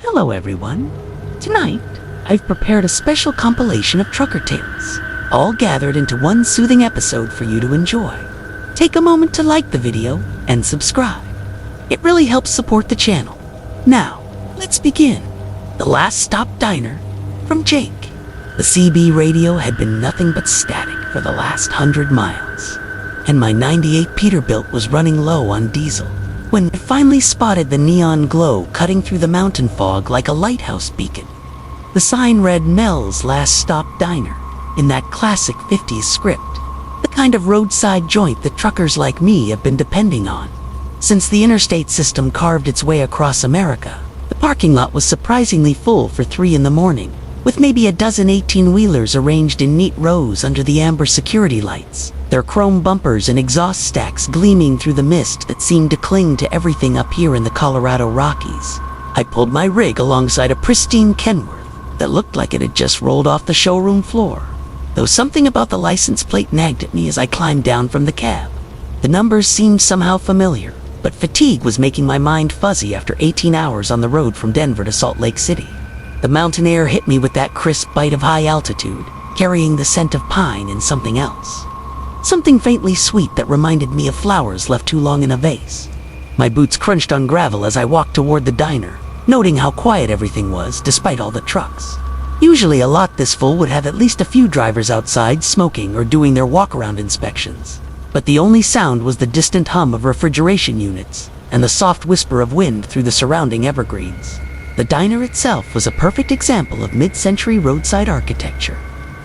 Hello everyone. Tonight, I've prepared a special compilation of trucker tales, all gathered into one soothing episode for you to enjoy. Take a moment to like the video and subscribe. It really helps support the channel. Now, let's begin. The Last Stop Diner from Jake. The CB radio had been nothing but static for the last 100 miles, and my 98 Peterbilt was running low on diesel when I finally spotted the neon glow cutting through the mountain fog like a lighthouse beacon. The sign read Mel's Last Stop Diner in that classic 50s script, the kind of roadside joint that truckers like me have been depending on. Since the interstate system carved its way across America, the parking lot was surprisingly full for 3 in the morning, with maybe a dozen 18-wheelers arranged in neat rows under the amber security lights, their chrome bumpers and exhaust stacks gleaming through the mist that seemed to cling to everything up here in the Colorado Rockies. I pulled my rig alongside a pristine Kenworth that looked like it had just rolled off the showroom floor, though something about the license plate nagged at me as I climbed down from the cab. The numbers seemed somehow familiar, but fatigue was making my mind fuzzy after 18 hours on the road from Denver to Salt Lake City. The mountain air hit me with that crisp bite of high altitude, carrying the scent of pine and something else. Something faintly sweet that reminded me of flowers left too long in a vase. My boots crunched on gravel as I walked toward the diner, noting how quiet everything was despite all the trucks. Usually a lot this full would have at least a few drivers outside smoking or doing their walk-around inspections, but the only sound was the distant hum of refrigeration units and the soft whisper of wind through the surrounding evergreens. The diner itself was a perfect example of mid-century roadside architecture,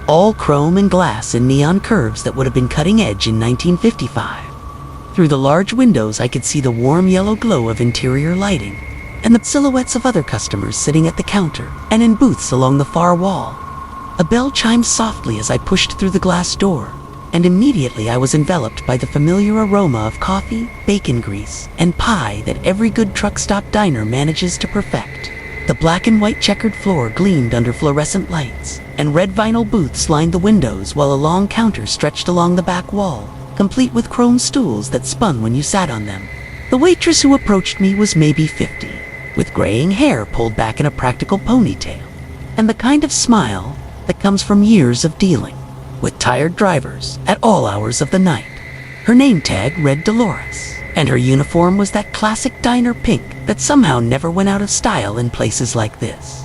all chrome and glass and neon curves that would have been cutting edge in 1955. Through the large windows I could see the warm yellow glow of interior lighting and the silhouettes of other customers sitting at the counter and in booths along the far wall. A bell chimed softly as I pushed through the glass door, and immediately I was enveloped by the familiar aroma of coffee, bacon grease, and pie that every good truck stop diner manages to perfect. The black and white checkered floor gleamed under fluorescent lights, and red vinyl booths lined the windows while a long counter stretched along the back wall, complete with chrome stools that spun when you sat on them. The waitress who approached me was maybe 50, with graying hair pulled back in a practical ponytail, and the kind of smile that comes from years of dealing with tired drivers at all hours of the night. Her name tag read Dolores, and her uniform was that classic diner pink that somehow never went out of style in places like this.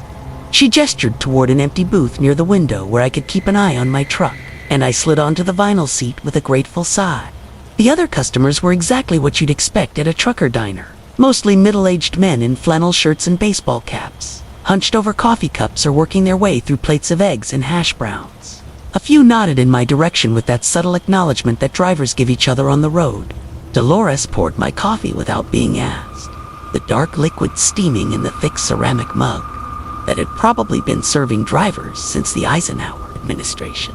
She gestured toward an empty booth near the window where I could keep an eye on my truck, and I slid onto the vinyl seat with a grateful sigh. The other customers were exactly what you'd expect at a trucker diner, mostly middle-aged men in flannel shirts and baseball caps, hunched over coffee cups or working their way through plates of eggs and hash browns. A few nodded in my direction with that subtle acknowledgement that drivers give each other on the road. Dolores poured my coffee without being asked, the dark liquid steaming in the thick ceramic mug that had probably been serving drivers since the Eisenhower administration.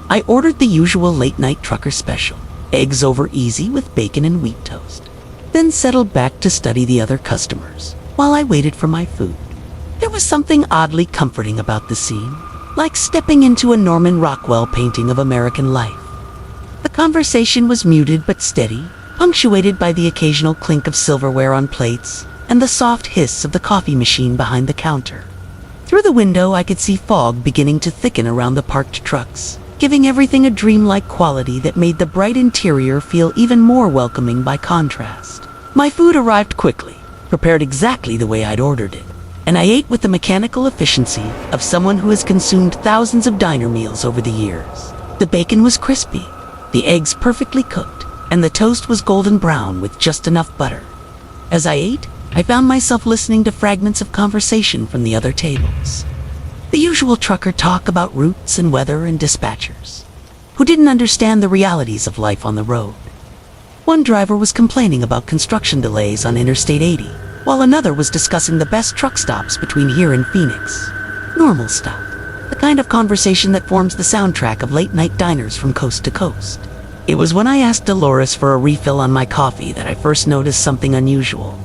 I ordered the usual late-night trucker special, eggs over easy with bacon and wheat toast, then settled back to study the other customers while I waited for my food. There was something oddly comforting about the scene, like stepping into a Norman Rockwell painting of American life. The conversation was muted but steady, punctuated by the occasional clink of silverware on plates and the soft hiss of the coffee machine behind the counter. Through the window I could see fog beginning to thicken around the parked trucks, giving everything a dreamlike quality that made the bright interior feel even more welcoming by contrast. My food arrived quickly, prepared exactly the way I'd ordered it, and I ate with the mechanical efficiency of someone who has consumed thousands of diner meals over the years. The bacon was crispy, the eggs perfectly cooked, and the toast was golden brown with just enough butter. As I ate, I found myself listening to fragments of conversation from the other tables. The usual trucker talk about routes and weather and dispatchers, who didn't understand the realities of life on the road. One driver was complaining about construction delays on Interstate 80, while another was discussing the best truck stops between here and Phoenix. Normal stuff, the kind of conversation that forms the soundtrack of late-night diners from coast to coast. It was when I asked Dolores for a refill on my coffee that I first noticed something unusual.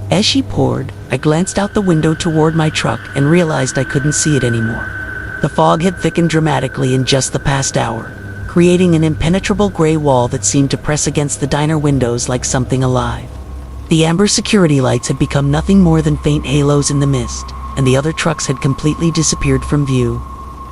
As she poured, I glanced out the window toward my truck and realized I couldn't see it anymore. The fog had thickened dramatically in just the past hour, creating an impenetrable gray wall that seemed to press against the diner windows like something alive. The amber security lights had become nothing more than faint halos in the mist, and the other trucks had completely disappeared from view.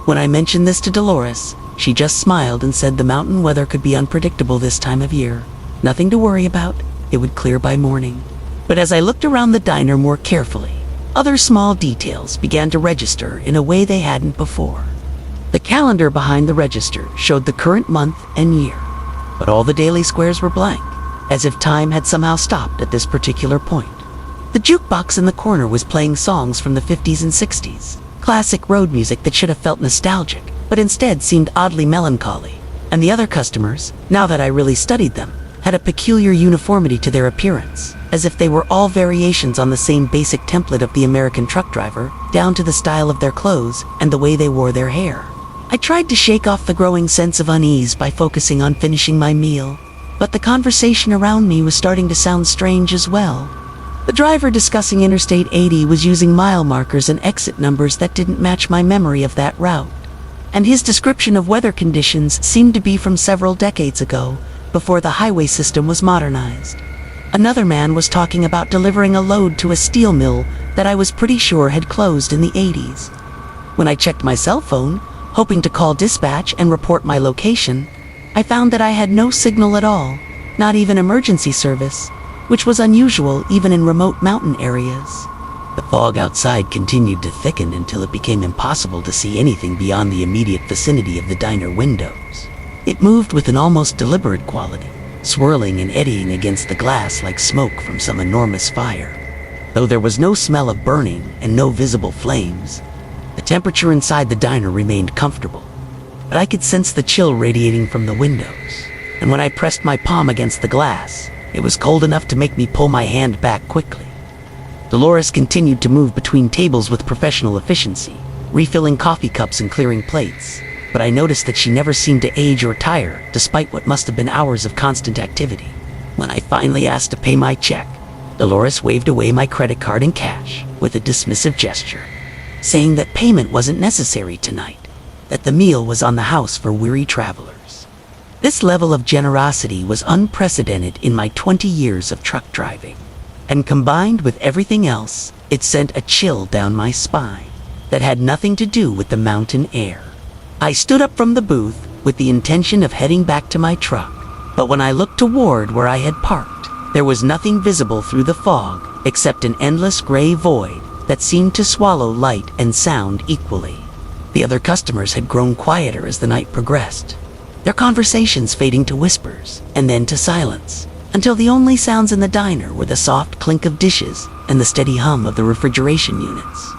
When I mentioned this to Dolores, she just smiled and said the mountain weather could be unpredictable this time of year. Nothing to worry about, it would clear by morning. But as I looked around the diner more carefully, other small details began to register in a way they hadn't before. The calendar behind the register showed the current month and year, but all the daily squares were blank, as if time had somehow stopped at this particular point. The jukebox in the corner was playing songs from the 50s and 60s, classic road music that should have felt nostalgic, but instead seemed oddly melancholy. And the other customers, now that I really studied them, had a peculiar uniformity to their appearance, as if they were all variations on the same basic template of the American truck driver, down to the style of their clothes and the way they wore their hair. I tried to shake off the growing sense of unease by focusing on finishing my meal, but the conversation around me was starting to sound strange as well. The driver discussing Interstate 80 was using mile markers and exit numbers that didn't match my memory of that route, and his description of weather conditions seemed to be from several decades ago, before the highway system was modernized. Another man was talking about delivering a load to a steel mill that I was pretty sure had closed in the 80s. When I checked my cell phone, hoping to call dispatch and report my location, I found that I had no signal at all, not even emergency service, which was unusual even in remote mountain areas. The fog outside continued to thicken until it became impossible to see anything beyond the immediate vicinity of the diner windows. It moved with an almost deliberate quality, swirling and eddying against the glass like smoke from some enormous fire. Though there was no smell of burning and no visible flames, the temperature inside the diner remained comfortable, but I could sense the chill radiating from the windows, and when I pressed my palm against the glass, it was cold enough to make me pull my hand back quickly. Dolores continued to move between tables with professional efficiency, refilling coffee cups and clearing plates, but I noticed that she never seemed to age or tire, despite what must have been hours of constant activity. When I finally asked to pay my check, Dolores waved away my credit card and cash with a dismissive gesture, saying that payment wasn't necessary tonight, that the meal was on the house for weary travelers. This level of generosity was unprecedented in my 20 years of truck driving, and combined with everything else, it sent a chill down my spine that had nothing to do with the mountain air. I stood up from the booth with the intention of heading back to my truck, but when I looked toward where I had parked, there was nothing visible through the fog except an endless gray void that seemed to swallow light and sound equally. The other customers had grown quieter as the night progressed, their conversations fading to whispers and then to silence, until the only sounds in the diner were the soft clink of dishes and the steady hum of the refrigeration units.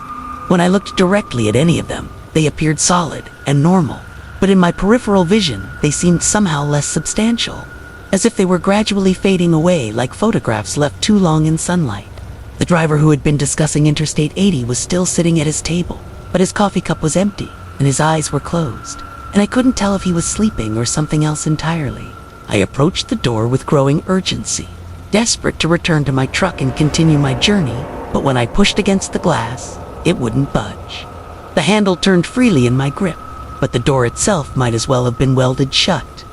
When I looked directly at any of them, they appeared solid and normal, but in my peripheral vision, they seemed somehow less substantial, as if they were gradually fading away like photographs left too long in sunlight. The driver who had been discussing Interstate 80 was still sitting at his table, but his coffee cup was empty and his eyes were closed, and I couldn't tell if he was sleeping or something else entirely. I approached the door with growing urgency, desperate to return to my truck and continue my journey, but when I pushed against the glass, it wouldn't budge. The handle turned freely in my grip, but the door itself might as well have been welded shut.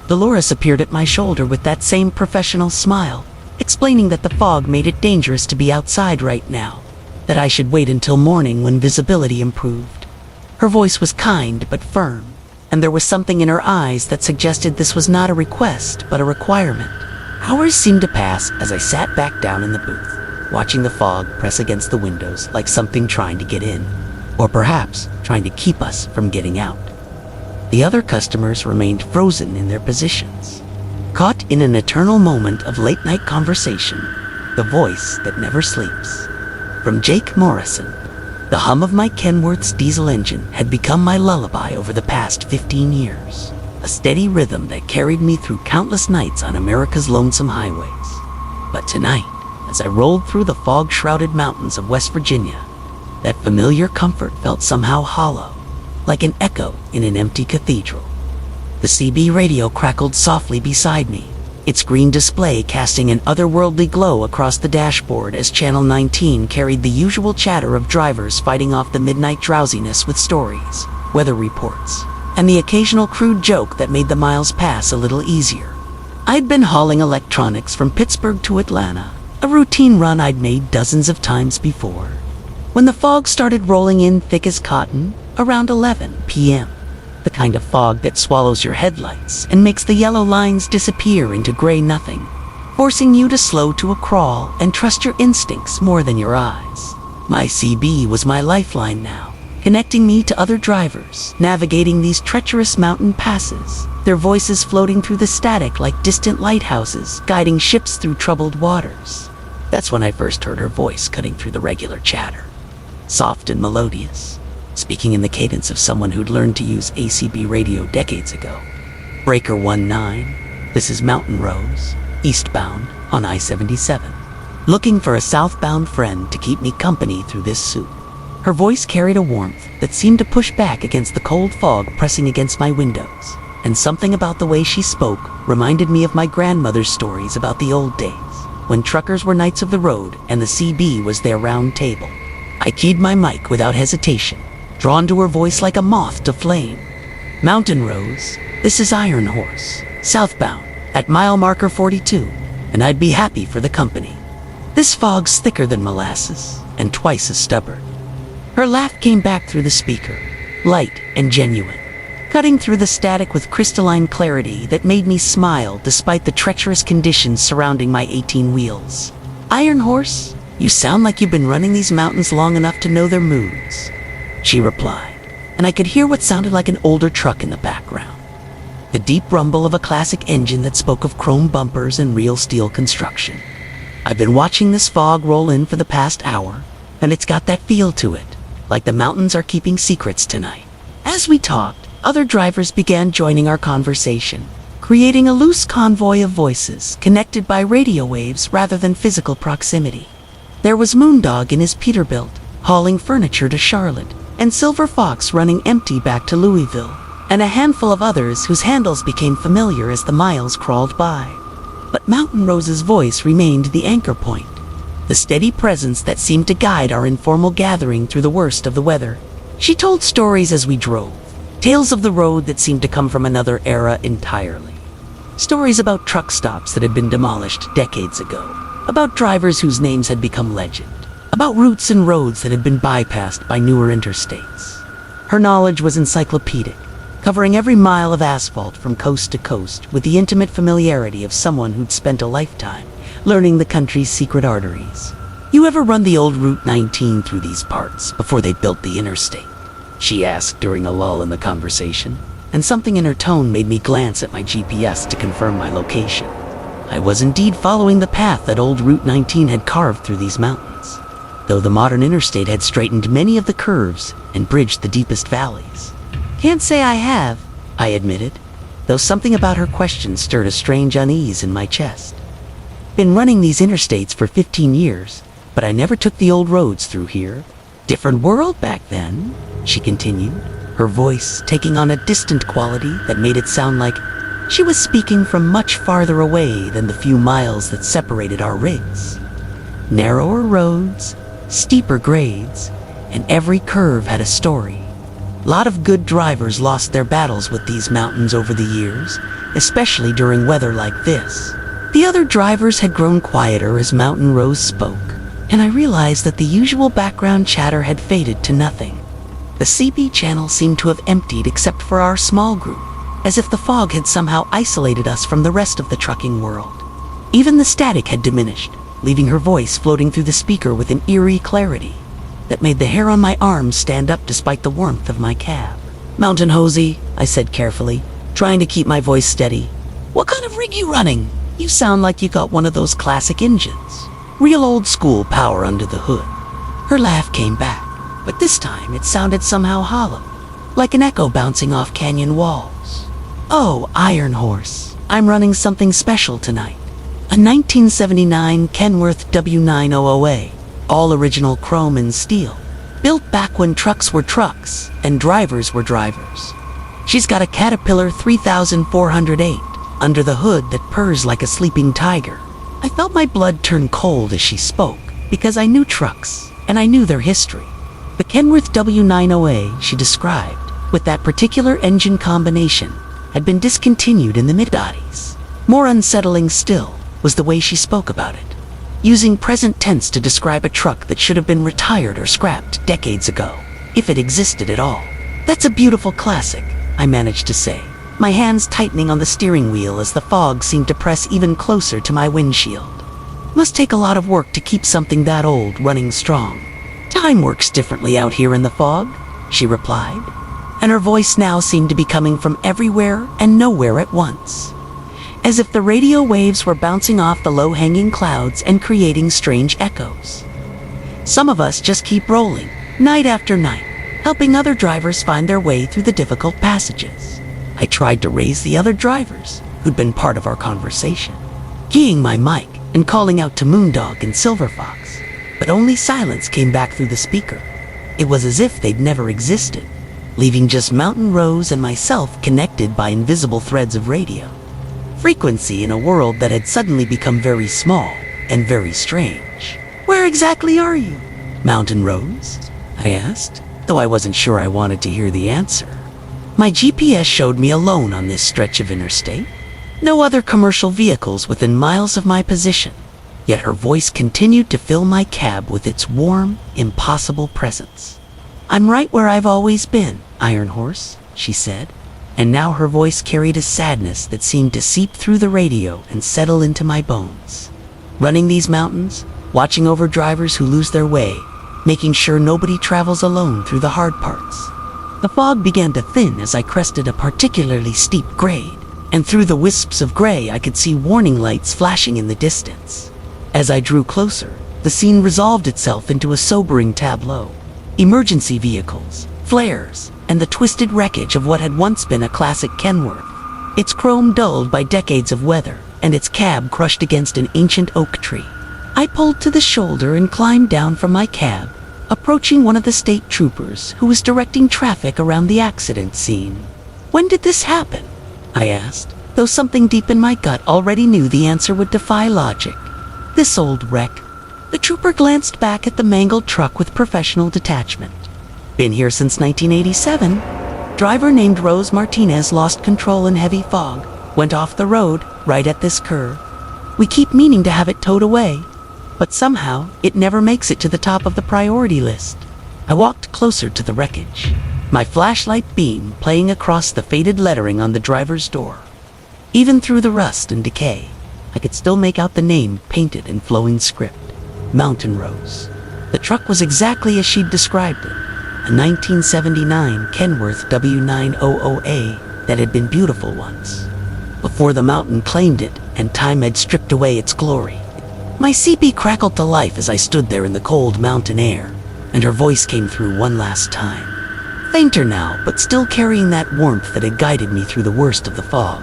Dolores appeared at my shoulder with that same professional smile, explaining that the fog made it dangerous to be outside right now, that I should wait until morning when visibility improved. Her voice was kind but firm, and there was something in her eyes that suggested this was not a request but a requirement. Hours seemed to pass as I sat back down in the booth, watching the fog press against the windows like something trying to get in, or perhaps trying to keep us from getting out. The other customers remained frozen in their positions, caught in an eternal moment of late-night conversation, the voice that never sleeps. From Jake Morrison, the hum of my Kenworth's diesel engine had become my lullaby over the past 15 years, a steady rhythm that carried me through countless nights on America's lonesome highways. But tonight, as I rolled through the fog-shrouded mountains of West Virginia, that familiar comfort felt somehow hollow, like an echo in an empty cathedral. The CB radio crackled softly beside me, its green display casting an otherworldly glow across the dashboard as Channel 19 carried the usual chatter of drivers fighting off the midnight drowsiness with stories, weather reports, and the occasional crude joke that made the miles pass a little easier. I'd been hauling electronics from Pittsburgh to Atlanta, a routine run I'd made dozens of times before. when the fog started rolling in thick as cotton around 11 p.m. The kind of fog that swallows your headlights and makes the yellow lines disappear into gray nothing, forcing you to slow to a crawl and trust your instincts more than your eyes. My CB was my lifeline now, connecting me to other drivers, navigating these treacherous mountain passes, their voices floating through the static like distant lighthouses, guiding ships through troubled waters. That's when I first heard her voice cutting through the regular chatter. Soft and melodious, speaking in the cadence of someone who'd learned to use ACB radio decades ago. Breaker 19, this is Mountain Rose, eastbound on I-77. Looking for a southbound friend to keep me company through this soup. Her voice carried a warmth that seemed to push back against the cold fog pressing against my windows, and something about the way she spoke reminded me of my grandmother's stories about the old days, when truckers were knights of the road and the CB was their round table. I keyed my mic without hesitation, drawn to her voice like a moth to flame. Mountain Rose, this is Iron Horse, southbound, at mile marker 42, and I'd be happy for the company. This fog's thicker than molasses, and twice as stubborn. Her laugh came back through the speaker, light and genuine, cutting through the static with crystalline clarity that made me smile despite the treacherous conditions surrounding my 18 wheels. Iron Horse, you sound like you've been running these mountains long enough to know their moods, she replied, and I could hear what sounded like an older truck in the background. The deep rumble of a classic engine that spoke of chrome bumpers and real steel construction. I've been watching this fog roll in for the past hour, and it's got that feel to it, like the mountains are keeping secrets tonight. As we talked, other drivers began joining our conversation, creating a loose convoy of voices connected by radio waves rather than physical proximity. There was Moondog in his Peterbilt, hauling furniture to Charlotte, and Silver Fox running empty back to Louisville, and a handful of others whose handles became familiar as the miles crawled by. But Mountain Rose's voice remained the anchor point, the steady presence that seemed to guide our informal gathering through the worst of the weather. She told stories as we drove, tales of the road that seemed to come from another era entirely. Stories about truck stops that had been demolished decades ago, about drivers whose names had become legend, about routes and roads that had been bypassed by newer interstates. Her knowledge was encyclopedic, covering every mile of asphalt from coast to coast with the intimate familiarity of someone who'd spent a lifetime learning the country's secret arteries. You ever run the old Route 19 through these parts before they built the interstate? She asked during a lull in the conversation, and something in her tone made me glance at my GPS to confirm my location. I was indeed following the path that old Route 19 had carved through these mountains, though the modern interstate had straightened many of the curves and bridged the deepest valleys. Can't say I have, I admitted, though something about her question stirred a strange unease in my chest. Been running these interstates for 15 years, but I never took the old roads through here. Different world back then, she continued, her voice taking on a distant quality that made it sound like she was speaking from much farther away than the few miles that separated our rigs. Narrower roads, steeper grades, and every curve had a story. A lot of good drivers lost their battles with these mountains over the years, especially during weather like this. The other drivers had grown quieter as Mountain Rose spoke, and I realized that the usual background chatter had faded to nothing. The CB channel seemed to have emptied except for our small group, as if the fog had somehow isolated us from the rest of the trucking world. Even the static had diminished, leaving her voice floating through the speaker with an eerie clarity that made the hair on my arms stand up despite the warmth of my cab. Mountain Hosey, I said carefully, trying to keep my voice steady. What kind of rig you running? You sound like you got one of those classic engines. Real old school power under the hood. Her laugh came back, but this time it sounded somehow hollow, like an echo bouncing off canyon walls. Oh, Iron Horse, I'm running something special tonight. A 1979 Kenworth W900A, all original chrome and steel, built back when trucks were trucks and drivers were drivers. She's got a Caterpillar 3408 under the hood that purrs like a sleeping tiger. I felt my blood turn cold as she spoke, because I knew trucks, and I knew their history. The Kenworth W900A she described, with that particular engine combination, had been discontinued in the mid-80s. More unsettling still was the way she spoke about it. using present tense to describe a truck that should have been retired or scrapped decades ago, if it existed at all. "That's a beautiful classic," I managed to say, my hands tightening on the steering wheel as the fog seemed to press even closer to my windshield. "Must take a lot of work to keep something that old running strong." "Time works differently out here in the fog," she replied, and her voice now seemed to be coming from everywhere and nowhere at once, as if the radio waves were bouncing off the low-hanging clouds and creating strange echoes. "Some of us just keep rolling, night after night, helping other drivers find their way through the difficult passages." I tried to raise the other drivers who'd been part of our conversation, keying my mic and calling out to Moondog and Silver Fox, but only silence came back through the speaker. It was as if they'd never existed, leaving just Mountain Rose and myself connected by invisible threads of radio frequency in a world that had suddenly become very small and very strange. "Where exactly are you, Mountain Rose?" I asked, though I wasn't sure I wanted to hear the answer. My GPS showed me alone on this stretch of interstate. No other commercial vehicles within miles of my position, yet her voice continued to fill my cab with its warm, impossible presence. "I'm right where I've always been, Iron Horse," she said, and now her voice carried a sadness that seemed to seep through the radio and settle into my bones. "Running these mountains, watching over drivers who lose their way, making sure nobody travels alone through the hard parts." The fog began to thin as I crested a particularly steep grade, and through the wisps of gray I could see warning lights flashing in the distance. As I drew closer, the scene resolved itself into a sobering tableau. Emergency vehicles, flares, and the twisted wreckage of what had once been a classic Kenworth, its chrome dulled by decades of weather, and its cab crushed against an ancient oak tree. I pulled to the shoulder and climbed down from my cab, approaching one of the state troopers who was directing traffic around the accident scene. "When did this happen?" I asked, though something deep in my gut already knew the answer would defy logic. "This old wreck." The trooper glanced back at the mangled truck with professional detachment. "Been here since 1987. Driver named Rose Martinez lost control in heavy fog, went off the road right at this curve. We keep meaning to have it towed away, but somehow it never makes it to the top of the priority list." I walked closer to the wreckage, my flashlight beam playing across the faded lettering on the driver's door. Even through the rust and decay, I could still make out the name painted in flowing script: Mountain Rose. The truck was exactly as she'd described it, a 1979 Kenworth W900A that had been beautiful once, before the mountain claimed it and time had stripped away its glory. My CP crackled to life as I stood there in the cold mountain air, and her voice came through one last time. Fainter now, but still carrying that warmth that had guided me through the worst of the fog.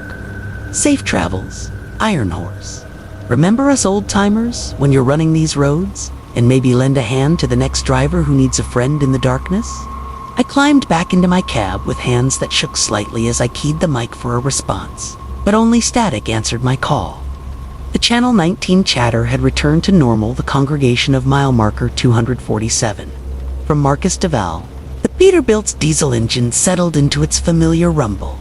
"Safe travels, Iron Horse. Remember us old-timers when you're running these roads, and maybe lend a hand to the next driver who needs a friend in the darkness?" I climbed back into my cab with hands that shook slightly as I keyed the mic for a response, but only static answered my call. The Channel 19 chatter had returned to normal, the congregation of mile marker 247. From Marcus DeVal, the Peterbilt's diesel engine settled into its familiar rumble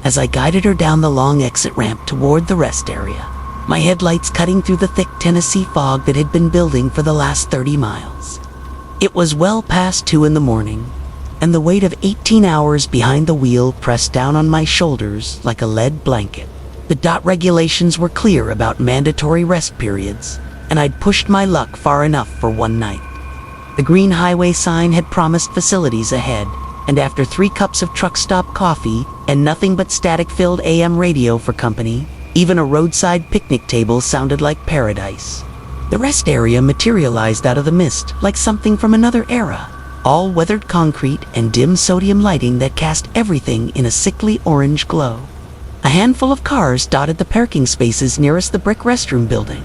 as I guided her down the long exit ramp toward the rest area, my headlights cutting through the thick Tennessee fog that had been building for the last 30 miles. It was well past 2 in the morning, and the weight of 18 hours behind the wheel pressed down on my shoulders like a lead blanket. The DOT regulations were clear about mandatory rest periods, and I'd pushed my luck far enough for one night. The green highway sign had promised facilities ahead, and after 3 cups of truck stop coffee and nothing but static-filled AM radio for company, even a roadside picnic table sounded like paradise. The rest area materialized out of the mist like something from another era, all weathered concrete and dim sodium lighting that cast everything in a sickly orange glow. A handful of cars dotted the parking spaces nearest the brick restroom building,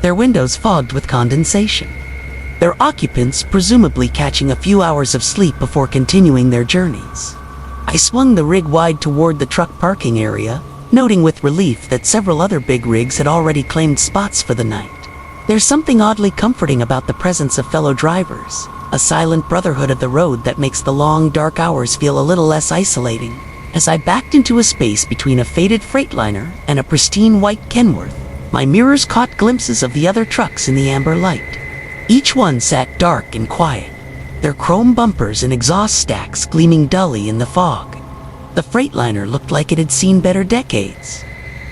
their windows fogged with condensation, their occupants presumably catching a few hours of sleep before continuing their journeys. I swung the rig wide toward the truck parking area, noting with relief that several other big rigs had already claimed spots for the night. There's something oddly comforting about the presence of fellow drivers, a silent brotherhood of the road that makes the long, dark hours feel a little less isolating. As I backed into a space between a faded Freightliner and a pristine white Kenworth, My mirrors caught glimpses of the other trucks in the amber light. Each one sat dark and quiet, their chrome bumpers and exhaust stacks gleaming dully in the fog. The Freightliner looked like it had seen better decades,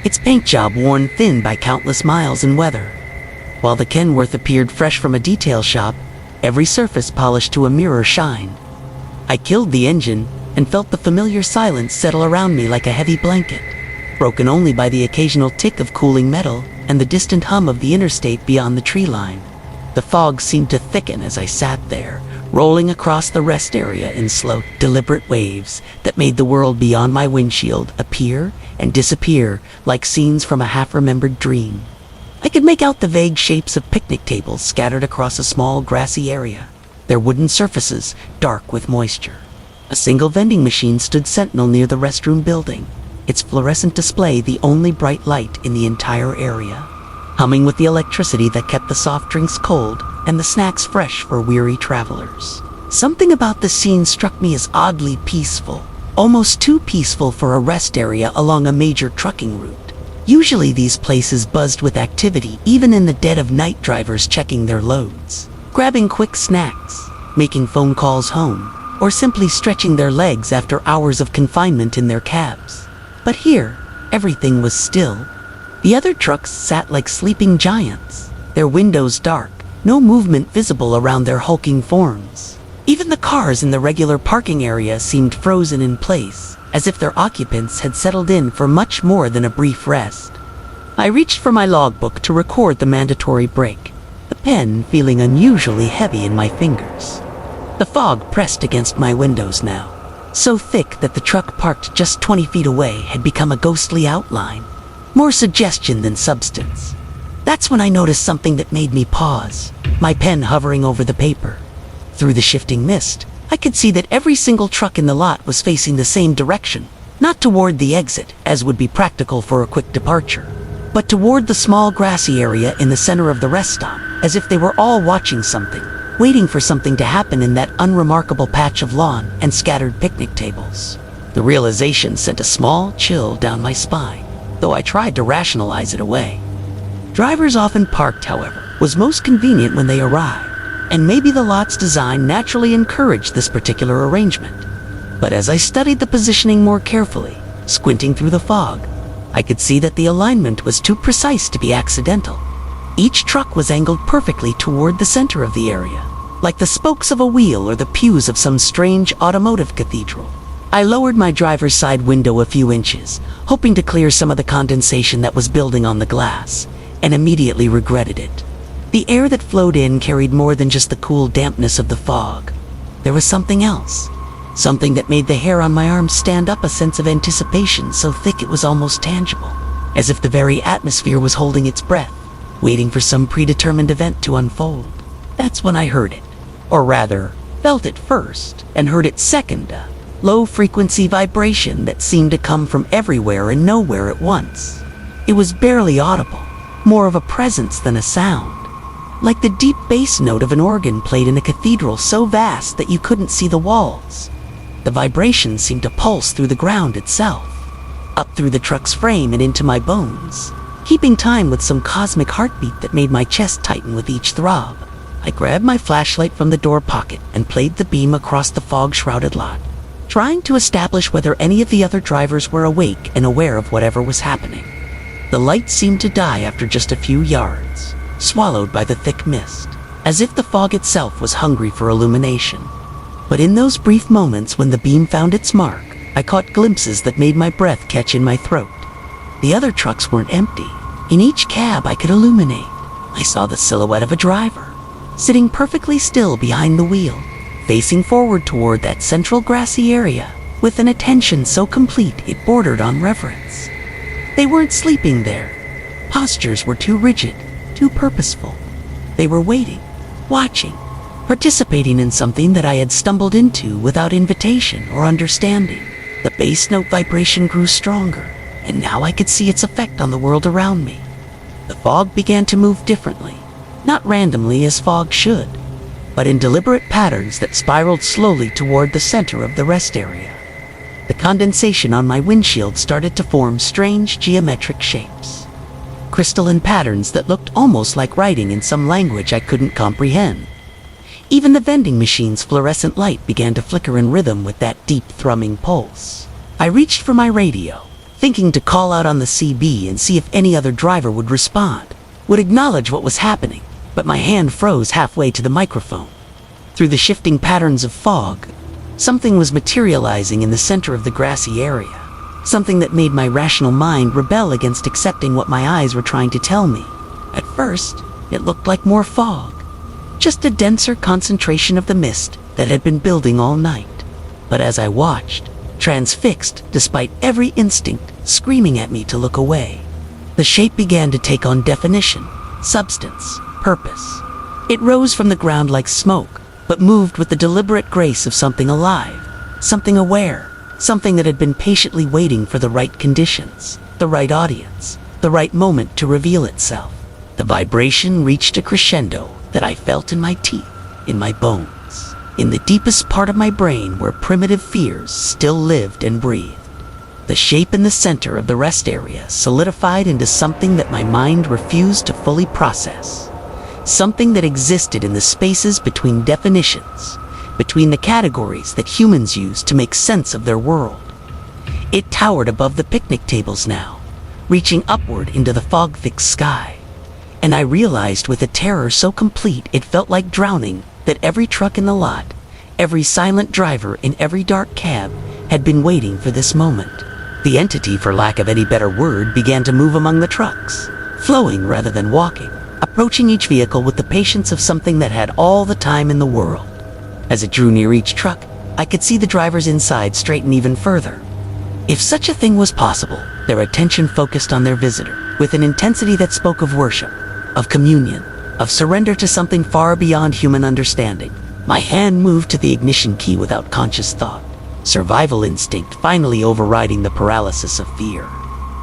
its paint job worn thin by countless miles and weather. While the Kenworth appeared fresh from a detail shop, every surface polished to a mirror shine. I killed the engine and felt the familiar silence settle around me like a heavy blanket, broken only by the occasional tick of cooling metal and the distant hum of the interstate beyond the tree line. The fog seemed to thicken as I sat there, rolling across the rest area in slow, deliberate waves that made the world beyond my windshield appear and disappear like scenes from a half-remembered dream. I could make out the vague shapes of picnic tables scattered across a small grassy area, their wooden surfaces dark with moisture. A single vending machine stood sentinel near the restroom building, its fluorescent display the only bright light in the entire area, humming with the electricity that kept the soft drinks cold and the snacks fresh for weary travelers. Something about the scene struck me as oddly peaceful, almost too peaceful for a rest area along a major trucking route. Usually these places buzzed with activity even in the dead of night, drivers checking their loads, grabbing quick snacks, making phone calls home, or simply stretching their legs after hours of confinement in their cabs. But here, everything was still. The other trucks sat like sleeping giants, their windows dark, no movement visible around their hulking forms. Even the cars in the regular parking area seemed frozen in place, as if their occupants had settled in for much more than a brief rest. I reached for my logbook to record the mandatory break, the pen feeling unusually heavy in my fingers. The fog pressed against my windows now, so thick that the truck parked just 20 feet away had become a ghostly outline, more suggestion than substance. That's when I noticed something that made me pause, my pen hovering over the paper. Through the shifting mist, I could see that every single truck in the lot was facing the same direction, not toward the exit, as would be practical for a quick departure, but toward the small grassy area in the center of the rest stop, as if they were all watching something, waiting for something to happen in that unremarkable patch of lawn and scattered picnic tables. The realization sent a small chill down my spine, though I tried to rationalize it away. Drivers often parked, however, was most convenient when they arrived, and maybe the lot's design naturally encouraged this particular arrangement. But as I studied the positioning more carefully, squinting through the fog, I could see that the alignment was too precise to be accidental. Each truck was angled perfectly toward the center of the area, like the spokes of a wheel or the pews of some strange automotive cathedral. I lowered my driver's side window a few inches, hoping to clear some of the condensation that was building on the glass, and immediately regretted it. The air that flowed in carried more than just the cool dampness of the fog. There was something else, something that made the hair on my arms stand up, a sense of anticipation so thick it was almost tangible, as if the very atmosphere was holding its breath, waiting for some predetermined event to unfold. That's when I heard it, or rather, felt it first, and heard it second, a low-frequency vibration that seemed to come from everywhere and nowhere at once. It was barely audible, more of a presence than a sound, like the deep bass note of an organ played in a cathedral so vast that you couldn't see the walls. The vibration seemed to pulse through the ground itself, up through the truck's frame and into my bones, keeping time with some cosmic heartbeat that made my chest tighten with each throb. I grabbed my flashlight from the door pocket and played the beam across the fog-shrouded lot, trying to establish whether any of the other drivers were awake and aware of whatever was happening. The light seemed to die after just a few yards, swallowed by the thick mist, as if the fog itself was hungry for illumination. But in those brief moments when the beam found its mark, I caught glimpses that made my breath catch in my throat. The other trucks weren't empty. In each cab I could illuminate, I saw the silhouette of a driver, sitting perfectly still behind the wheel, facing forward toward that central grassy area, with an attention so complete it bordered on reverence. They weren't sleeping there. Postures were too rigid, too purposeful. They were waiting, watching, participating in something that I had stumbled into without invitation or understanding. The bass note vibration grew stronger, and now I could see its effect on the world around me. The fog began to move differently, not randomly as fog should, but in deliberate patterns that spiraled slowly toward the center of the rest area. The condensation on my windshield started to form strange geometric shapes. crystalline patterns that looked almost like writing in some language I couldn't comprehend. Even the vending machine's fluorescent light began to flicker in rhythm with that deep thrumming pulse. I reached for my radio, thinking to call out on the CB and see if any other driver would respond, would acknowledge what was happening, but my hand froze halfway to the microphone. Through the shifting patterns of fog, something was materializing in the center of the grassy area, something that made my rational mind rebel against accepting what my eyes were trying to tell me. At first, it looked like more fog, just a denser concentration of the mist that had been building all night. But as I watched, transfixed despite every instinct screaming at me to look away, the shape began to take on definition, substance, purpose. It rose from the ground like smoke, but moved with the deliberate grace of something alive, something aware, something that had been patiently waiting for the right conditions, the right audience, the right moment to reveal itself. The vibration reached a crescendo that I felt in my teeth, in my bones, in the deepest part of my brain where primitive fears still lived and breathed. The shape in the center of the rest area solidified into something that my mind refused to fully process, something that existed in the spaces between definitions, between the categories that humans use to make sense of their world. It towered above the picnic tables now, reaching upward into the fog-thick sky. And I realized with a terror so complete it felt like drowning that every truck in the lot, every silent driver in every dark cab had been waiting for this moment. The entity, for lack of any better word, began to move among the trucks, flowing rather than walking, approaching each vehicle with the patience of something that had all the time in the world. As it drew near each truck, I could see the drivers inside straighten even further. If such a thing was possible, their attention focused on their visitor, with an intensity that spoke of worship, of communion, of surrender to something far beyond human understanding. My hand moved to the ignition key without conscious thought, survival instinct finally overriding the paralysis of fear.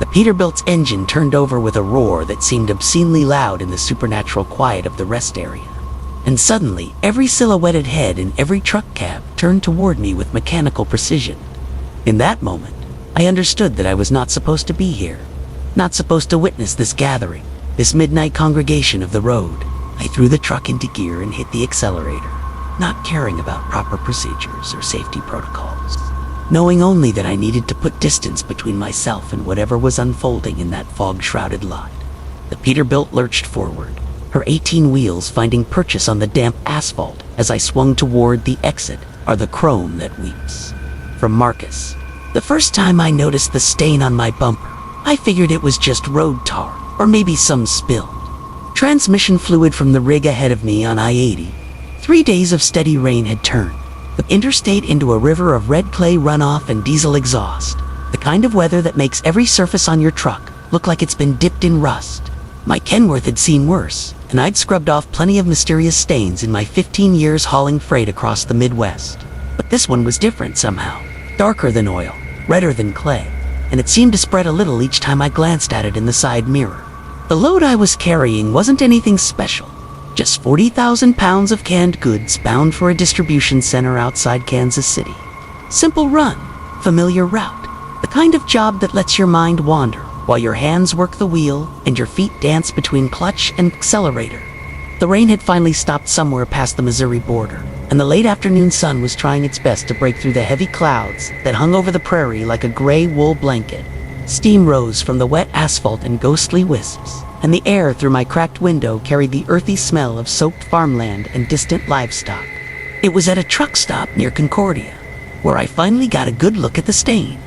The Peterbilt's engine turned over with a roar that seemed obscenely loud in the supernatural quiet of the rest area. And suddenly, every silhouetted head in every truck cab turned toward me with mechanical precision. In that moment, I understood that I was not supposed to be here, not supposed to witness this gathering, this midnight congregation of the road. I threw the truck into gear and hit the accelerator, not caring about proper procedures or safety protocols, knowing only that I needed to put distance between myself and whatever was unfolding in that fog-shrouded lot. The Peterbilt lurched forward, her 18 wheels finding purchase on the damp asphalt as I swung toward the exit. Are the chrome that weeps. From Marcus. The first time I noticed the stain on my bumper, I figured it was just road tar, or maybe some spill. Transmission fluid from the rig ahead of me on I-80. 3 days of steady rain had turned the interstate into a river of red clay runoff and diesel exhaust, the kind of weather that makes every surface on your truck look like it's been dipped in rust. My Kenworth had seen worse, and I'd scrubbed off plenty of mysterious stains in my 15 years hauling freight across the Midwest. But this one was different somehow, darker than oil, redder than clay, and it seemed to spread a little each time I glanced at it in the side mirror. The load I was carrying wasn't anything special, just 40,000 pounds of canned goods bound for a distribution center outside Kansas City. Simple run, familiar route, the kind of job that lets your mind wander while your hands work the wheel and your feet dance between clutch and accelerator. The rain had finally stopped somewhere past the Missouri border, and the late afternoon sun was trying its best to break through the heavy clouds that hung over the prairie like a gray wool blanket. Steam rose from the wet asphalt in ghostly wisps, and the air through my cracked window carried the earthy smell of soaked farmland and distant livestock. It was at a truck stop near Concordia, where I finally got a good look at the stain.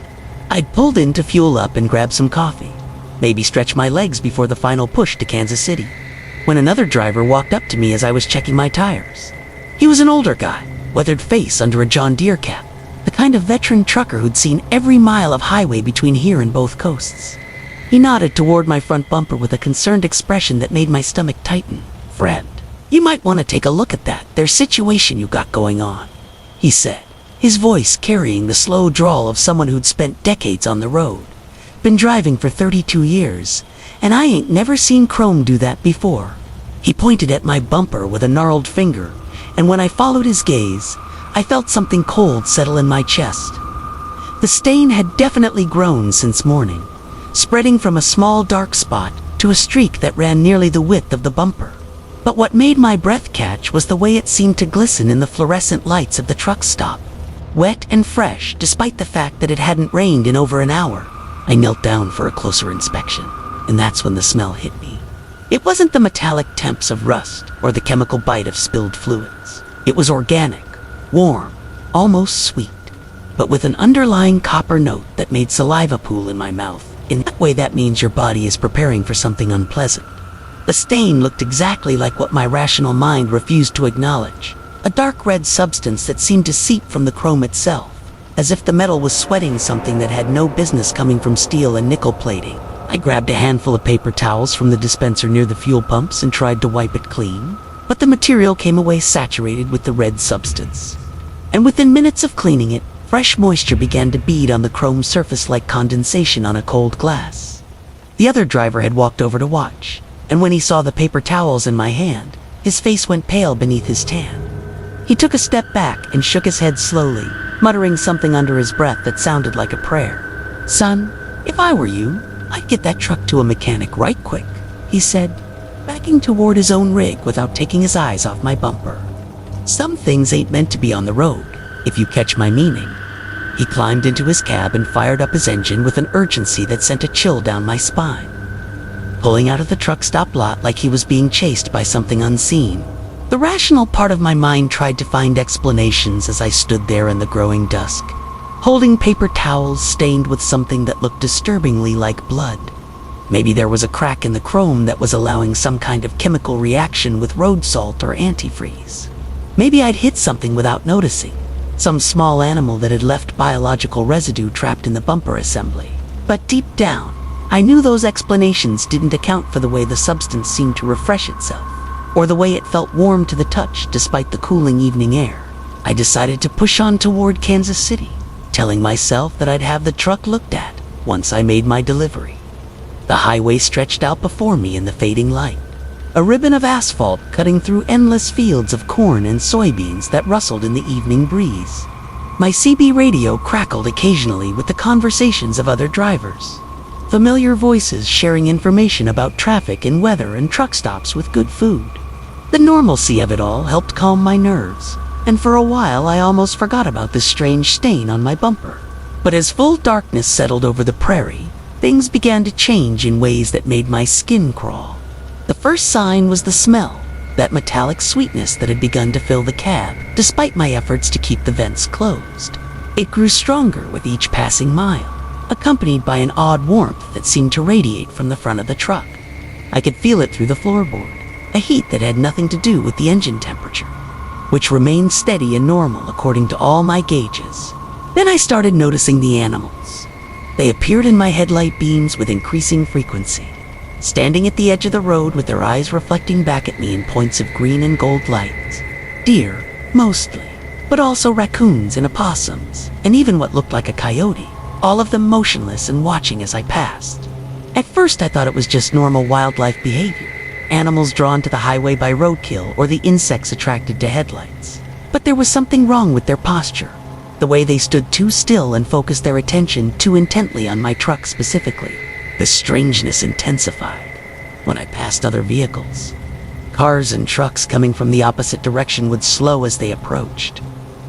I'd pulled in to fuel up and grab some coffee, maybe stretch my legs before the final push to Kansas City, when another driver walked up to me as I was checking my tires. He was an older guy, weathered face under a John Deere cap, the kind of veteran trucker who'd seen every mile of highway between here and both coasts. He nodded toward my front bumper with a concerned expression that made my stomach tighten. "Friend, you might want to take a look at that there situation you got going on," he said, his voice carrying the slow drawl of someone who'd spent decades on the road. "Been driving for 32 years, and I ain't never seen chrome do that before." He pointed at my bumper with a gnarled finger, and when I followed his gaze, I felt something cold settle in my chest. The stain had definitely grown since morning, spreading from a small dark spot to a streak that ran nearly the width of the bumper. But what made my breath catch was the way it seemed to glisten in the fluorescent lights of the truck stop. Wet and fresh, despite the fact that it hadn't rained in over an hour. I knelt down for a closer inspection, and that's when the smell hit me. It wasn't the metallic temps of rust or the chemical bite of spilled fluids. It was organic, warm, almost sweet, but with an underlying copper note that made saliva pool in my mouth. In that way, that means your body is preparing for something unpleasant. The stain looked exactly like what my rational mind refused to acknowledge. A dark red substance that seemed to seep from the chrome itself, as if the metal was sweating something that had no business coming from steel and nickel plating. I grabbed a handful of paper towels from the dispenser near the fuel pumps and tried to wipe it clean, but the material came away saturated with the red substance. And within minutes of cleaning it, fresh moisture began to bead on the chrome surface like condensation on a cold glass. The other driver had walked over to watch, and when he saw the paper towels in my hand, his face went pale beneath his tan. He took a step back and shook his head slowly, muttering something under his breath that sounded like a prayer. "Son, if I were you, I'd get that truck to a mechanic right quick," he said, backing toward his own rig without taking his eyes off my bumper. Some things ain't meant to be on the road, if you catch my meaning. He climbed into his cab and fired up his engine with an urgency that sent a chill down my spine. Pulling out of the truck stop lot like he was being chased by something unseen. The rational part of my mind tried to find explanations as I stood there in the growing dusk, holding paper towels stained with something that looked disturbingly like blood. Maybe there was a crack in the chrome that was allowing some kind of chemical reaction with road salt or antifreeze. Maybe I'd hit something without noticing, some small animal that had left biological residue trapped in the bumper assembly. But deep down, I knew those explanations didn't account for the way the substance seemed to refresh itself, or the way it felt warm to the touch despite the cooling evening air. I decided to push on toward Kansas City, telling myself that I'd have the truck looked at once I made my delivery. The highway stretched out before me in the fading light, a ribbon of asphalt cutting through endless fields of corn and soybeans that rustled in the evening breeze. My CB radio crackled occasionally with the conversations of other drivers. Familiar voices sharing information about traffic and weather and truck stops with good food. The normalcy of it all helped calm my nerves, and for a while I almost forgot about this strange stain on my bumper. But as full darkness settled over the prairie, things began to change in ways that made my skin crawl. The first sign was the smell, that metallic sweetness that had begun to fill the cab, despite my efforts to keep the vents closed. It grew stronger with each passing mile, accompanied by an odd warmth that seemed to radiate from the front of the truck. I could feel it through the floorboard, a heat that had nothing to do with the engine temperature, which remained steady and normal according to all my gauges. Then I started noticing the animals. They appeared in my headlight beams with increasing frequency, standing at the edge of the road with their eyes reflecting back at me in points of green and gold lights. Deer, mostly, but also raccoons and opossums, and even what looked like a coyote, all of them motionless and watching as I passed. At first I thought it was just normal wildlife behavior, animals drawn to the highway by roadkill or the insects attracted to headlights. But there was something wrong with their posture, the way they stood too still and focused their attention too intently on my truck specifically. The strangeness intensified when I passed other vehicles. Cars and trucks coming from the opposite direction would slow as they approached,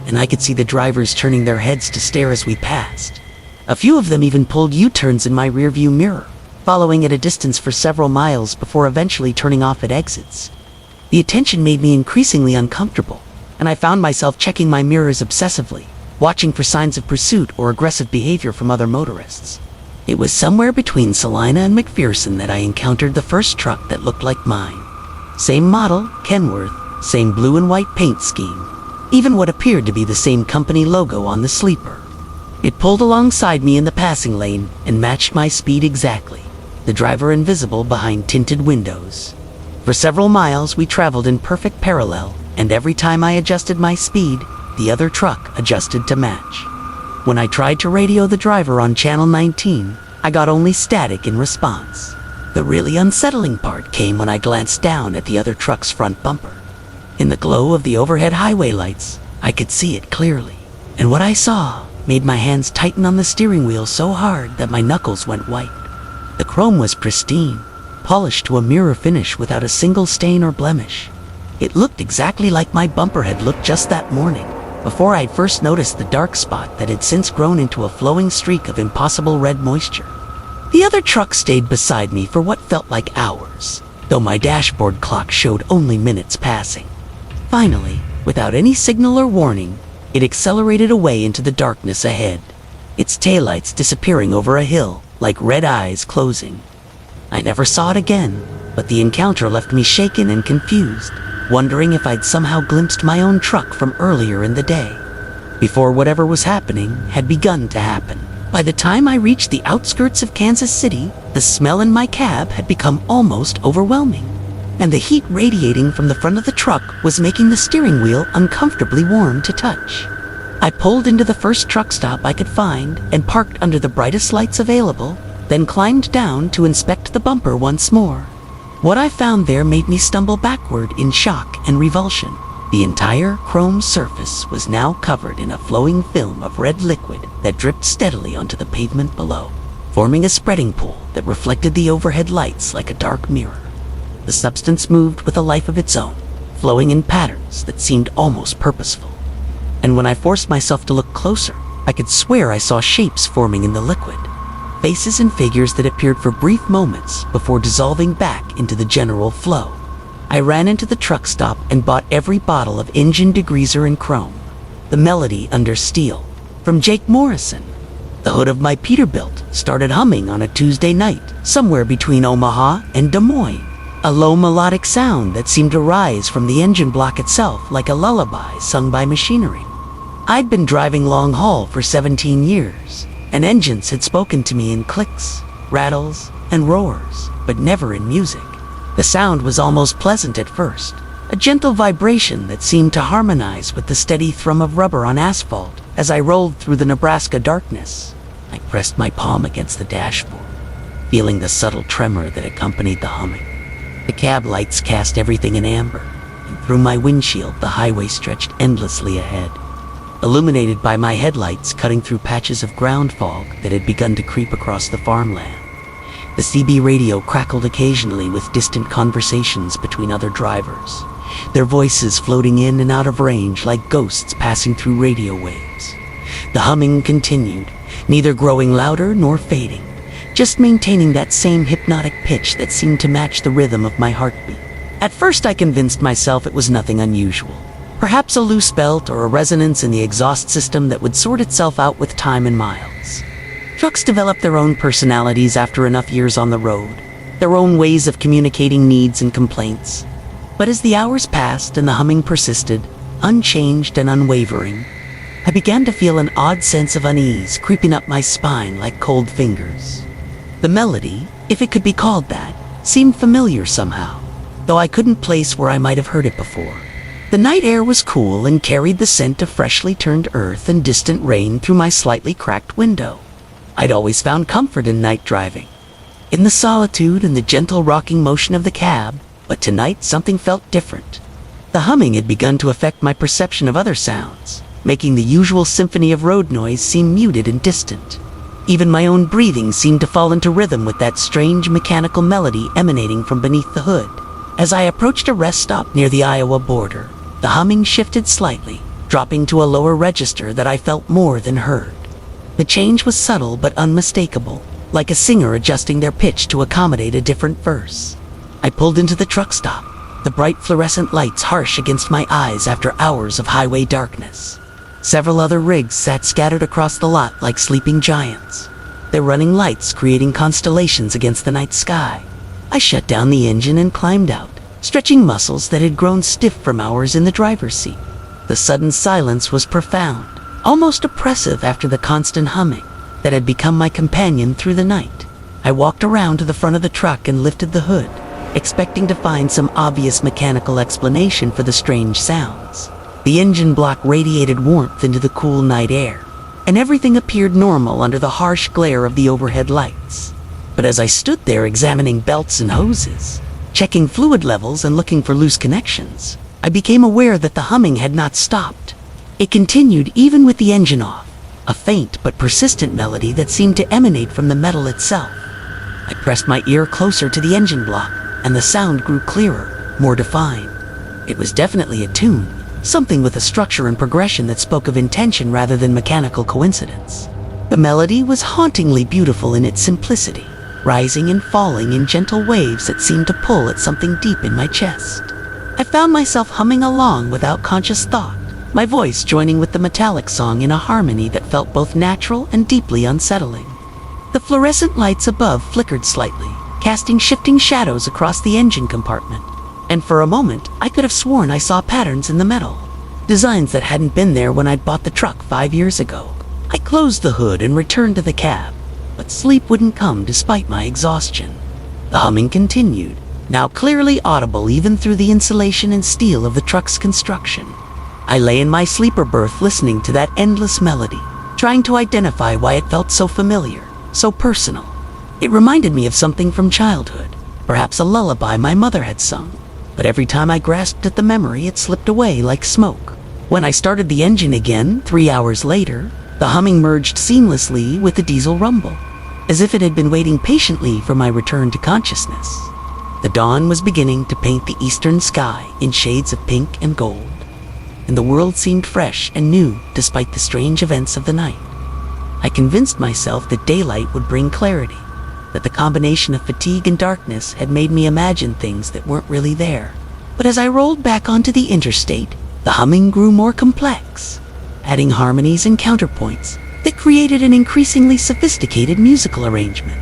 and I could see the drivers turning their heads to stare as we passed. A few of them even pulled U-turns in my rearview mirror, following at a distance for several miles before eventually turning off at exits. The attention made me increasingly uncomfortable, and I found myself checking my mirrors obsessively, watching for signs of pursuit or aggressive behavior from other motorists. It was somewhere between Salina and McPherson that I encountered the first truck that looked like mine. Same model, Kenworth, same blue and white paint scheme, even what appeared to be the same company logo on the sleeper. It pulled alongside me in the passing lane and matched my speed exactly, the driver invisible behind tinted windows. For several miles we traveled in perfect parallel, and every time I adjusted my speed, the other truck adjusted to match. When I tried to radio the driver on channel 19, I got only static in response. The really unsettling part came when I glanced down at the other truck's front bumper. In the glow of the overhead highway lights, I could see it clearly, and what I saw made my hands tighten on the steering wheel so hard that my knuckles went white. The chrome was pristine, polished to a mirror finish without a single stain or blemish. It looked exactly like my bumper had looked just that morning, before I'd first noticed the dark spot that had since grown into a flowing streak of impossible red moisture. The other truck stayed beside me for what felt like hours, though my dashboard clock showed only minutes passing. Finally, without any signal or warning, it accelerated away into the darkness ahead, its taillights disappearing over a hill like red eyes closing. I never saw it again, but the encounter left me shaken and confused, wondering if I'd somehow glimpsed my own truck from earlier in the day, before whatever was happening had begun to happen. By the time I reached the outskirts of Kansas City, the smell in my cab had become almost overwhelming, and the heat radiating from the front of the truck was making the steering wheel uncomfortably warm to touch. I pulled into the first truck stop I could find and parked under the brightest lights available, then climbed down to inspect the bumper once more. What I found there made me stumble backward in shock and revulsion. The entire chrome surface was now covered in a flowing film of red liquid that dripped steadily onto the pavement below, forming a spreading pool that reflected the overhead lights like a dark mirror. The substance moved with a life of its own, flowing in patterns that seemed almost purposeful. And when I forced myself to look closer, I could swear I saw shapes forming in the liquid, faces and figures that appeared for brief moments before dissolving back into the general flow. I ran into the truck stop and bought every bottle of engine degreaser and chrome. The Melody Under Steel, from Jake Morrison. The hood of my Peterbilt started humming on a Tuesday night, somewhere between Omaha and Des Moines. A low melodic sound that seemed to rise from the engine block itself like a lullaby sung by machinery. I'd been driving long haul for 17 years, and engines had spoken to me in clicks, rattles, and roars, but never in music. The sound was almost pleasant at first, a gentle vibration that seemed to harmonize with the steady thrum of rubber on asphalt as I rolled through the Nebraska darkness. I pressed my palm against the dashboard, feeling the subtle tremor that accompanied the humming. The cab lights cast everything in amber, and through my windshield the highway stretched endlessly ahead, illuminated by my headlights cutting through patches of ground fog that had begun to creep across the farmland. The CB radio crackled occasionally with distant conversations between other drivers, their voices floating in and out of range like ghosts passing through radio waves. The humming continued, neither growing louder nor fading, just maintaining that same hypnotic pitch that seemed to match the rhythm of my heartbeat. At first I convinced myself it was nothing unusual, perhaps a loose belt or a resonance in the exhaust system that would sort itself out with time and miles. Trucks develop their own personalities after enough years on the road, their own ways of communicating needs and complaints. But as the hours passed and the humming persisted, unchanged and unwavering, I began to feel an odd sense of unease creeping up my spine like cold fingers. The melody, if it could be called that, seemed familiar somehow, though I couldn't place where I might have heard it before. The night air was cool and carried the scent of freshly turned earth and distant rain through my slightly cracked window. I'd always found comfort in night driving, in the solitude and the gentle rocking motion of the cab, but tonight something felt different. The humming had begun to affect my perception of other sounds, making the usual symphony of road noise seem muted and distant. Even my own breathing seemed to fall into rhythm with that strange mechanical melody emanating from beneath the hood. As I approached a rest stop near the Iowa border, the humming shifted slightly, dropping to a lower register that I felt more than heard. The change was subtle but unmistakable, like a singer adjusting their pitch to accommodate a different verse. I pulled into the truck stop, the bright fluorescent lights harsh against my eyes after hours of highway darkness. Several other rigs sat scattered across the lot like sleeping giants, their running lights creating constellations against the night sky. I shut down the engine and climbed out, stretching muscles that had grown stiff from hours in the driver's seat. The sudden silence was profound, almost oppressive after the constant humming that had become my companion through the night. I walked around to the front of the truck and lifted the hood, expecting to find some obvious mechanical explanation for the strange sounds. The engine block radiated warmth into the cool night air, and everything appeared normal under the harsh glare of the overhead lights. But as I stood there examining belts and hoses, checking fluid levels and looking for loose connections, I became aware that the humming had not stopped. It continued even with the engine off, a faint but persistent melody that seemed to emanate from the metal itself. I pressed my ear closer to the engine block, and the sound grew clearer, more defined. It was definitely a tune, something with a structure and progression that spoke of intention rather than mechanical coincidence. The melody was hauntingly beautiful in its simplicity, rising and falling in gentle waves that seemed to pull at something deep in my chest. I found myself humming along without conscious thought, my voice joining with the metallic song in a harmony that felt both natural and deeply unsettling. The fluorescent lights above flickered slightly, casting shifting shadows across the engine compartment, and for a moment I could have sworn I saw patterns in the metal, designs that hadn't been there when I'd bought the truck 5 years ago. I closed the hood and returned to the cab, but sleep wouldn't come despite my exhaustion. The humming continued, now clearly audible even through the insulation and steel of the truck's construction. I lay in my sleeper berth listening to that endless melody, trying to identify why it felt so familiar, so personal. It reminded me of something from childhood, perhaps a lullaby my mother had sung, but every time I grasped at the memory it slipped away like smoke. When I started the engine again 3 hours later, the humming merged seamlessly with the diesel rumble, as if it had been waiting patiently for my return to consciousness. The dawn was beginning to paint the eastern sky in shades of pink and gold, and the world seemed fresh and new despite the strange events of the night. I convinced myself that daylight would bring clarity, that the combination of fatigue and darkness had made me imagine things that weren't really there. But as I rolled back onto the interstate, the humming grew more complex, adding harmonies and counterpoints that created an increasingly sophisticated musical arrangement.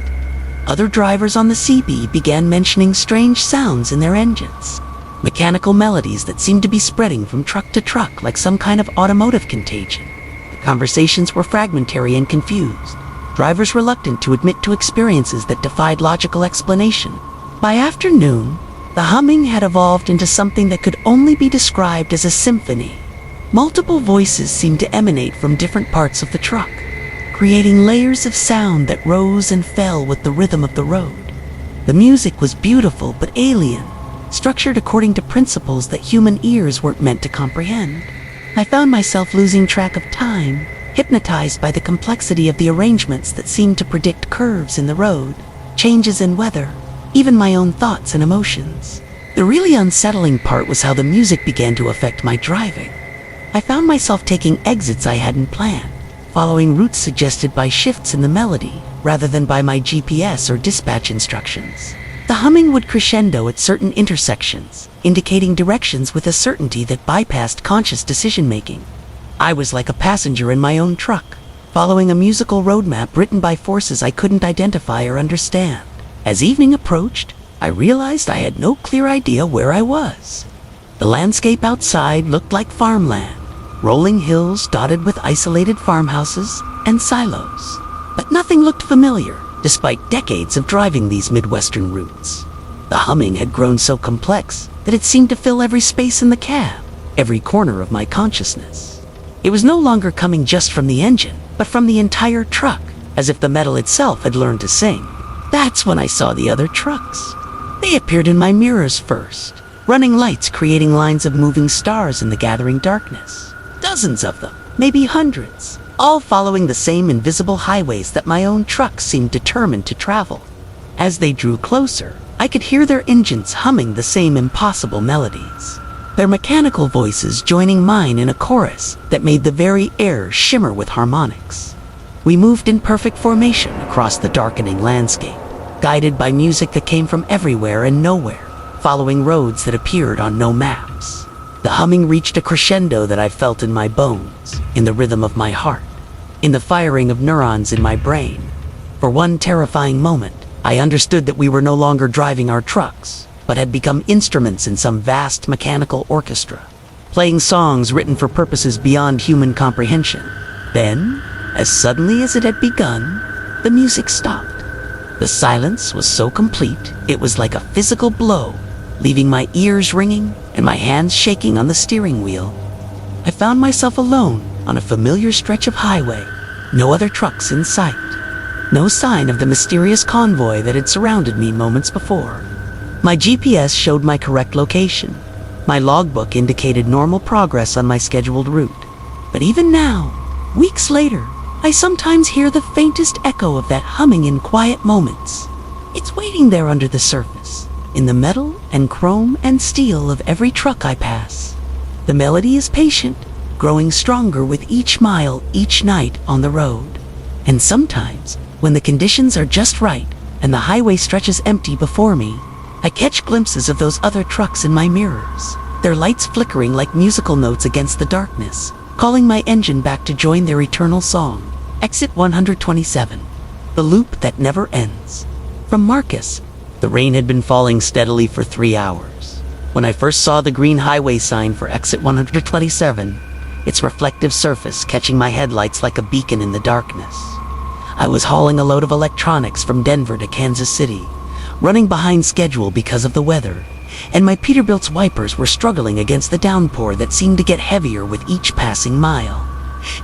Other drivers on the CB began mentioning strange sounds in their engines, mechanical melodies that seemed to be spreading from truck to truck like some kind of automotive contagion. The conversations were fragmentary and confused, drivers reluctant to admit to experiences that defied logical explanation. By afternoon, the humming had evolved into something that could only be described as a symphony. Multiple voices seemed to emanate from different parts of the truck, creating layers of sound that rose and fell with the rhythm of the road. The music was beautiful but alien, structured according to principles that human ears weren't meant to comprehend. I found myself losing track of time, hypnotized by the complexity of the arrangements that seemed to predict curves in the road, changes in weather, even my own thoughts and emotions. The really unsettling part was how the music began to affect my driving. I found myself taking exits I hadn't planned, following routes suggested by shifts in the melody rather than by my GPS or dispatch instructions. The humming would crescendo at certain intersections, indicating directions with a certainty that bypassed conscious decision-making. I was like a passenger in my own truck, following a musical roadmap written by forces I couldn't identify or understand. As evening approached, I realized I had no clear idea where I was. The landscape outside looked like farmland, rolling hills dotted with isolated farmhouses and silos. But nothing looked familiar, despite decades of driving these Midwestern routes. The humming had grown so complex that it seemed to fill every space in the cab, every corner of my consciousness. It was no longer coming just from the engine, but from the entire truck, as if the metal itself had learned to sing. That's when I saw the other trucks. They appeared in my mirrors first, running lights creating lines of moving stars in the gathering darkness. Dozens of them, maybe hundreds, all following the same invisible highways that my own truck seemed determined to travel. As they drew closer, I could hear their engines humming the same impossible melodies, their mechanical voices joining mine in a chorus that made the very air shimmer with harmonics. We moved in perfect formation across the darkening landscape, guided by music that came from everywhere and nowhere, following roads that appeared on no maps. The humming reached a crescendo that I felt in my bones, in the rhythm of my heart, in the firing of neurons in my brain. For one terrifying moment, I understood that we were no longer driving our trucks, but had become instruments in some vast mechanical orchestra, playing songs written for purposes beyond human comprehension. Then, as suddenly as it had begun, the music stopped. The silence was so complete, it was like a physical blow, leaving my ears ringing and my hands shaking on the steering wheel. I found myself alone on a familiar stretch of highway, no other trucks in sight, no sign of the mysterious convoy that had surrounded me moments before. My GPS showed my correct location. My logbook indicated normal progress on my scheduled route. But even now, weeks later, I sometimes hear the faintest echo of that humming in quiet moments. It's waiting there under the surface, in the metal and chrome and steel of every truck I pass. The melody is patient, growing stronger with each mile, each night on the road. And sometimes, when the conditions are just right and the highway stretches empty before me, I catch glimpses of those other trucks in my mirrors, their lights flickering like musical notes against the darkness, calling my engine back to join their eternal song. Exit 127, the loop that never ends. From Marcus. The rain had been falling steadily for 3 hours. When I first saw the green highway sign for exit 127, its reflective surface catching my headlights like a beacon in the darkness. I was hauling a load of electronics from Denver to Kansas City, running behind schedule because of the weather, and my Peterbilt's wipers were struggling against the downpour that seemed to get heavier with each passing mile.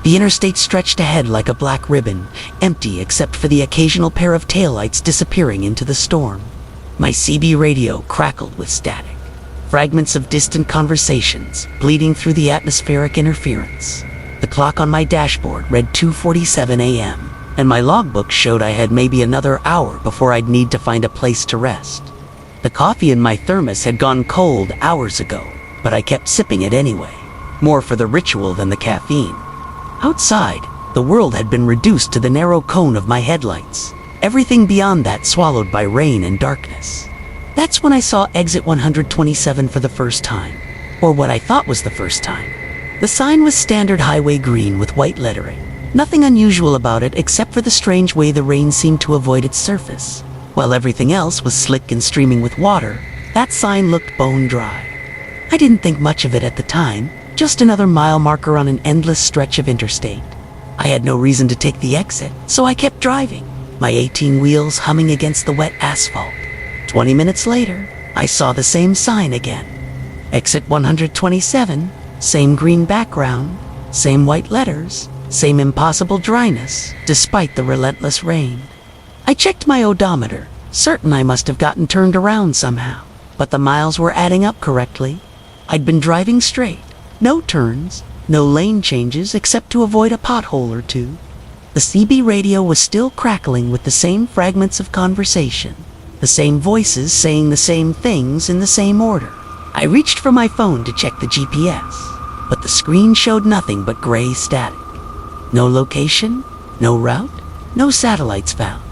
The interstate stretched ahead like a black ribbon, empty except for the occasional pair of taillights disappearing into the storm. My CB radio crackled with static, fragments of distant conversations bleeding through the atmospheric interference. The clock on my dashboard read 2:47 a.m., and my logbook showed I had maybe another hour before I'd need to find a place to rest. The coffee in my thermos had gone cold hours ago, but I kept sipping it anyway, more for the ritual than the caffeine. Outside, the world had been reduced to the narrow cone of my headlights, everything beyond that swallowed by rain and darkness. That's when I saw exit 127 for the first time, or what I thought was the first time. The sign was standard highway green with white lettering. Nothing unusual about it except for the strange way the rain seemed to avoid its surface. While everything else was slick and streaming with water, that sign looked bone dry. I didn't think much of it at the time, just another mile marker on an endless stretch of interstate. I had no reason to take the exit, so I kept driving, my 18 wheels humming against the wet asphalt. 20 minutes later, I saw the same sign again. Exit 127, same green background, same white letters, same impossible dryness, despite the relentless rain. I checked my odometer, certain I must have gotten turned around somehow, but the miles were adding up correctly. I'd been driving straight, no turns, no lane changes except to avoid a pothole or two. The CB radio was still crackling with the same fragments of conversation, the same voices saying the same things in the same order. I reached for my phone to check the GPS, but the screen showed nothing but gray static. No location, no route, no satellites found.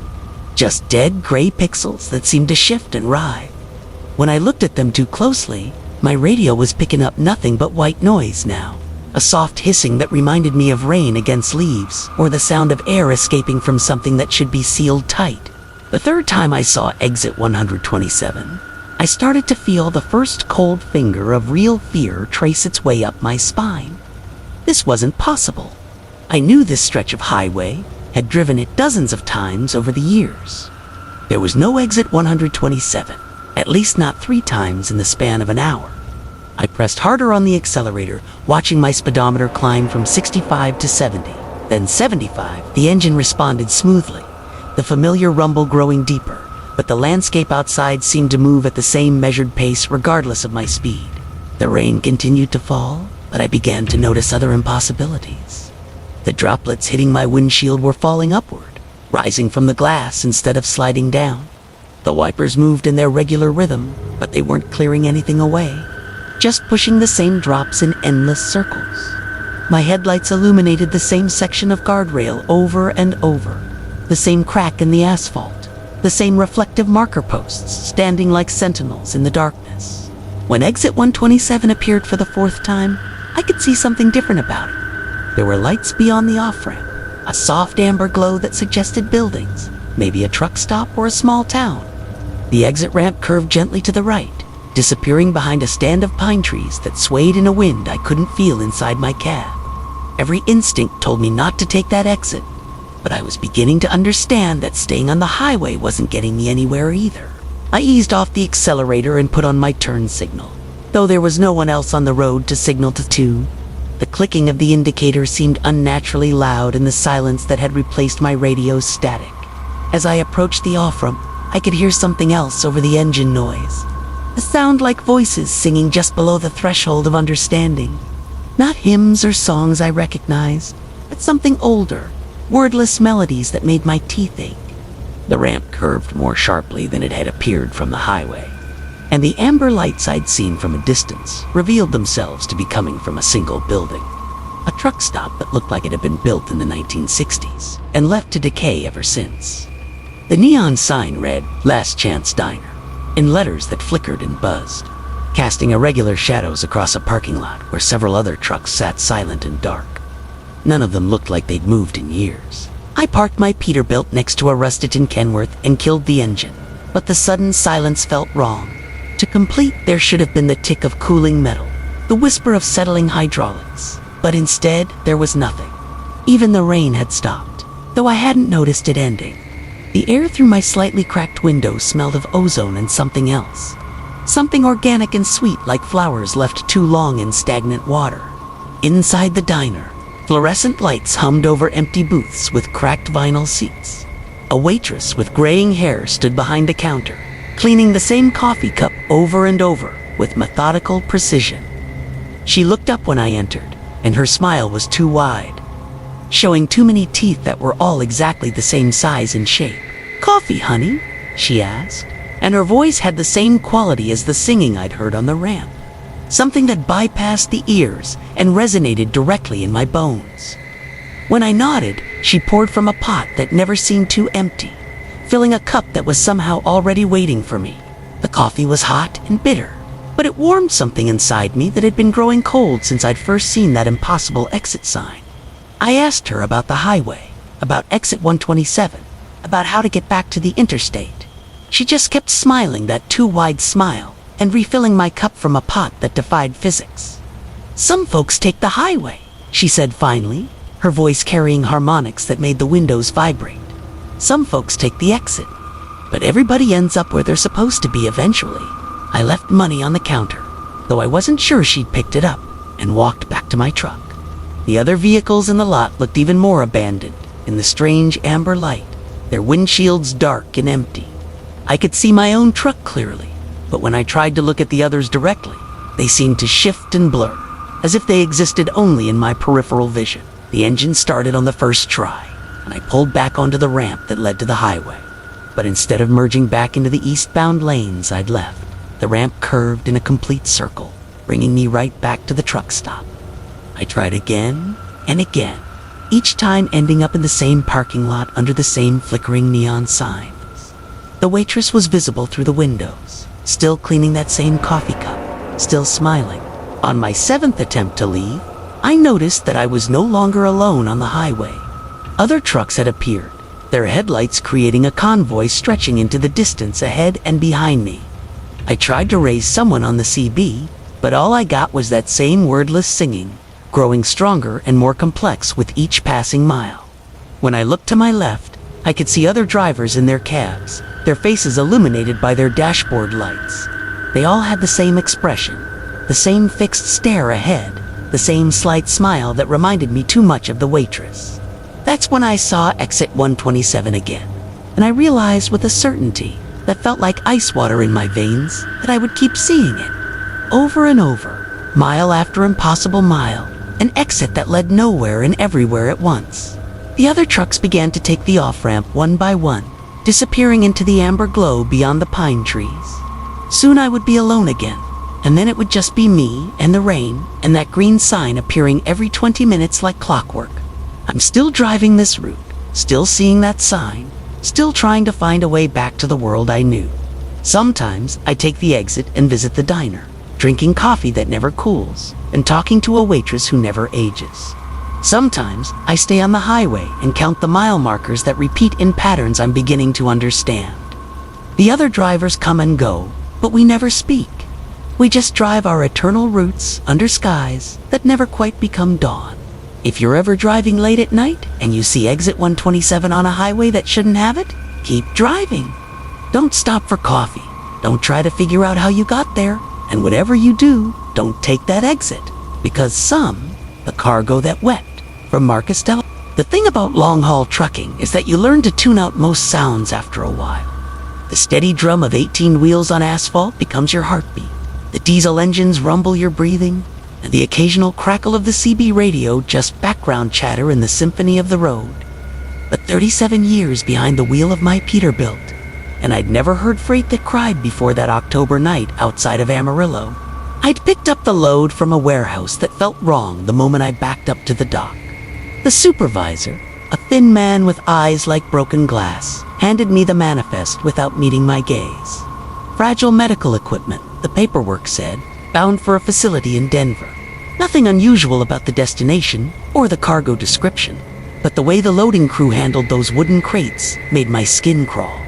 Just dead gray pixels that seemed to shift and writhe. When I looked at them too closely, my radio was picking up nothing but white noise now. A soft hissing that reminded me of rain against leaves, or the sound of air escaping from something that should be sealed tight. The third time I saw exit 127, I started to feel the first cold finger of real fear trace its way up my spine. This wasn't possible. I knew this stretch of highway, had driven it dozens of times over the years. There was no exit 127, at least not 3 times in the span of an hour. I pressed harder on the accelerator, watching my speedometer climb from 65 to 70. Then 75, the engine responded smoothly, the familiar rumble growing deeper, but the landscape outside seemed to move at the same measured pace regardless of my speed. The rain continued to fall, but I began to notice other impossibilities. The droplets hitting my windshield were falling upward, rising from the glass instead of sliding down. The wipers moved in their regular rhythm, but they weren't clearing anything away, just pushing the same drops in endless circles. My headlights illuminated the same section of guardrail over and over, the same crack in the asphalt, the same reflective marker posts standing like sentinels in the darkness. When exit 127 appeared for the 4th time, I could see something different about it. There were lights beyond the off-ramp, a soft amber glow that suggested buildings, maybe a truck stop or a small town. The exit ramp curved gently to the right, disappearing behind a stand of pine trees that swayed in a wind I couldn't feel inside my cab. Every instinct told me not to take that exit, but I was beginning to understand that staying on the highway wasn't getting me anywhere either. I eased off the accelerator and put on my turn signal, though there was no one else on the road to signal to. The clicking of the indicator seemed unnaturally loud in the silence that had replaced my radio's static. As I approached the off-ramp, I could hear something else over the engine noise. A sound like voices singing just below the threshold of understanding. Not hymns or songs I recognized, but something older, wordless melodies that made my teeth ache. The ramp curved more sharply than it had appeared from the highway, and the amber lights I'd seen from a distance revealed themselves to be coming from a single building. A truck stop that looked like it had been built in the 1960s and left to decay ever since. The neon sign read, "Last Chance Diner," in letters that flickered and buzzed, casting irregular shadows across a parking lot where several other trucks sat silent and dark. None of them looked like they'd moved in years. I parked my Peterbilt next to a rusted in Kenworth and killed the engine, but the sudden silence felt wrong. To complete, there should have been the tick of cooling metal, the whisper of settling hydraulics, but instead there was nothing. Even the rain had stopped, though I hadn't noticed it ending. The air through my slightly cracked window smelled of ozone and something else. Something organic and sweet, like flowers left too long in stagnant water. Inside the diner, fluorescent lights hummed over empty booths with cracked vinyl seats. A waitress with graying hair stood behind a counter, cleaning the same coffee cup over and over with methodical precision. She looked up when I entered, and her smile was too wide, showing too many teeth that were all exactly the same size and shape. "Coffee, honey?" she asked, and her voice had the same quality as the singing I'd heard on the ramp. Something that bypassed the ears and resonated directly in my bones. When I nodded, she poured from a pot that never seemed too empty, filling a cup that was somehow already waiting for me. The coffee was hot and bitter, but it warmed something inside me that had been growing cold since I'd first seen that impossible exit sign. I asked her about the highway, about exit 127, about how to get back to the interstate. She just kept smiling that too wide smile and refilling my cup from a pot that defied physics. "Some folks take the highway," she said finally, her voice carrying harmonics that made the windows vibrate. "Some folks take the exit, but everybody ends up where they're supposed to be eventually." I left money on the counter, though I wasn't sure she'd picked it up, and walked back to my truck. The other vehicles in the lot looked even more abandoned in the strange amber light, their windshields dark and empty. I could see my own truck clearly, but when I tried to look at the others directly, they seemed to shift and blur, as if they existed only in my peripheral vision. The engine started on the first try, and I pulled back onto the ramp that led to the highway. But instead of merging back into the eastbound lanes I'd left, the ramp curved in a complete circle, bringing me right back to the truck stop. I tried again and again, each time ending up in the same parking lot under the same flickering neon signs. The waitress was visible through the windows, still cleaning that same coffee cup, still smiling. On my 7th attempt to leave, I noticed that I was no longer alone on the highway. Other trucks had appeared, their headlights creating a convoy stretching into the distance ahead and behind me. I tried to raise someone on the CB, but all I got was that same wordless singing, growing stronger and more complex with each passing mile. When I looked to my left, I could see other drivers in their cabs, their faces illuminated by their dashboard lights. They all had the same expression, the same fixed stare ahead, the same slight smile that reminded me too much of the waitress. That's when I saw exit 127 again, and I realized with a certainty that felt like ice water in my veins that I would keep seeing it. Over and over, mile after impossible mile, an exit that led nowhere and everywhere at once. The other trucks began to take the off-ramp one by one, disappearing into the amber glow beyond the pine trees. Soon I would be alone again, and then it would just be me and the rain and that green sign appearing every 20 minutes like clockwork. I'm still driving this route, still seeing that sign, still trying to find a way back to the world I knew. Sometimes I take the exit and visit the diner, drinking coffee that never cools and talking to a waitress who never ages. Sometimes I stay on the highway and count the mile markers that repeat in patterns I'm beginning to understand. The other drivers come and go, but we never speak. We just drive our eternal routes under skies that never quite become dawn. If you're ever driving late at night and you see exit 127 on a highway that shouldn't have it, keep driving. Don't stop for coffee. Don't try to figure out how you got there. And whatever you do, don't take that exit, because the cargo that wet, from Marcus Del. The thing about long-haul trucking is that you learn to tune out most sounds after a while. The steady drum of 18 wheels on asphalt becomes your heartbeat. The diesel engines rumble your breathing, and the occasional crackle of the CB radio just background chatter in the symphony of the road. but 37 years behind the wheel of my Peterbilt, and I'd never heard freight that cried before that October night outside of Amarillo. I'd picked up the load from a warehouse that felt wrong the moment I backed up to the dock. The supervisor, a thin man with eyes like broken glass, handed me the manifest without meeting my gaze. Fragile medical equipment, the paperwork said, bound for a facility in Denver. Nothing unusual about the destination or the cargo description, but the way the loading crew handled those wooden crates made my skin crawl.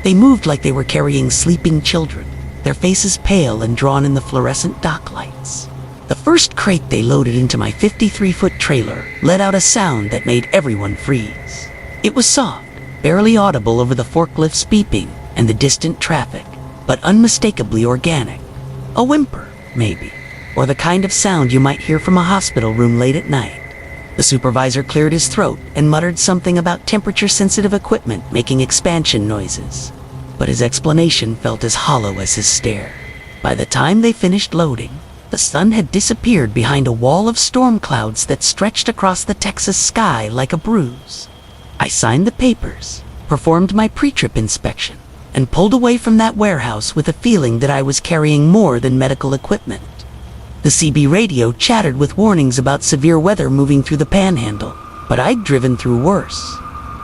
They moved like they were carrying sleeping children, their faces pale and drawn in the fluorescent dock lights. The first crate they loaded into my 53-foot trailer let out a sound that made everyone freeze. It was soft, barely audible over the forklift's beeping and the distant traffic, but unmistakably organic. A whimper, maybe, or the kind of sound you might hear from a hospital room late at night. The supervisor cleared his throat and muttered something about temperature-sensitive equipment making expansion noises, but his explanation felt as hollow as his stare. By the time they finished loading, the sun had disappeared behind a wall of storm clouds that stretched across the Texas sky like a bruise. I signed the papers, performed my pre-trip inspection, and pulled away from that warehouse with a feeling that I was carrying more than medical equipment. The CB radio chattered with warnings about severe weather moving through the panhandle, but I'd driven through worse.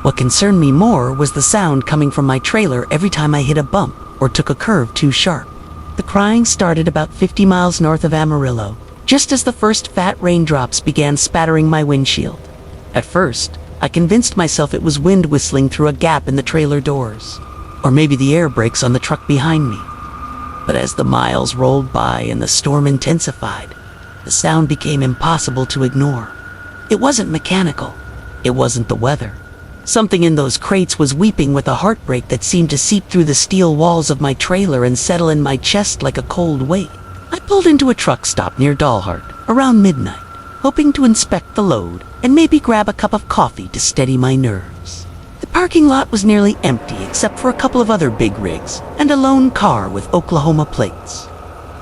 What concerned me more was the sound coming from my trailer every time I hit a bump or took a curve too sharp. The crying started about 50 miles north of Amarillo, just as the first fat raindrops began spattering my windshield. At first, I convinced myself it was wind whistling through a gap in the trailer doors, or maybe the air brakes on the truck behind me. But as the miles rolled by and the storm intensified, the sound became impossible to ignore. It wasn't mechanical. It wasn't the weather. Something in those crates was weeping with a heartbreak that seemed to seep through the steel walls of my trailer and settle in my chest like a cold weight. I pulled into a truck stop near Dalhart around midnight, hoping to inspect the load and maybe grab a cup of coffee to steady my nerves. The parking lot was nearly empty except for a couple of other big rigs and a lone car with Oklahoma plates.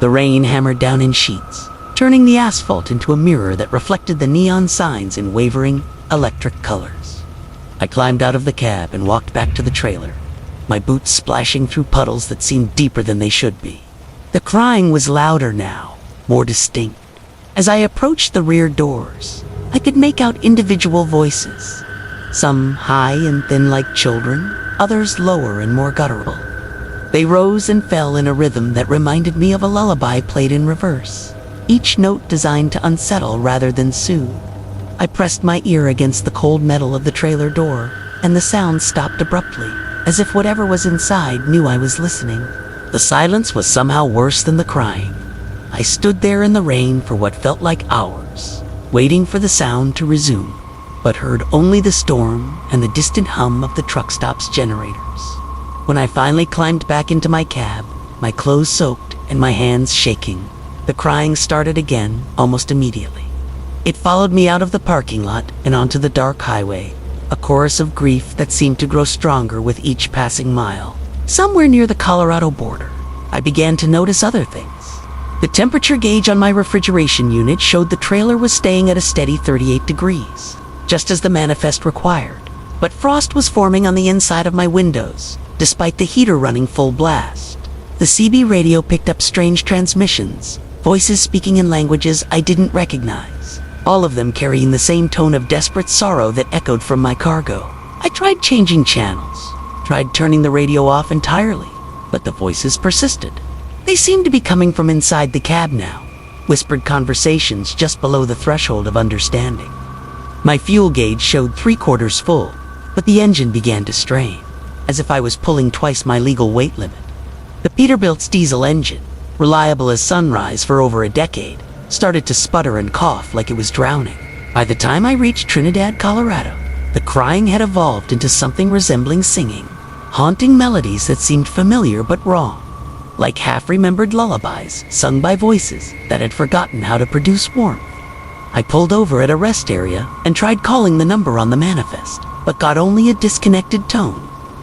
The rain hammered down in sheets, turning the asphalt into a mirror that reflected the neon signs in wavering electric colors. I climbed out of the cab and walked back to the trailer, my boots splashing through puddles that seemed deeper than they should be. The crying was louder now, more distinct. As I approached the rear doors, I could make out individual voices, some high and thin like children, others lower and more guttural. They rose and fell in a rhythm that reminded me of a lullaby played in reverse, each note designed to unsettle rather than soothe. I pressed my ear against the cold metal of the trailer door, and the sound stopped abruptly, as if whatever was inside knew I was listening. The silence was somehow worse than the crying. I stood there in the rain for what felt like hours, waiting for the sound to resume, but heard only the storm and the distant hum of the truck stop's generators. When I finally climbed back into my cab, my clothes soaked and my hands shaking, the crying started again almost immediately. It followed me out of the parking lot and onto the dark highway, a chorus of grief that seemed to grow stronger with each passing mile. Somewhere near the Colorado border, I began to notice other things. The temperature gauge on my refrigeration unit showed the trailer was staying at a steady 38 degrees, just as the manifest required. But frost was forming on the inside of my windows, despite the heater running full blast. The CB radio picked up strange transmissions, voices speaking in languages I didn't recognize, all of them carrying the same tone of desperate sorrow that echoed from my cargo. I tried changing channels, tried turning the radio off entirely, but the voices persisted. They seemed to be coming from inside the cab now, whispered conversations just below the threshold of understanding. My fuel gauge showed 3/4 full, but the engine began to strain, as if I was pulling twice my legal weight limit. The Peterbilt's diesel engine, reliable as sunrise for over a decade, started to sputter and cough like it was drowning. By the time I reached Trinidad, Colorado, the crying had evolved into something resembling singing, haunting melodies that seemed familiar but wrong, like half-remembered lullabies sung by voices that had forgotten how to produce warmth. I pulled over at a rest area and tried calling the number on the manifest, but got only a disconnected tone.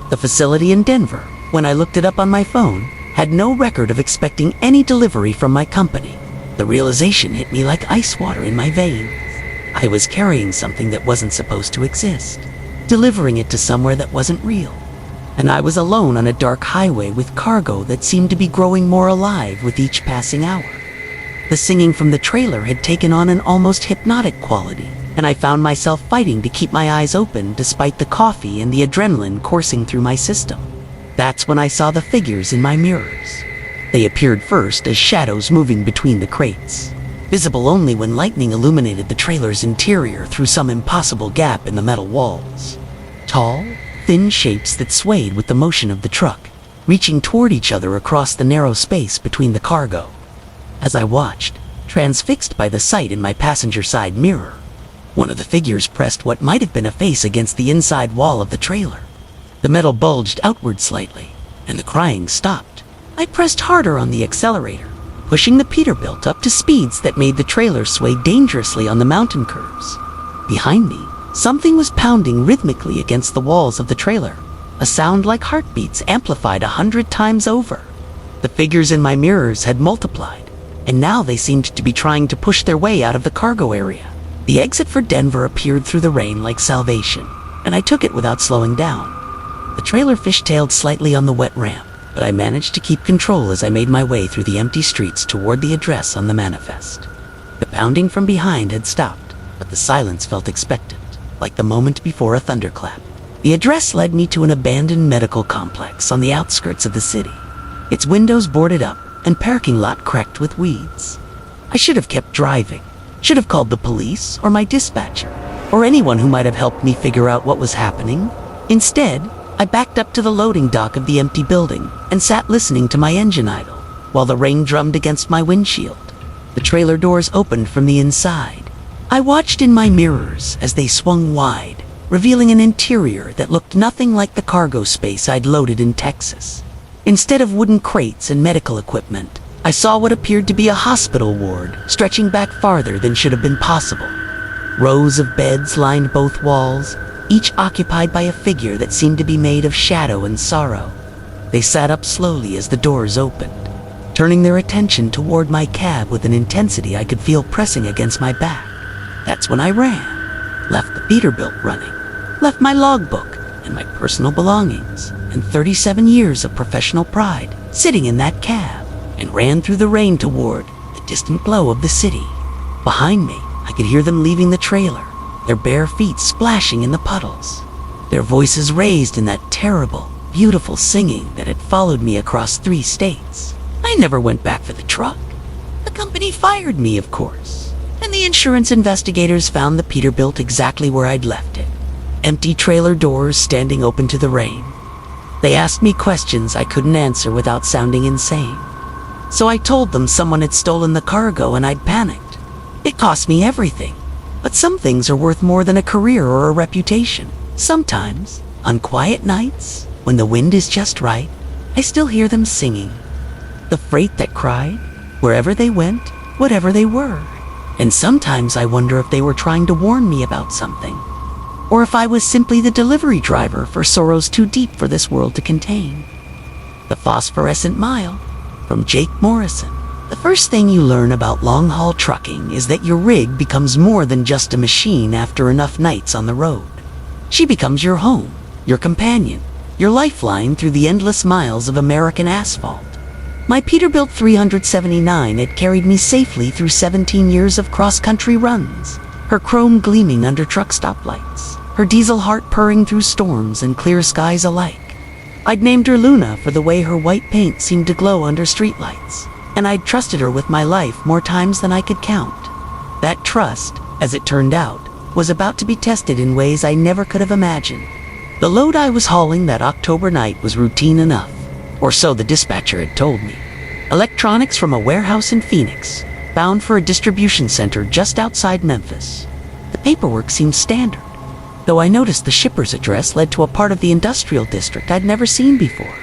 The facility in Denver, when I looked it up on my phone, had no record of expecting any delivery from my company. The realization hit me like ice water in my veins. I was carrying something that wasn't supposed to exist. delivering it to somewhere that wasn't real. And I was alone on a dark highway with cargo that seemed to be growing more alive with each passing hour. The singing from the trailer had taken on an almost hypnotic quality, and I found myself fighting to keep my eyes open despite the coffee and the adrenaline coursing through my system. That's when I saw the figures in my mirrors. They appeared first as shadows moving between the crates, visible only when lightning illuminated the trailer's interior through some impossible gap in the metal walls. Tall, thin shapes that swayed with the motion of the truck, reaching toward each other across the narrow space between the cargo. As I watched, transfixed by the sight in my passenger side mirror, one of the figures pressed what might have been a face against the inside wall of the trailer. The metal bulged outward slightly, and the crying stopped. I pressed harder on the accelerator, pushing the Peterbilt up to speeds that made the trailer sway dangerously on the mountain curves. Behind me, something was pounding rhythmically against the walls of the trailer, a sound like heartbeats amplified 100 times over. The figures in my mirrors had multiplied, and now they seemed to be trying to push their way out of the cargo area. The exit for Denver appeared through the rain like salvation, and I took it without slowing down. The trailer fishtailed slightly on the wet ramp, but I managed to keep control as I made my way through the empty streets toward the address on the manifest. The pounding from behind had stopped, but the silence felt expectant, like the moment before a thunderclap. The address led me to an abandoned medical complex on the outskirts of the city, its windows boarded up and parking lot cracked with weeds. I should have kept driving, should have called the police or my dispatcher, or anyone who might have helped me figure out what was happening. Instead, I backed up to the loading dock of the empty building and sat listening to my engine idle, while the rain drummed against my windshield. The trailer doors opened from the inside. I watched in my mirrors as they swung wide, revealing an interior that looked nothing like the cargo space I'd loaded in Texas. Instead of wooden crates and medical equipment, I saw what appeared to be a hospital ward stretching back farther than should have been possible. Rows of beds lined both walls, each occupied by a figure that seemed to be made of shadow and sorrow. They sat up slowly as the doors opened, turning their attention toward my cab with an intensity I could feel pressing against my back. That's when I ran, left the Peterbilt running, left my logbook and my personal belongings and 37 years of professional pride sitting in that cab, and ran through the rain toward the distant glow of the city. Behind me, I could hear them leaving the trailer, their bare feet splashing in the puddles, their voices raised in that terrible, beautiful singing that had followed me across 3 states. I never went back for the truck. The company fired me, of course, and the insurance investigators found the Peterbilt exactly where I'd left it, empty trailer doors standing open to the rain. They asked me questions I couldn't answer without sounding insane. So I told them someone had stolen the cargo and I'd panicked. It cost me everything. But some things are worth more than a career or a reputation. Sometimes, on quiet nights, when the wind is just right, I still hear them singing. The freight that cried, wherever they went, whatever they were. And sometimes I wonder if they were trying to warn me about something, or if I was simply the delivery driver for sorrows too deep for this world to contain. The Phosphorescent Mile, from Jake Morrison. The first thing you learn about long-haul trucking is that your rig becomes more than just a machine after enough nights on the road. She becomes your home, your companion, your lifeline through the endless miles of American asphalt. My Peterbilt 379 had carried me safely through 17 years of cross-country runs, her chrome gleaming under truck stoplights, her diesel heart purring through storms and clear skies alike. I'd named her Luna for the way her white paint seemed to glow under streetlights, and I'd trusted her with my life more times than I could count. That trust, as it turned out, was about to be tested in ways I never could have imagined. The load I was hauling that October night was routine enough, or so the dispatcher had told me. Electronics from a warehouse in Phoenix, bound for a distribution center just outside Memphis. The paperwork seemed standard, though I noticed the shipper's address led to a part of the industrial district I'd never seen before,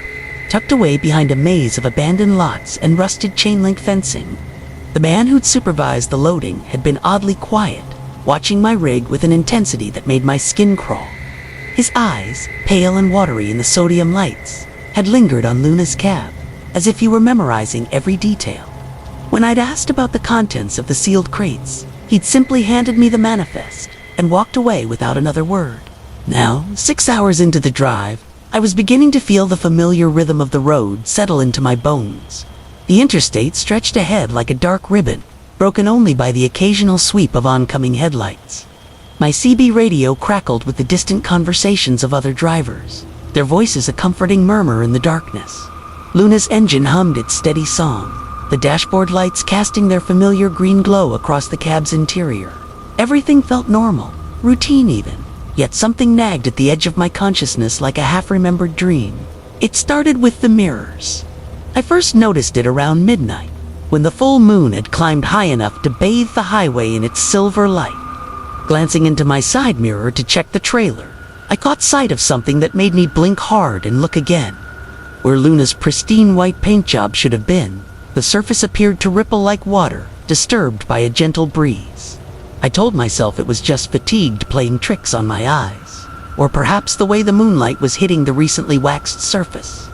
tucked away behind a maze of abandoned lots and rusted chain-link fencing. The man who'd supervised the loading had been oddly quiet, watching my rig with an intensity that made my skin crawl. His eyes, pale and watery in the sodium lights, had lingered on Luna's cab, as if he were memorizing every detail. When I'd asked about the contents of the sealed crates, he'd simply handed me the manifest and walked away without another word. Now, 6 hours into the drive, I was beginning to feel the familiar rhythm of the road settle into my bones. The interstate stretched ahead like a dark ribbon, broken only by the occasional sweep of oncoming headlights. My CB radio crackled with the distant conversations of other drivers, their voices a comforting murmur in the darkness. Luna's engine hummed its steady song, the dashboard lights casting their familiar green glow across the cab's interior. Everything felt normal, routine even, yet something nagged at the edge of my consciousness like a half-remembered dream. It started with the mirrors. I first noticed it around midnight, when the full moon had climbed high enough to bathe the highway in its silver light. Glancing into my side mirror to check the trailer, I caught sight of something that made me blink hard and look again. Where Luna's pristine white paint job should have been, the surface appeared to ripple like water, disturbed by a gentle breeze. I told myself it was just fatigue playing tricks on my eyes, or perhaps the way the moonlight was hitting the recently waxed surface.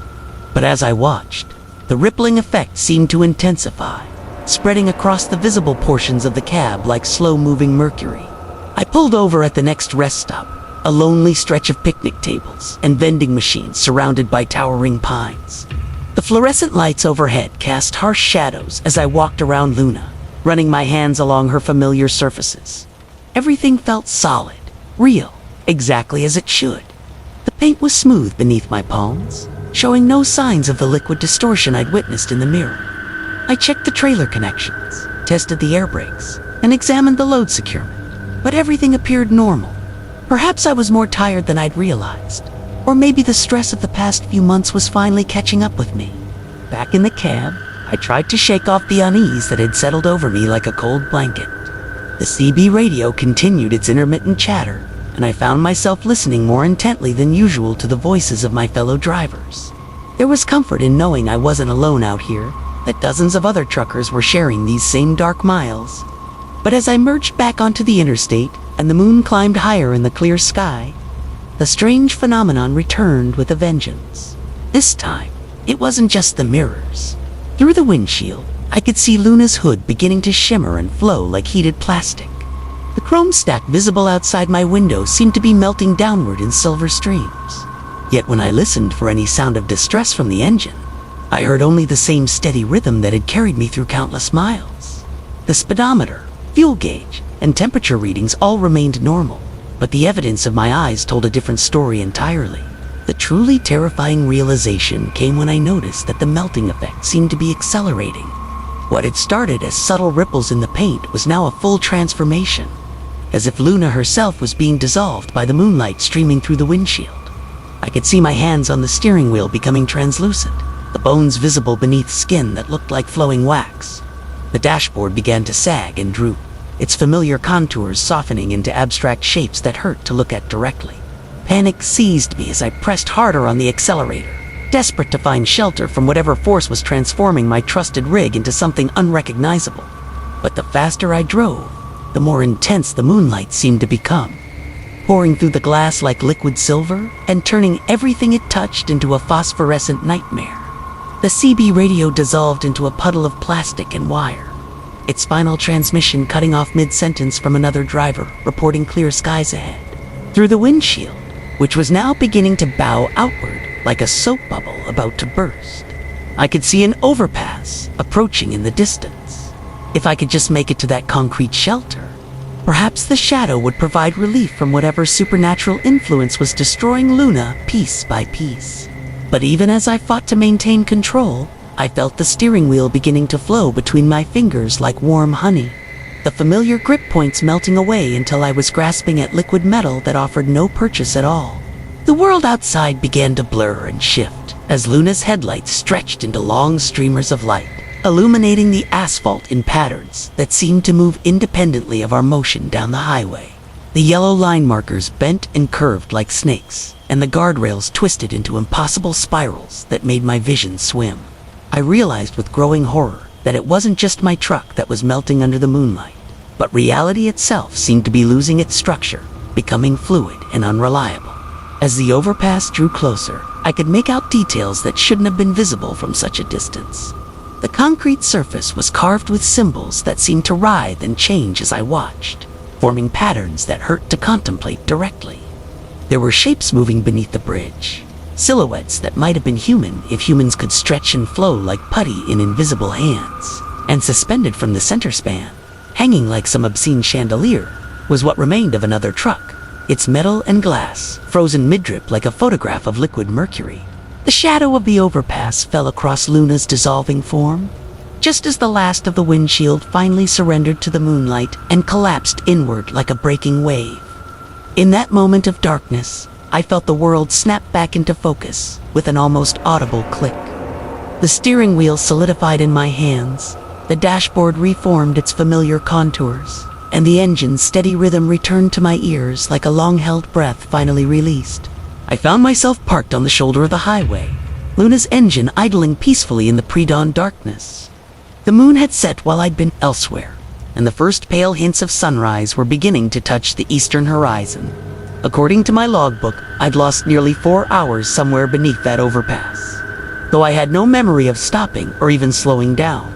But as I watched, the rippling effect seemed to intensify, spreading across the visible portions of the cab like slow-moving mercury. I pulled over at the next rest stop, a lonely stretch of picnic tables and vending machines surrounded by towering pines. The fluorescent lights overhead cast harsh shadows as I walked around Luna, running my hands along her familiar surfaces. Everything felt solid, real, exactly as it should. The paint was smooth beneath my palms, showing no signs of the liquid distortion I'd witnessed in the mirror. I checked the trailer connections, tested the air brakes, and examined the load securement, but everything appeared normal. Perhaps I was more tired than I'd realized, or maybe the stress of the past few months was finally catching up with me. Back in the cab, I tried to shake off the unease that had settled over me like a cold blanket. The CB radio continued its intermittent chatter, and I found myself listening more intently than usual to the voices of my fellow drivers. There was comfort in knowing I wasn't alone out here, that dozens of other truckers were sharing these same dark miles. But as I merged back onto the interstate, and the moon climbed higher in the clear sky, the strange phenomenon returned with a vengeance. This time, it wasn't just the mirrors. Through the windshield, I could see Luna's hood beginning to shimmer and flow like heated plastic. The chrome stack visible outside my window seemed to be melting downward in silver streams. Yet when I listened for any sound of distress from the engine, I heard only the same steady rhythm that had carried me through countless miles. The speedometer, fuel gauge, and temperature readings all remained normal, but the evidence of my eyes told a different story entirely. The truly terrifying realization came when I noticed that the melting effect seemed to be accelerating. What had started as subtle ripples in the paint was now a full transformation, as if Luna herself was being dissolved by the moonlight streaming through the windshield. I could see my hands on the steering wheel becoming translucent, the bones visible beneath skin that looked like flowing wax. The dashboard began to sag and droop, its familiar contours softening into abstract shapes that hurt to look at directly. Panic seized me as I pressed harder on the accelerator, desperate to find shelter from whatever force was transforming my trusted rig into something unrecognizable. But the faster I drove, the more intense the moonlight seemed to become, pouring through the glass like liquid silver and turning everything it touched into a phosphorescent nightmare. The CB radio dissolved into a puddle of plastic and wire, its final transmission cutting off mid-sentence from another driver reporting clear skies ahead. Through the windshield, which was now beginning to bow outward like a soap bubble about to burst, I could see an overpass approaching in the distance. If I could just make it to that concrete shelter, perhaps the shadow would provide relief from whatever supernatural influence was destroying Luna piece by piece. But even as I fought to maintain control, I felt the steering wheel beginning to flow between my fingers like warm honey, the familiar grip points melting away until I was grasping at liquid metal that offered no purchase at all. The world outside began to blur and shift as Luna's headlights stretched into long streamers of light, illuminating the asphalt in patterns that seemed to move independently of our motion down the highway. The yellow line markers bent and curved like snakes, and the guardrails twisted into impossible spirals that made my vision swim. I realized with growing horror that it wasn't just my truck that was melting under the moonlight, but reality itself seemed to be losing its structure, becoming fluid and unreliable. As the overpass drew closer, I could make out details that shouldn't have been visible from such a distance. The concrete surface was carved with symbols that seemed to writhe and change as I watched, forming patterns that hurt to contemplate directly. There were shapes moving beneath the bridge, silhouettes that might have been human if humans could stretch and flow like putty in invisible hands. And suspended from the center span, hanging like some obscene chandelier, was what remained of another truck, its metal and glass frozen mid-drip like a photograph of liquid mercury. The shadow of the overpass fell across Luna's dissolving form, just as the last of the windshield finally surrendered to the moonlight and collapsed inward like a breaking wave. In that moment of darkness, I felt the world snap back into focus with an almost audible click. The steering wheel solidified in my hands, the dashboard reformed its familiar contours, and the engine's steady rhythm returned to my ears like a long-held breath finally released. I found myself parked on the shoulder of the highway, Luna's engine idling peacefully in the pre-dawn darkness. The moon had set while I'd been elsewhere, and the first pale hints of sunrise were beginning to touch the eastern horizon. According to my logbook, I'd lost nearly 4 hours somewhere beneath that overpass, though I had no memory of stopping or even slowing down.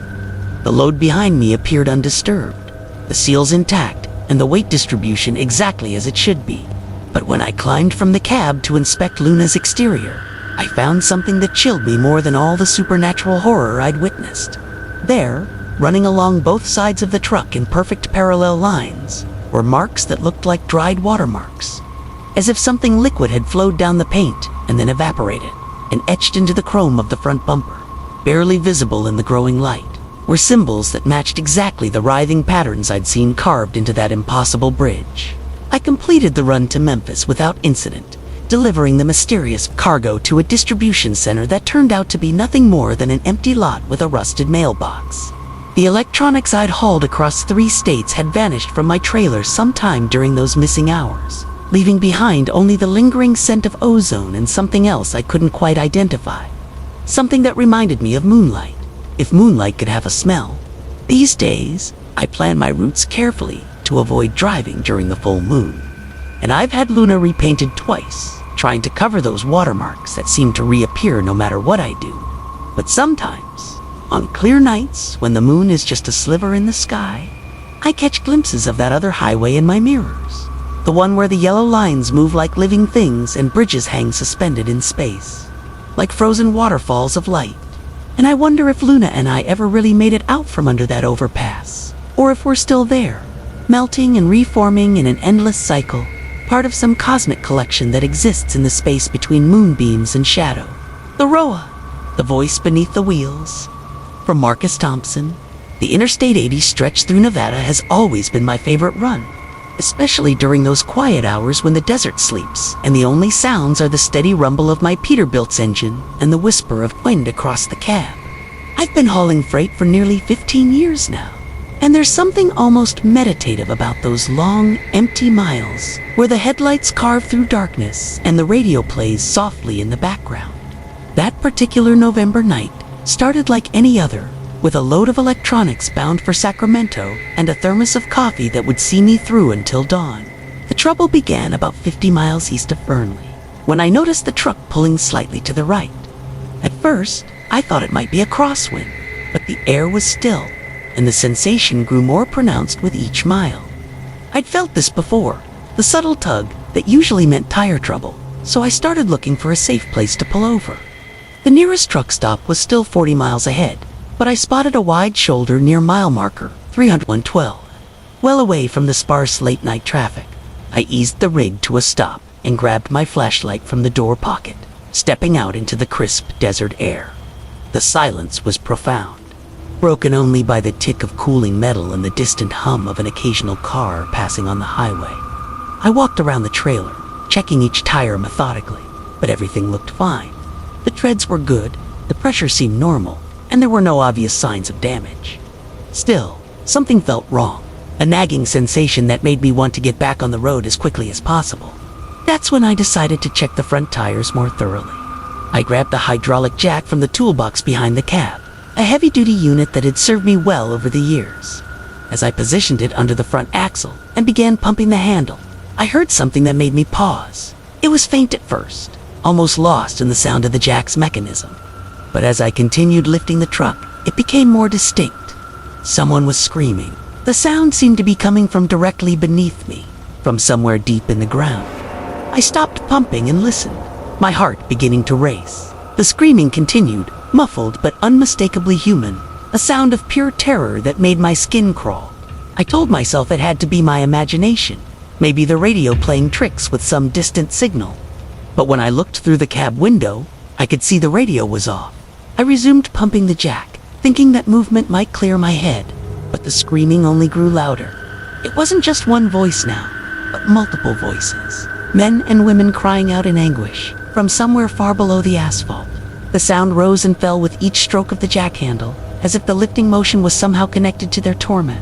The load behind me appeared undisturbed, the seals intact, and the weight distribution exactly as it should be. But when I climbed from the cab to inspect Luna's exterior, I found something that chilled me more than all the supernatural horror I'd witnessed. There, running along both sides of the truck in perfect parallel lines, were marks that looked like dried watermarks, as if something liquid had flowed down the paint and then evaporated and etched into the chrome of the front bumper. Barely visible in the growing light were symbols that matched exactly the writhing patterns I'd seen carved into that impossible bridge. I completed the run to Memphis without incident, delivering the mysterious cargo to a distribution center that turned out to be nothing more than an empty lot with a rusted mailbox. The electronics I'd hauled across 3 states had vanished from my trailer sometime during those missing hours, leaving behind only the lingering scent of ozone and something else I couldn't quite identify. Something that reminded me of moonlight, if moonlight could have a smell. These days, I plan my routes carefully to avoid driving during the full moon. And I've had Luna repainted twice, trying to cover those watermarks that seem to reappear no matter what I do. But sometimes, on clear nights when the moon is just a sliver in the sky, I catch glimpses of that other highway in my mirrors, the one where the yellow lines move like living things and bridges hang suspended in space, like frozen waterfalls of light. And I wonder if Luna and I ever really made it out from under that overpass, or if we're still there, melting and reforming in an endless cycle, part of some cosmic collection that exists in the space between moonbeams and shadow. The Roa, the voice beneath the wheels. From Marcus Thompson, the Interstate 80 stretch through Nevada has always been my favorite run, especially during those quiet hours when the desert sleeps and the only sounds are the steady rumble of my Peterbilt's engine and the whisper of wind across the cab. I've been hauling freight for nearly 15 years now, and there's something almost meditative about those long, empty miles where the headlights carve through darkness and the radio plays softly in the background. That particular November night started like any other, with a load of electronics bound for Sacramento and a thermos of coffee that would see me through until dawn. The trouble began about 50 miles east of Fernley, when I noticed the truck pulling slightly to the right. At first, I thought it might be a crosswind, but the air was still, and the sensation grew more pronounced with each mile. I'd felt this before, the subtle tug that usually meant tire trouble, so I started looking for a safe place to pull over. The nearest truck stop was still 40 miles ahead, but I spotted a wide shoulder near mile marker 312. Well away from the sparse late-night traffic, I eased the rig to a stop and grabbed my flashlight from the door pocket, stepping out into the crisp desert air. The silence was profound, broken only by the tick of cooling metal and the distant hum of an occasional car passing on the highway. I walked around the trailer, checking each tire methodically, but everything looked fine. The treads were good, the pressure seemed normal, and there were no obvious signs of damage. Still, something felt wrong, a nagging sensation that made me want to get back on the road as quickly as possible. That's when I decided to check the front tires more thoroughly. I grabbed the hydraulic jack from the toolbox behind the cab, a heavy-duty unit that had served me well over the years. As I positioned it under the front axle and began pumping the handle, I heard something that made me pause. It was faint at first, almost lost in the sound of the jack's mechanism. But as I continued lifting the truck, it became more distinct. Someone was screaming. The sound seemed to be coming from directly beneath me, from somewhere deep in the ground. I stopped pumping and listened, my heart beginning to race. The screaming continued, muffled but unmistakably human, a sound of pure terror that made my skin crawl. I told myself it had to be my imagination, maybe the radio playing tricks with some distant signal. But when I looked through the cab window, I could see the radio was off. I resumed pumping the jack, thinking that movement might clear my head, but the screaming only grew louder. It wasn't just one voice now, but multiple voices, men and women crying out in anguish from somewhere far below the asphalt. The sound rose and fell with each stroke of the jack handle, as if the lifting motion was somehow connected to their torment.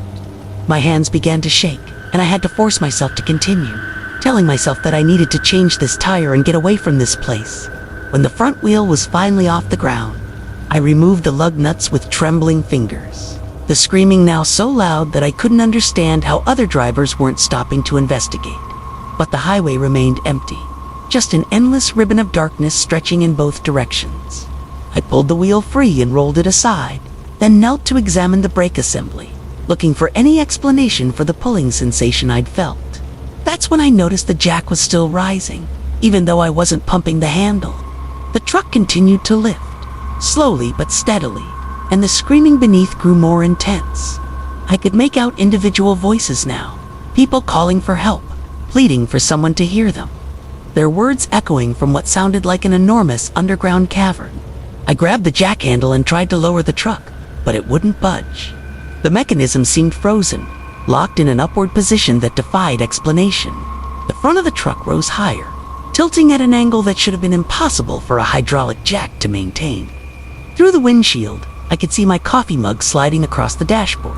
My hands began to shake, and I had to force myself to continue, telling myself that I needed to change this tire and get away from this place. When the front wheel was finally off the ground, I removed the lug nuts with trembling fingers, the screaming now so loud that I couldn't understand how other drivers weren't stopping to investigate. But the highway remained empty, just an endless ribbon of darkness stretching in both directions. I pulled the wheel free and rolled it aside, then knelt to examine the brake assembly, looking for any explanation for the pulling sensation I'd felt. That's when I noticed the jack was still rising, even though I wasn't pumping the handle. The truck continued to lift, slowly but steadily, and the screaming beneath grew more intense. I could make out individual voices now, people calling for help, pleading for someone to hear them, their words echoing from what sounded like an enormous underground cavern. I grabbed the jack handle and tried to lower the truck, but it wouldn't budge. The mechanism seemed frozen, locked in an upward position that defied explanation. The front of the truck rose higher, tilting at an angle that should have been impossible for a hydraulic jack to maintain. Through the windshield, I could see my coffee mug sliding across the dashboard,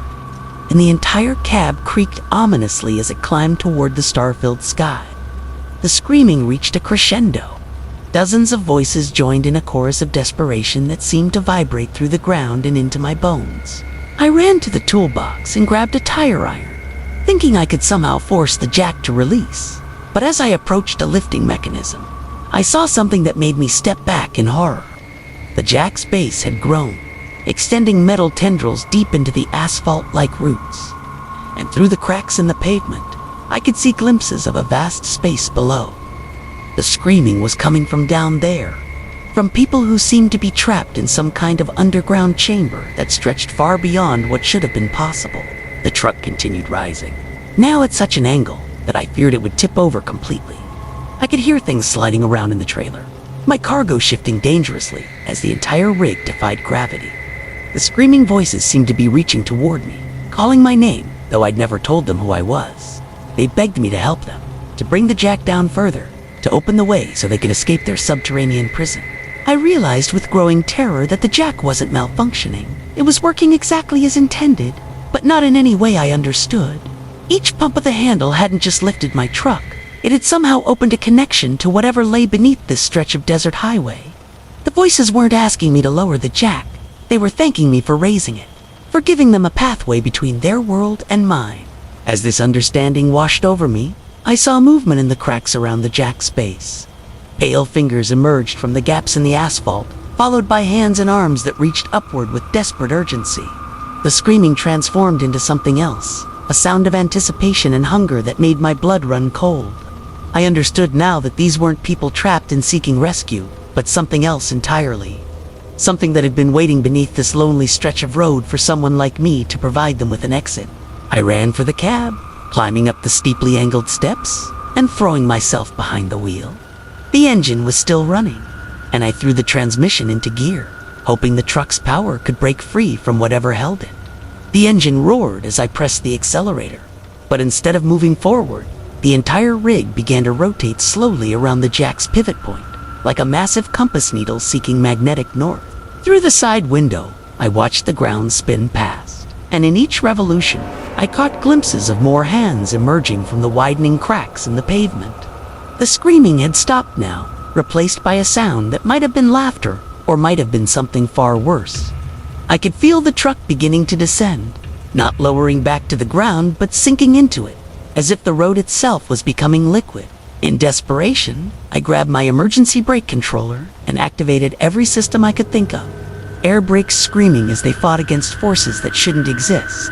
and the entire cab creaked ominously as it climbed toward the star-filled sky. The screaming reached a crescendo. Dozens of voices joined in a chorus of desperation that seemed to vibrate through the ground and into my bones. I ran to the toolbox and grabbed a tire iron, thinking I could somehow force the jack to release. But as I approached a lifting mechanism, I saw something that made me step back in horror. The jack's base had grown, extending metal tendrils deep into the asphalt-like roots. And through the cracks in the pavement, I could see glimpses of a vast space below. The screaming was coming from down there, from people who seemed to be trapped in some kind of underground chamber that stretched far beyond what should have been possible. The truck continued rising, now at such an angle that I feared it would tip over completely. I could hear things sliding around in the trailer, my cargo shifting dangerously as the entire rig defied gravity. The screaming voices seemed to be reaching toward me, calling my name, though I'd never told them who I was. They begged me to help them, to bring the jack down further, to open the way so they could escape their subterranean prison. I realized with growing terror that the jack wasn't malfunctioning. It was working exactly as intended, but not in any way I understood. Each pump of the handle hadn't just lifted my truck. It had somehow opened a connection to whatever lay beneath this stretch of desert highway. The voices weren't asking me to lower the jack. They were thanking me for raising it, for giving them a pathway between their world and mine. As this understanding washed over me, I saw movement in the cracks around the jack's base. Pale fingers emerged from the gaps in the asphalt, followed by hands and arms that reached upward with desperate urgency. The screaming transformed into something else, a sound of anticipation and hunger that made my blood run cold. I understood now that these weren't people trapped and seeking rescue, but something else entirely. Something that had been waiting beneath this lonely stretch of road for someone like me to provide them with an exit. I ran for the cab, climbing up the steeply angled steps and throwing myself behind the wheel. The engine was still running, and I threw the transmission into gear, hoping the truck's power could break free from whatever held it. The engine roared as I pressed the accelerator, but instead of moving forward, the entire rig began to rotate slowly around the jack's pivot point, like a massive compass needle seeking magnetic north. Through the side window, I watched the ground spin past, and in each revolution, I caught glimpses of more hands emerging from the widening cracks in the pavement. The screaming had stopped now, replaced by a sound that might have been laughter or might have been something far worse. I could feel the truck beginning to descend, not lowering back to the ground but sinking into it, as if the road itself was becoming liquid. In desperation, I grabbed my emergency brake controller and activated every system I could think of. Air brakes screaming as they fought against forces that shouldn't exist.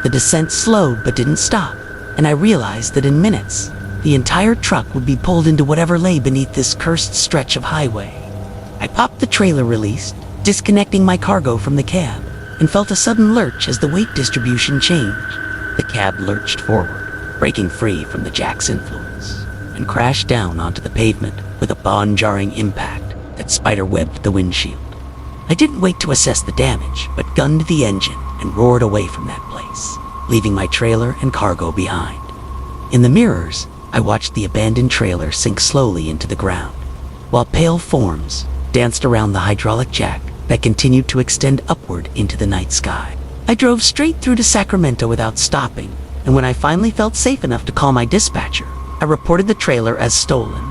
The descent slowed but didn't stop, and I realized that in minutes, the entire truck would be pulled into whatever lay beneath this cursed stretch of highway. I popped the trailer release, disconnecting my cargo from the cab, and felt a sudden lurch as the weight distribution changed. The cab lurched forward, breaking free from the jack's influence, and crashed down onto the pavement with a bone-jarring impact that spider-webbed the windshield. I didn't wait to assess the damage, but gunned the engine and roared away from that place, leaving my trailer and cargo behind. In the mirrors, I watched the abandoned trailer sink slowly into the ground, while pale forms danced around the hydraulic jack that continued to extend upward into the night sky. I drove straight through to Sacramento without stopping, and when I finally felt safe enough to call my dispatcher, I reported the trailer as stolen.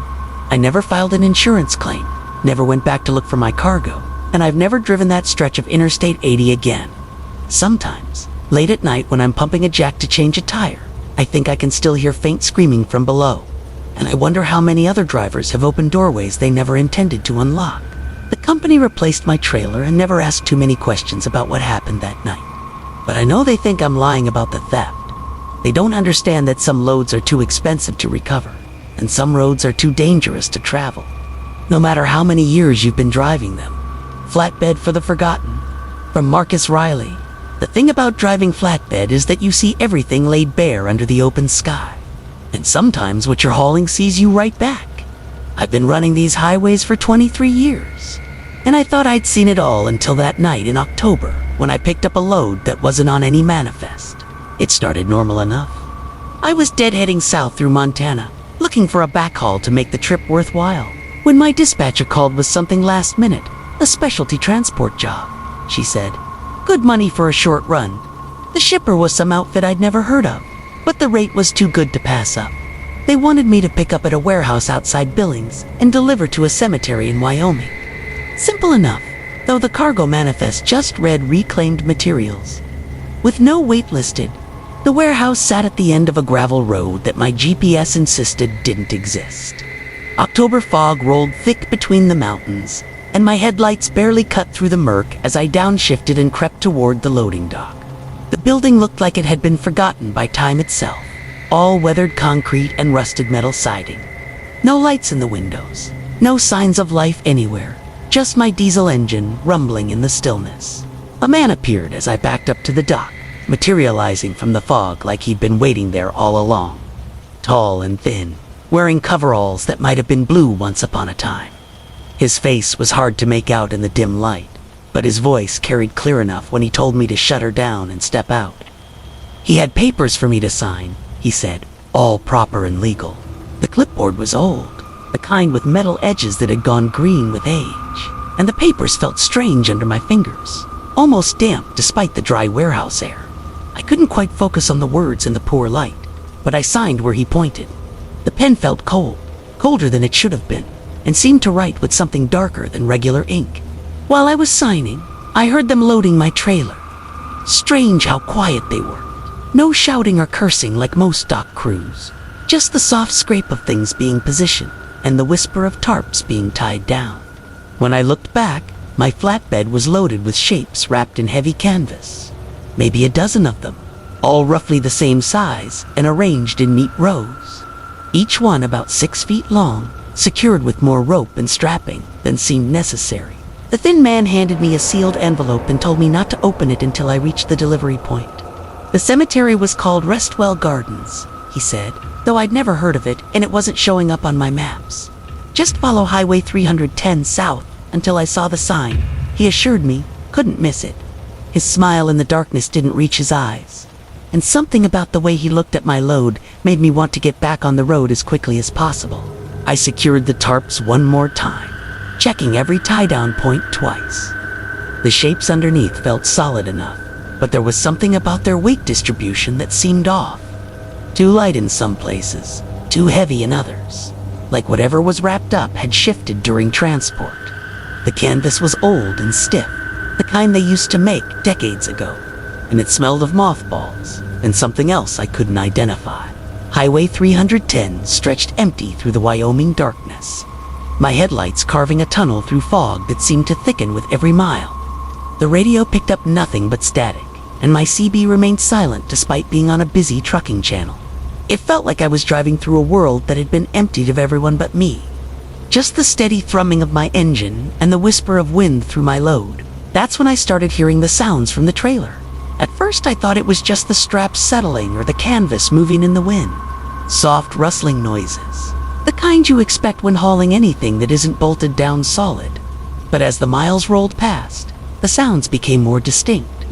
I never filed an insurance claim, never went back to look for my cargo, and I've never driven that stretch of Interstate 80 again. Sometimes, late at night when I'm pumping a jack to change a tire, I think I can still hear faint screaming from below, and I wonder how many other drivers have opened doorways they never intended to unlock. The company replaced my trailer and never asked too many questions about what happened that night. But I know they think I'm lying about the theft. They don't understand that some loads are too expensive to recover, and some roads are too dangerous to travel, no matter how many years you've been driving them. Flatbed for the Forgotten, from Marcus Riley. The thing about driving flatbed is that you see everything laid bare under the open sky, and sometimes what you're hauling sees you right back. I've been running these highways for 23 years, and I thought I'd seen it all until that night in October when I picked up a load that wasn't on any manifest. It started normal enough. I was deadheading south through Montana, looking for a backhaul to make the trip worthwhile, when my dispatcher called with something last minute, a specialty transport job, she said. Good money for a short run. The shipper was some outfit I'd never heard of, but the rate was too good to pass up. They wanted me to pick up at a warehouse outside Billings and deliver to a cemetery in Wyoming. Simple enough, though the cargo manifest just read reclaimed materials. With no weight listed, the warehouse sat at the end of a gravel road that my GPS insisted didn't exist. October fog rolled thick between the mountains, and my headlights barely cut through the murk as I downshifted and crept toward the loading dock. The building looked like it had been forgotten by time itself, all weathered concrete and rusted metal siding. No lights in the windows, no signs of life anywhere, just my diesel engine rumbling in the stillness. A man appeared as I backed up to the dock, materializing from the fog like he'd been waiting there all along. Tall and thin, wearing coveralls that might have been blue once upon a time. His face was hard to make out in the dim light, but his voice carried clear enough when he told me to shut her down and step out. He had papers for me to sign, he said, all proper and legal. The clipboard was old, the kind with metal edges that had gone green with age, and the papers felt strange under my fingers, almost damp despite the dry warehouse air. I couldn't quite focus on the words in the poor light, but I signed where he pointed. The pen felt cold, colder than it should have been, and seemed to write with something darker than regular ink. While I was signing, I heard them loading my trailer. Strange how quiet they were. No shouting or cursing like most dock crews. Just the soft scrape of things being positioned and the whisper of tarps being tied down. When I looked back, my flatbed was loaded with shapes wrapped in heavy canvas. Maybe a dozen of them, all roughly the same size and arranged in neat rows. Each one about 6 feet long, secured with more rope and strapping than seemed necessary. The thin man handed me a sealed envelope and told me not to open it until I reached the delivery point. The cemetery was called Restwell Gardens, he said, though I'd never heard of it and it wasn't showing up on my maps. Just follow Highway 310 south until I saw the sign, he assured me. Couldn't miss it. His smile in the darkness didn't reach his eyes, and something about the way he looked at my load made me want to get back on the road as quickly as possible. I secured the tarps one more time, checking every tie-down point twice. The shapes underneath felt solid enough, but there was something about their weight distribution that seemed off. Too light in some places, too heavy in others, like whatever was wrapped up had shifted during transport. The canvas was old and stiff, the kind they used to make decades ago, and it smelled of mothballs and something else I couldn't identify. Highway 310 stretched empty through the Wyoming darkness, my headlights carving a tunnel through fog that seemed to thicken with every mile. The radio picked up nothing but static, and my CB remained silent despite being on a busy trucking channel. It felt like I was driving through a world that had been emptied of everyone but me. Just the steady thrumming of my engine and the whisper of wind through my load. That's when I started hearing the sounds from the trailer. At first I thought it was just the straps settling or the canvas moving in the wind. Soft rustling noises, the kind you expect when hauling anything that isn't bolted down solid. But as the miles rolled past, the sounds became more distinct,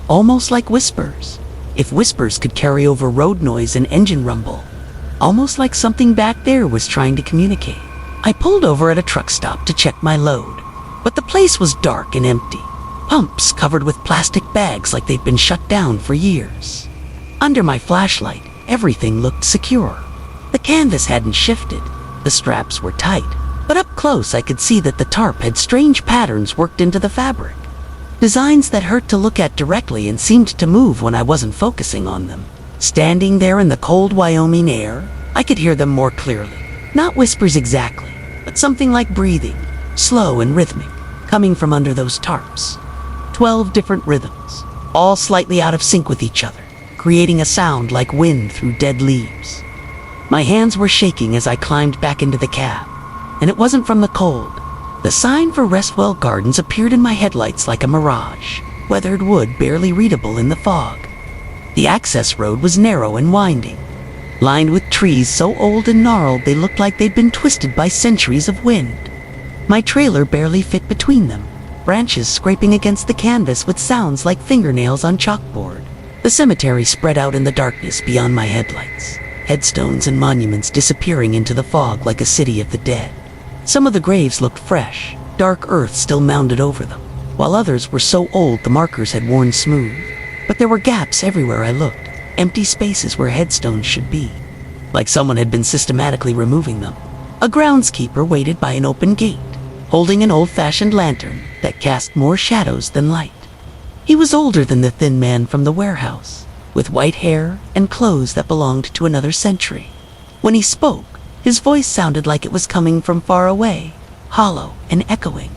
almost like whispers. If whispers could carry over road noise and engine rumble, almost like something back there was trying to communicate. I pulled over at a truck stop to check my load, but the place was dark and empty. Pumps covered with plastic bags like they'd been shut down for years. Under my flashlight, everything looked secure. The canvas hadn't shifted, the straps were tight, but up close I could see that the tarp had strange patterns worked into the fabric. Designs that hurt to look at directly and seemed to move when I wasn't focusing on them. Standing there in the cold Wyoming air, I could hear them more clearly. Not whispers exactly, but something like breathing, slow and rhythmic, coming from under those tarps. 12 different rhythms, all slightly out of sync with each other, creating a sound like wind through dead leaves. My hands were shaking as I climbed back into the cab, and it wasn't from the cold. The sign for Restwell Gardens appeared in my headlights like a mirage, weathered wood barely readable in the fog. The access road was narrow and winding, lined with trees so old and gnarled they looked like they'd been twisted by centuries of wind. My trailer barely fit between them, branches scraping against the canvas with sounds like fingernails on chalkboard. The cemetery spread out in the darkness beyond my headlights, headstones and monuments disappearing into the fog like a city of the dead. Some of the graves looked fresh, dark earth still mounded over them, while others were so old the markers had worn smooth. But there were gaps everywhere I looked, empty spaces where headstones should be, like someone had been systematically removing them. A groundskeeper waited by an open gate, holding an old-fashioned lantern that cast more shadows than light. He was older than the thin man from the warehouse, with white hair and clothes that belonged to another century. When he spoke, his voice sounded like it was coming from far away, hollow and echoing.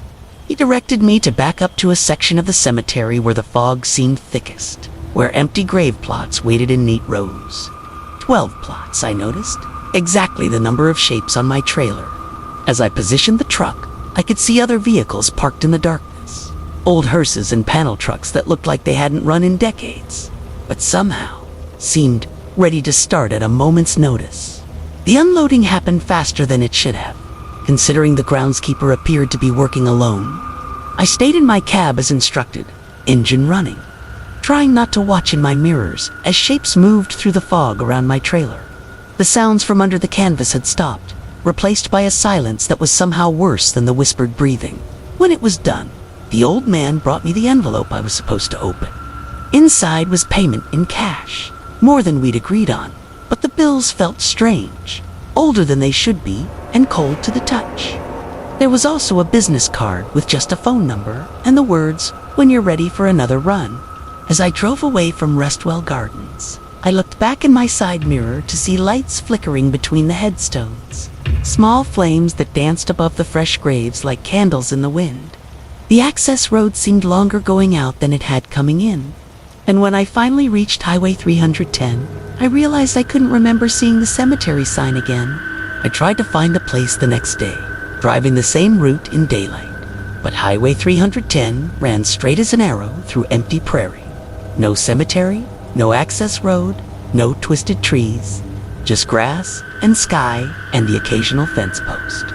He directed me to back up to a section of the cemetery where the fog seemed thickest, where empty grave plots waited in neat rows. 12 plots, I noticed, exactly the number of shapes on my trailer. As I positioned the truck, I could see other vehicles parked in the darkness. Old hearses and panel trucks that looked like they hadn't run in decades, but somehow seemed ready to start at a moment's notice. The unloading happened faster than it should have, considering the groundskeeper appeared to be working alone. I stayed in my cab as instructed, engine running, trying not to watch in my mirrors as shapes moved through the fog around my trailer. The sounds from under the canvas had stopped, replaced by a silence that was somehow worse than the whispered breathing. When it was done, the old man brought me the envelope I was supposed to open. Inside was payment in cash, more than we'd agreed on, but the bills felt strange, older than they should be, and cold to the touch. There was also a business card with just a phone number and the words, "When you're ready for another run." As I drove away from Restwell Gardens, I looked back in my side mirror to see lights flickering between the headstones, small flames that danced above the fresh graves like candles in the wind. The access road seemed longer going out than it had coming in, and when I finally reached Highway 310, I realized I couldn't remember seeing the cemetery sign again. I tried to find the place the next day, driving the same route in daylight, but Highway 310 ran straight as an arrow through empty prairie. No cemetery, no access road, no twisted trees, just grass and sky and the occasional fence post.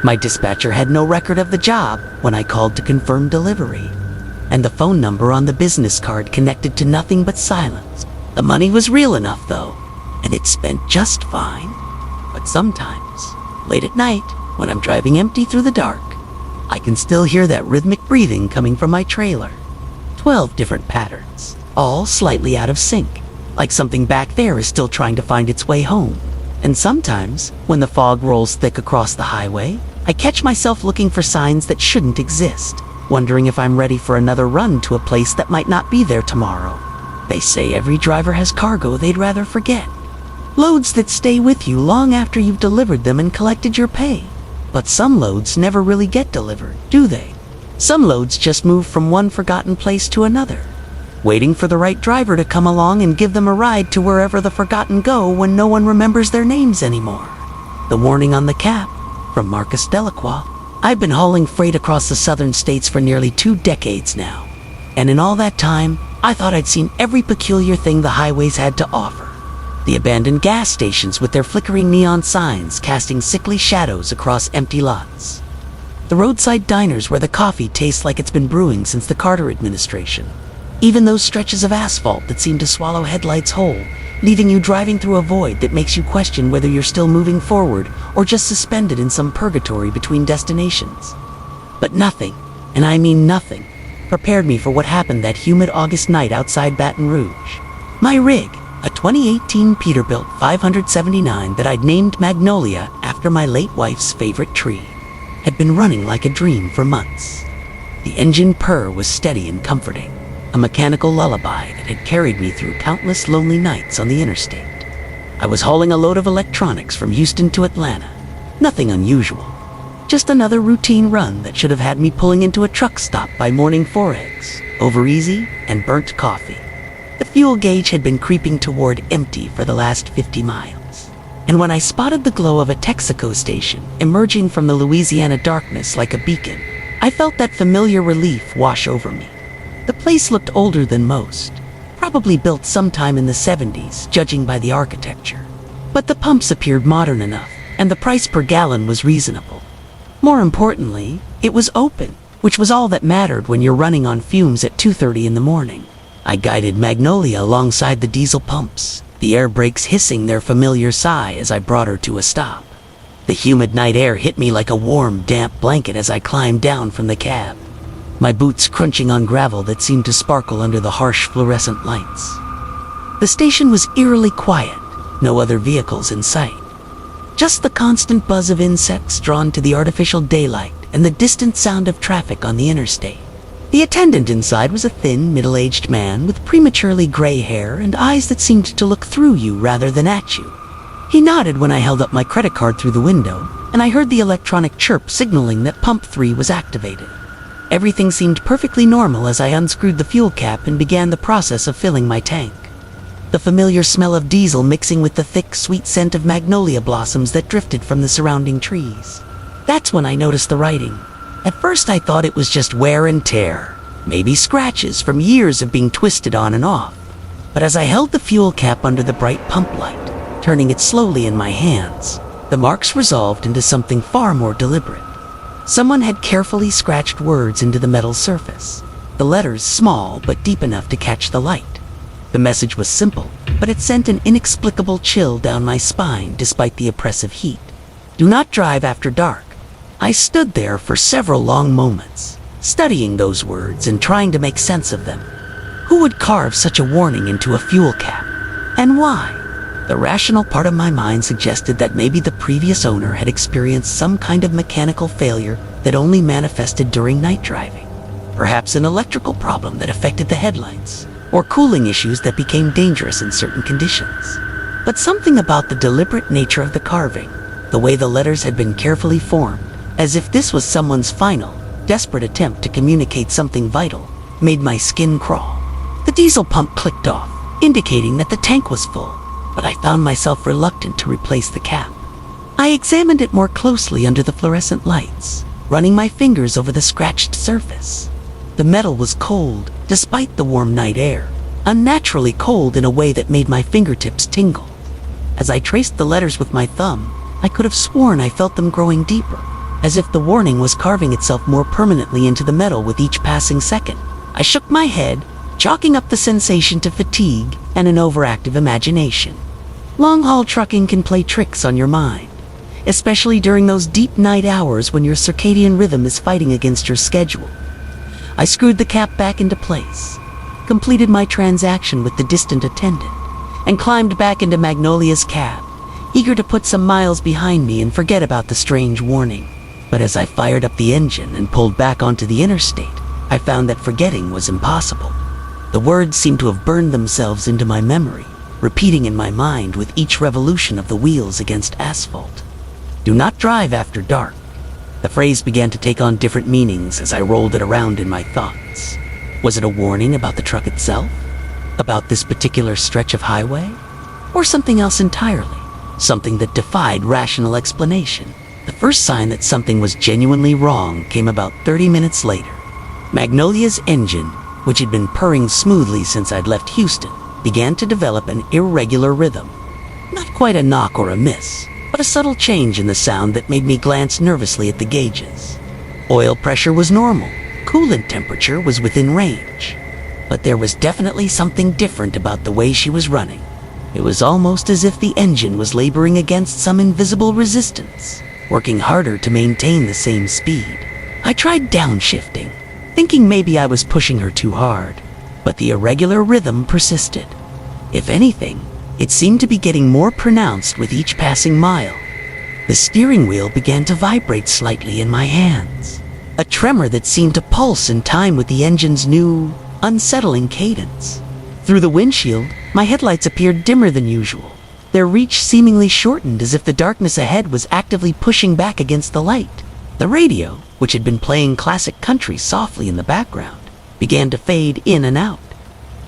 My dispatcher had no record of the job when I called to confirm delivery, and the phone number on the business card connected to nothing but silence. The money was real enough though, and it spent just fine. But sometimes, late at night, when I'm driving empty through the dark, I can still hear that rhythmic breathing coming from my trailer. 12 different patterns, all slightly out of sync, like something back there is still trying to find its way home. And sometimes, when the fog rolls thick across the highway, I catch myself looking for signs that shouldn't exist, wondering if I'm ready for another run to a place that might not be there tomorrow. They say every driver has cargo they'd rather forget. Loads that stay with you long after you've delivered them and collected your pay. But some loads never really get delivered, do they? Some loads just move from one forgotten place to another. waiting for the right driver to come along and give them a ride to wherever the forgotten go when no one remembers their names anymore. The warning on the cap, from Marcus Delacroix. I've been hauling freight across the southern states for nearly 2 decades now, and in all that time, I thought I'd seen every peculiar thing the highways had to offer. The abandoned gas stations with their flickering neon signs casting sickly shadows across empty lots. The roadside diners where the coffee tastes like it's been brewing since the Carter administration. Even those stretches of asphalt that seem to swallow headlights whole, leaving you driving through a void that makes you question whether you're still moving forward or just suspended in some purgatory between destinations. But nothing, and I mean nothing, prepared me for what happened that humid August night outside Baton Rouge. My rig, a 2018 Peterbilt 579 that I'd named Magnolia after my late wife's favorite tree, had been running like a dream for months. The engine purr was steady and comforting, a mechanical lullaby that had carried me through countless lonely nights on the interstate. I was hauling a load of electronics from Houston to Atlanta. Nothing unusual. Just another routine run that should have had me pulling into a truck stop by morning 4 eggs, over easy, and burnt coffee. The fuel gauge had been creeping toward empty for the last 50 miles. And when I spotted the glow of a Texaco station emerging from the Louisiana darkness like a beacon, I felt that familiar relief wash over me. The place looked older than most, probably built sometime in the 70s, judging by the architecture. But the pumps appeared modern enough, and the price per gallon was reasonable. More importantly, it was open, which was all that mattered when you're running on fumes at 2:30 in the morning. I guided Magnolia alongside the diesel pumps, the air brakes hissing their familiar sigh as I brought her to a stop. The humid night air hit me like a warm, damp blanket as I climbed down from the cab, my boots crunching on gravel that seemed to sparkle under the harsh fluorescent lights. The station was eerily quiet, no other vehicles in sight. Just the constant buzz of insects drawn to the artificial daylight and the distant sound of traffic on the interstate. The attendant inside was a thin, middle-aged man with prematurely gray hair and eyes that seemed to look through you rather than at you. He nodded when I held up my credit card through the window, and I heard the electronic chirp signaling that pump 3 was activated. Everything seemed perfectly normal as I unscrewed the fuel cap and began the process of filling my tank. The familiar smell of diesel mixing with the thick, sweet scent of magnolia blossoms that drifted from the surrounding trees. That's when I noticed the writing. At first I thought it was just wear and tear, maybe scratches from years of being twisted on and off. But as I held the fuel cap under the bright pump light, turning it slowly in my hands, the marks resolved into something far more deliberate. Someone had carefully scratched words into the metal surface, the letters small but deep enough to catch the light. The message was simple, but it sent an inexplicable chill down my spine despite the oppressive heat. Do not drive after dark. I stood there for several long moments, studying those words and trying to make sense of them. Who would carve such a warning into a fuel cap? And why? The rational part of my mind suggested that maybe the previous owner had experienced some kind of mechanical failure that only manifested during night driving. Perhaps an electrical problem that affected the headlights, or cooling issues that became dangerous in certain conditions. But something about the deliberate nature of the carving, the way the letters had been carefully formed, as if this was someone's final, desperate attempt to communicate something vital, made my skin crawl. The diesel pump clicked off, indicating that the tank was full, but I found myself reluctant to replace the cap. I examined it more closely under the fluorescent lights, running my fingers over the scratched surface. The metal was cold, despite the warm night air, unnaturally cold in a way that made my fingertips tingle. As I traced the letters with my thumb, I could have sworn I felt them growing deeper, as if the warning was carving itself more permanently into the metal with each passing second. I shook my head, chalking up the sensation to fatigue and an overactive imagination. Long-haul trucking can play tricks on your mind, especially during those deep night hours when your circadian rhythm is fighting against your schedule. I screwed the cap back into place, completed my transaction with the distant attendant, and climbed back into Magnolia's cab, eager to put some miles behind me and forget about the strange warning. But as I fired up the engine and pulled back onto the interstate, I found that forgetting was impossible. The words seemed to have burned themselves into my memory, repeating in my mind with each revolution of the wheels against asphalt. Do not drive after dark. The phrase began to take on different meanings as I rolled it around in my thoughts. Was it a warning about the truck itself? About this particular stretch of highway? Or something else entirely? Something that defied rational explanation? The first sign that something was genuinely wrong came about 30 minutes later. Magnolia's engine, which had been purring smoothly since I'd left Houston, began to develop an irregular rhythm. Not quite a knock or a miss, but a subtle change in the sound that made me glance nervously at the gauges. Oil pressure was normal, coolant temperature was within range, but there was definitely something different about the way she was running. It was almost as if the engine was laboring against some invisible resistance, working harder to maintain the same speed. I tried downshifting, thinking maybe I was pushing her too hard, but the irregular rhythm persisted. If anything, it seemed to be getting more pronounced with each passing mile. The steering wheel began to vibrate slightly in my hands, a tremor that seemed to pulse in time with the engine's new, unsettling cadence. Through the windshield, my headlights appeared dimmer than usual, their reach seemingly shortened as if the darkness ahead was actively pushing back against the light. The radio, which had been playing classic country softly in the background, began to fade in and out.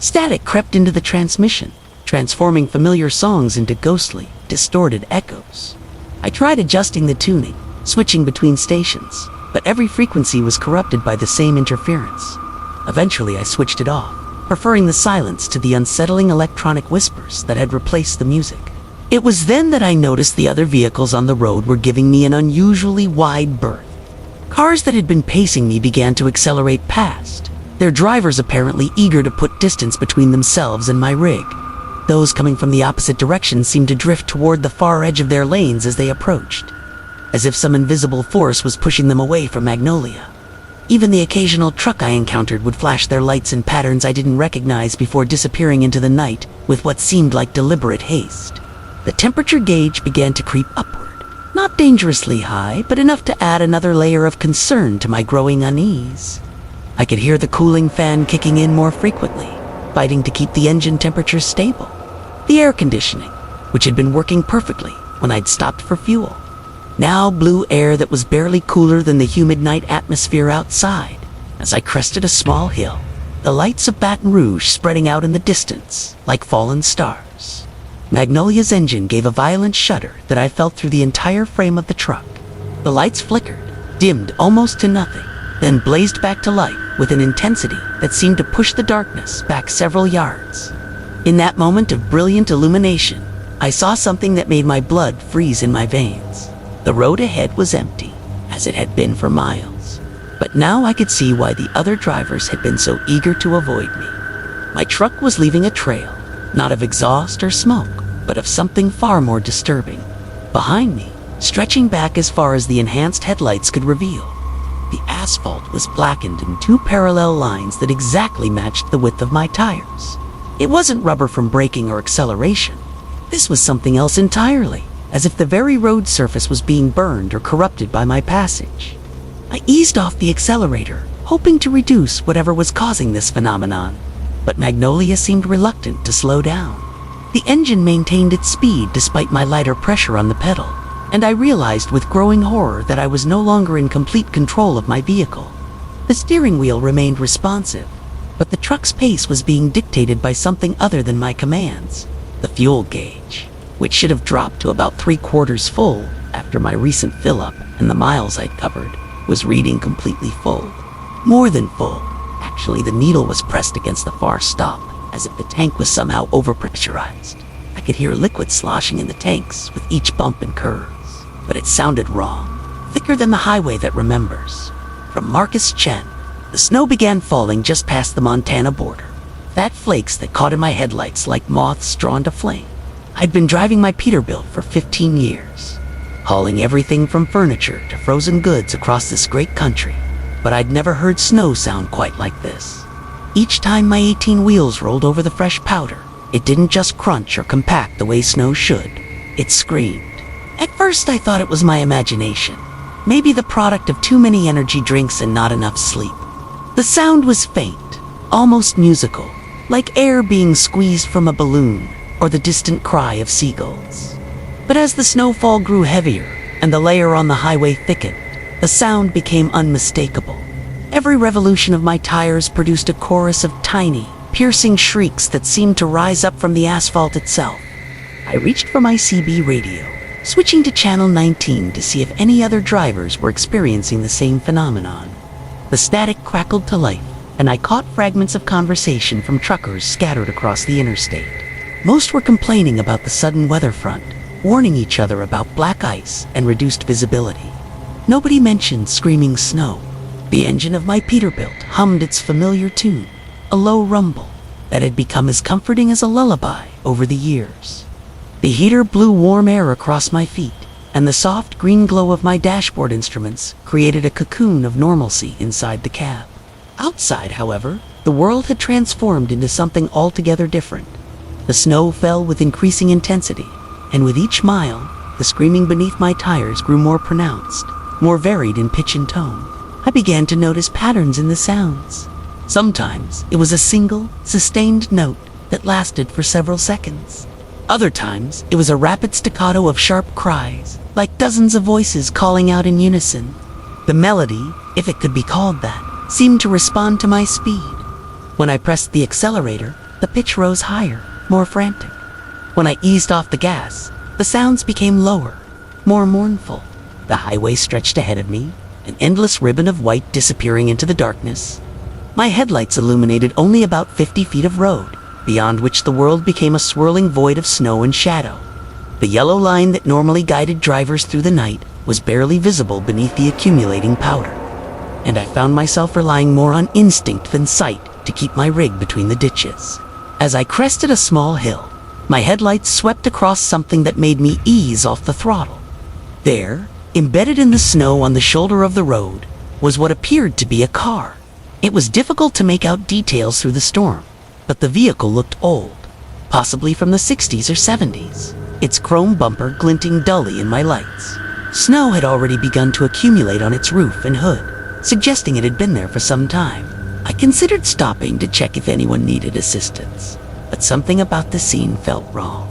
Static crept into the transmission, transforming familiar songs into ghostly, distorted echoes. I tried adjusting the tuning, switching between stations, but every frequency was corrupted by the same interference. Eventually I switched it off, preferring the silence to the unsettling electronic whispers that had replaced the music. It was then that I noticed the other vehicles on the road were giving me an unusually wide berth. Cars that had been pacing me began to accelerate past, their drivers apparently eager to put distance between themselves and my rig. Those coming from the opposite direction seemed to drift toward the far edge of their lanes as they approached, as if some invisible force was pushing them away from Magnolia. Even the occasional truck I encountered would flash their lights in patterns I didn't recognize before disappearing into the night with what seemed like deliberate haste. The temperature gauge began to creep upward, not dangerously high, but enough to add another layer of concern to my growing unease. I could hear the cooling fan kicking in more frequently, fighting to keep the engine temperature stable. The air conditioning, which had been working perfectly when I'd stopped for fuel, now blew air that was barely cooler than the humid night atmosphere outside. As I crested a small hill, the lights of Baton Rouge spreading out in the distance like fallen stars. Magnolia's engine gave a violent shudder that I felt through the entire frame of the truck. The lights flickered, dimmed almost to nothing, then blazed back to life with an intensity that seemed to push the darkness back several yards. In that moment of brilliant illumination, I saw something that made my blood freeze in my veins. The road ahead was empty, as it had been for miles. But now I could see why the other drivers had been so eager to avoid me. My truck was leaving a trail, not of exhaust or smoke, but of something far more disturbing. Behind me, stretching back as far as the enhanced headlights could reveal, the asphalt was blackened in two parallel lines that exactly matched the width of my tires. It wasn't rubber from braking or acceleration. This was something else entirely, as if the very road surface was being burned or corrupted by my passage. I eased off the accelerator, hoping to reduce whatever was causing this phenomenon, but Magnolia seemed reluctant to slow down. The engine maintained its speed despite my lighter pressure on the pedal, and I realized with growing horror that I was no longer in complete control of my vehicle. The steering wheel remained responsive, but the truck's pace was being dictated by something other than my commands. The fuel gauge, which should have dropped to about 3/4 full after my recent fill-up and the miles I'd covered, was reading completely full. More than full. Actually, the needle was pressed against the far stop, as if the tank was somehow overpressurized. I could hear liquid sloshing in the tanks with each bump and curve, but it sounded wrong, thicker than the highway that remembers. From Marcus Chen, the snow began falling just past the Montana border, fat flakes that caught in my headlights like moths drawn to flame. I'd been driving my Peterbilt for 15 years, hauling everything from furniture to frozen goods across this great country, but I'd never heard snow sound quite like this. Each time my 18 wheels rolled over the fresh powder, it didn't just crunch or compact the way snow should. It screamed. At first I thought it was my imagination, maybe the product of too many energy drinks and not enough sleep. The sound was faint, almost musical, like air being squeezed from a balloon, or the distant cry of seagulls. But as the snowfall grew heavier and the layer on the highway thickened, the sound became unmistakable. Every revolution of my tires produced a chorus of tiny, piercing shrieks that seemed to rise up from the asphalt itself. I reached for my CB radio, switching to channel 19 to see if any other drivers were experiencing the same phenomenon. The static crackled to life, and I caught fragments of conversation from truckers scattered across the interstate. Most were complaining about the sudden weather front, warning each other about black ice and reduced visibility. Nobody mentioned screaming snow. The engine of my Peterbilt hummed its familiar tune, a low rumble that had become as comforting as a lullaby over the years. The heater blew warm air across my feet, and the soft green glow of my dashboard instruments created a cocoon of normalcy inside the cab. Outside, however, the world had transformed into something altogether different. The snow fell with increasing intensity, and with each mile, the screaming beneath my tires grew more pronounced, more varied in pitch and tone. I began to notice patterns in the sounds. Sometimes it was a single, sustained note that lasted for several seconds. Other times it was a rapid staccato of sharp cries, like dozens of voices calling out in unison. The melody, if it could be called that, seemed to respond to my speed. When I pressed the accelerator, the pitch rose higher, more frantic. When I eased off the gas, the sounds became lower, more mournful. The highway stretched ahead of me, an endless ribbon of white disappearing into the darkness. My headlights illuminated only about 50 feet of road, beyond which the world became a swirling void of snow and shadow. The yellow line that normally guided drivers through the night was barely visible beneath the accumulating powder, and I found myself relying more on instinct than sight to keep my rig between the ditches. As I crested a small hill, my headlights swept across something that made me ease off the throttle. There, embedded in the snow on the shoulder of the road, was what appeared to be a car. It was difficult to make out details through the storm, but the vehicle looked old, possibly from the 60s or 70s, its chrome bumper glinting dully in my lights. Snow had already begun to accumulate on its roof and hood, suggesting it had been there for some time. I considered stopping to check if anyone needed assistance, but something about the scene felt wrong.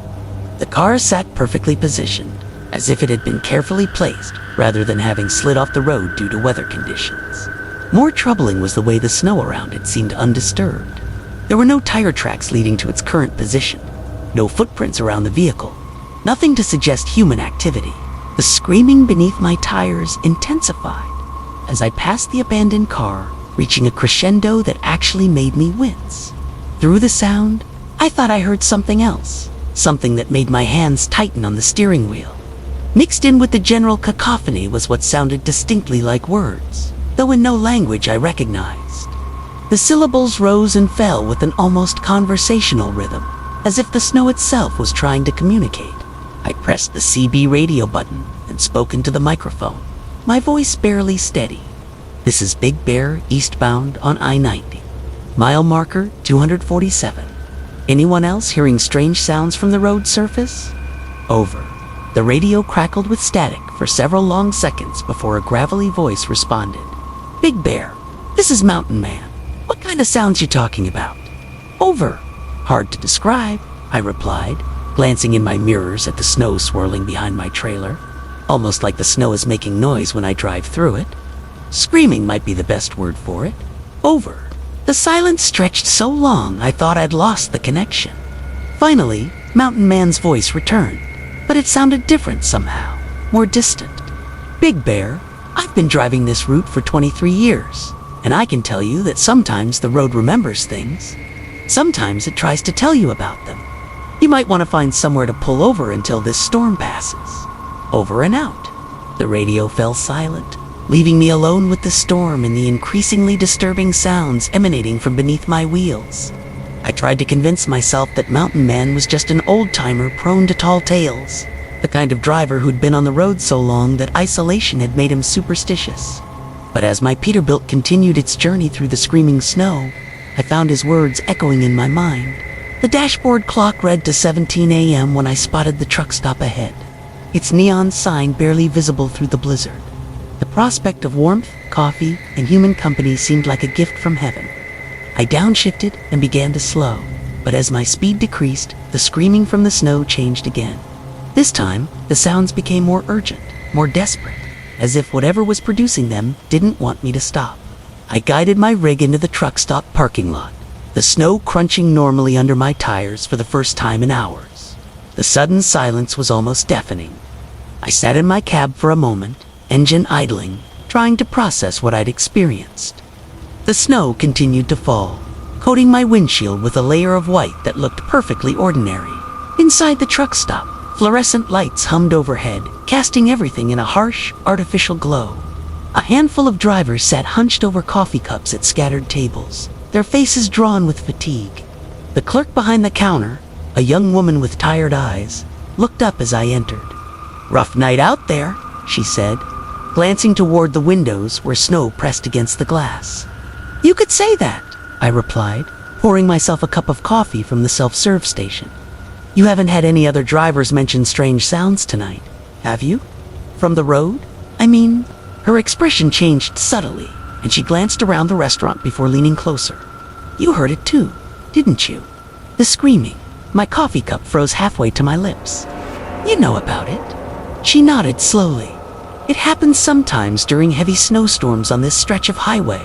The car sat perfectly positioned, as if it had been carefully placed rather than having slid off the road due to weather conditions. More troubling was the way the snow around it seemed undisturbed. There were no tire tracks leading to its current position, no footprints around the vehicle, nothing to suggest human activity. The screaming beneath my tires intensified as I passed the abandoned car, reaching a crescendo that actually made me wince. Through the sound, I thought I heard something else, something that made my hands tighten on the steering wheel. Mixed in with the general cacophony was what sounded distinctly like words, though in no language I recognized. The syllables rose and fell with an almost conversational rhythm, as if the snow itself was trying to communicate. I pressed the CB radio button and spoke into the microphone, my voice barely steady. "This is Big Bear, eastbound on I-90. Mile marker 247. Anyone else hearing strange sounds from the road surface?" Over. The radio crackled with static for several long seconds before a gravelly voice responded. "Big Bear, this is Mountain Man. What kind of sounds you talking about?" "Over." "Hard to describe," I replied, glancing in my mirrors at the snow swirling behind my trailer, almost like the snow is making noise when I drive through it. "Screaming might be the best word for it." "Over." The silence stretched so long I thought I'd lost the connection. Finally, Mountain Man's voice returned, but it sounded different somehow, more distant. "Big Bear, I've been driving this route for 23 years, and I can tell you that sometimes the road remembers things. Sometimes it tries to tell you about them. You might want to find somewhere to pull over until this storm passes." Over and out. The radio fell silent, leaving me alone with the storm and the increasingly disturbing sounds emanating from beneath my wheels. I tried to convince myself that Mountain Man was just an old-timer prone to tall tales, the kind of driver who'd been on the road so long that isolation had made him superstitious. But as my Peterbilt continued its journey through the screaming snow, I found his words echoing in my mind. The dashboard clock read to 17 a.m. when I spotted the truck stop ahead, its neon sign barely visible through the blizzard. The prospect of warmth, coffee, and human company seemed like a gift from heaven. I downshifted and began to slow, but as my speed decreased, the screaming from the snow changed again. This time, the sounds became more urgent, more desperate, as if whatever was producing them didn't want me to stop. I guided my rig into the truck stop parking lot, the snow crunching normally under my tires for the first time in hours. The sudden silence was almost deafening. I sat in my cab for a moment, engine idling, trying to process what I'd experienced. The snow continued to fall, coating my windshield with a layer of white that looked perfectly ordinary. Inside the truck stop, fluorescent lights hummed overhead, casting everything in a harsh, artificial glow. A handful of drivers sat hunched over coffee cups at scattered tables, their faces drawn with fatigue. The clerk behind the counter, a young woman with tired eyes, looked up as I entered. "Rough night out there," she said, glancing toward the windows where snow pressed against the glass. "You could say that," I replied, pouring myself a cup of coffee from the self-serve station. "You haven't had any other drivers mention strange sounds tonight, have you? From the road? I mean..." Her expression changed subtly, and she glanced around the restaurant before leaning closer. "You heard it too, didn't you? The screaming." My coffee cup froze halfway to my lips. "You know about it." She nodded slowly. "It happens sometimes during heavy snowstorms on this stretch of highway.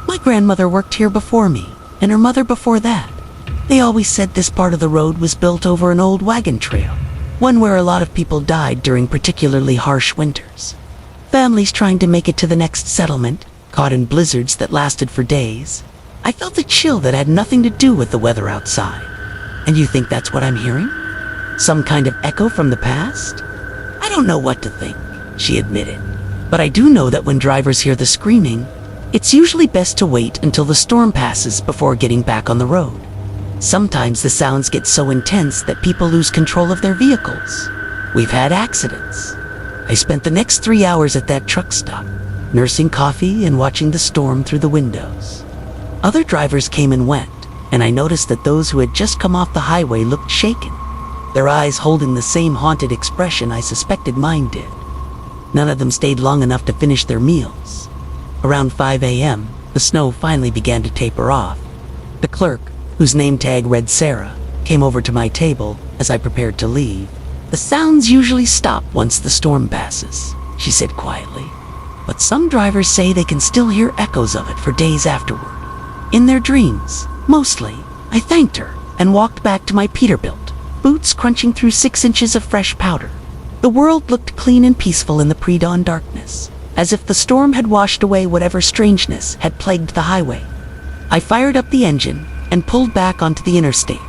My grandmother worked here before me, and her mother before that. They always said this part of the road was built over an old wagon trail, one where a lot of people died during particularly harsh winters. Families trying to make it to the next settlement, caught in blizzards that lasted for days. I felt a chill that had nothing to do with the weather outside. And you think that's what I'm hearing? Some kind of echo from the past? I don't know what to think," she admitted. "But I do know that when drivers hear the screaming, it's usually best to wait until the storm passes before getting back on the road. Sometimes the sounds get so intense that people lose control of their vehicles. We've had accidents." I spent the next 3 hours at that truck stop, nursing coffee and watching the storm through the windows. Other drivers came and went, and I noticed that those who had just come off the highway looked shaken, their eyes holding the same haunted expression I suspected mine did. None of them stayed long enough to finish their meals. Around 5 a.m., the snow finally began to taper off. The clerk, whose name tag read Sarah, came over to my table as I prepared to leave. "The sounds usually stop once the storm passes," she said quietly. "But some drivers say they can still hear echoes of it for days afterward. In their dreams, mostly." I thanked her and walked back to my Peterbilt, boots crunching through 6 inches of fresh powder. The world looked clean and peaceful in the pre-dawn darkness, as if the storm had washed away whatever strangeness had plagued the highway. I fired up the engine and pulled back onto the interstate,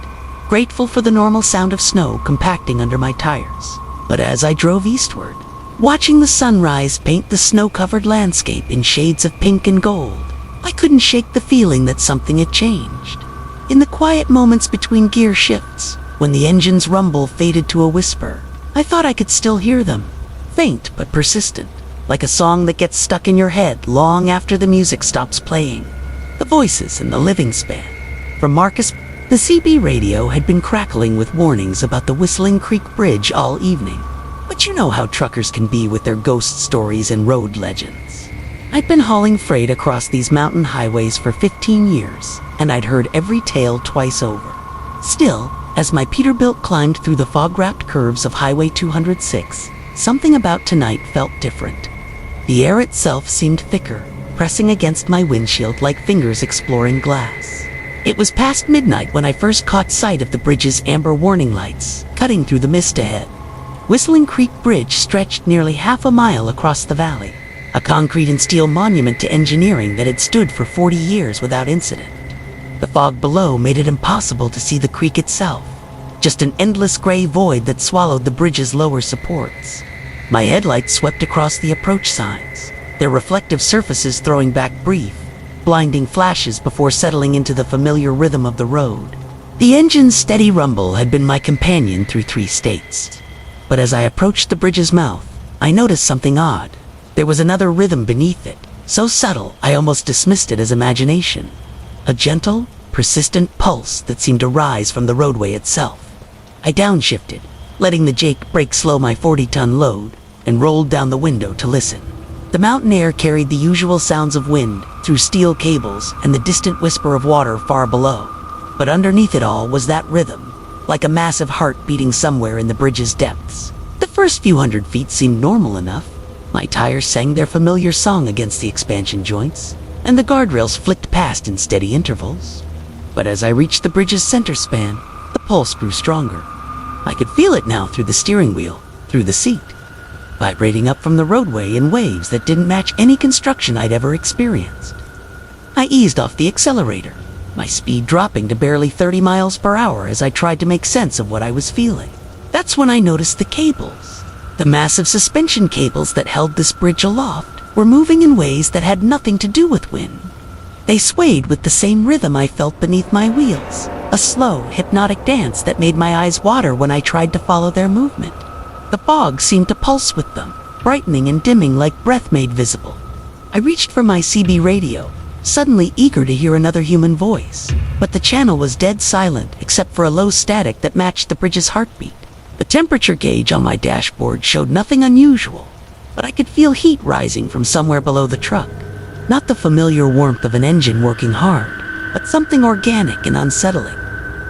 grateful for the normal sound of snow compacting under my tires. But as I drove eastward, watching the sunrise paint the snow-covered landscape in shades of pink and gold, I couldn't shake the feeling that something had changed. In the quiet moments between gear shifts, when the engine's rumble faded to a whisper, I thought I could still hear them, faint but persistent, like a song that gets stuck in your head long after the music stops playing. The voices in the living span. From Marcus, the CB radio had been crackling with warnings about the Whistling Creek Bridge all evening. But you know how truckers can be with their ghost stories and road legends. I'd been hauling freight across these mountain highways for 15 years, and I'd heard every tale twice over. Still, as my Peterbilt climbed through the fog-wrapped curves of Highway 206, something about tonight felt different. The air itself seemed thicker, pressing against my windshield like fingers exploring glass. It was past midnight when I first caught sight of the bridge's amber warning lights, cutting through the mist ahead. Whistling Creek Bridge stretched nearly half a mile across the valley, a concrete and steel monument to engineering that had stood for 40 years without incident. The fog below made it impossible to see the creek itself, just an endless gray void that swallowed the bridge's lower supports. My headlights swept across the approach signs, their reflective surfaces throwing back brief, blinding flashes before settling into the familiar rhythm of the road. The engine's steady rumble had been my companion through 3 states. But as I approached the bridge's mouth, I noticed something odd. There was another rhythm beneath it, so subtle I almost dismissed it as imagination. A gentle, persistent pulse that seemed to rise from the roadway itself. I downshifted, letting the Jake brake slow my 40-ton load, and rolled down the window to listen. The mountain air carried the usual sounds of wind through steel cables and the distant whisper of water far below. But underneath it all was that rhythm, like a massive heart beating somewhere in the bridge's depths. The first few hundred feet seemed normal enough. My tires sang their familiar song against the expansion joints, and the guardrails flicked past in steady intervals. But as I reached the bridge's center span, the pulse grew stronger. I could feel it now through the steering wheel, through the seat, vibrating up from the roadway in waves that didn't match any construction I'd ever experienced. I eased off the accelerator, my speed dropping to barely 30 miles per hour as I tried to make sense of what I was feeling. That's when I noticed the cables. The massive suspension cables that held this bridge aloft were moving in ways that had nothing to do with wind. They swayed with the same rhythm I felt beneath my wheels, a slow, hypnotic dance that made my eyes water when I tried to follow their movement. The fog seemed to pulse with them, brightening and dimming like breath made visible. I reached for my CB radio, suddenly eager to hear another human voice, but the channel was dead silent except for a low static that matched the bridge's heartbeat. The temperature gauge on my dashboard showed nothing unusual, but I could feel heat rising from somewhere below the truck. Not the familiar warmth of an engine working hard, but something organic and unsettling.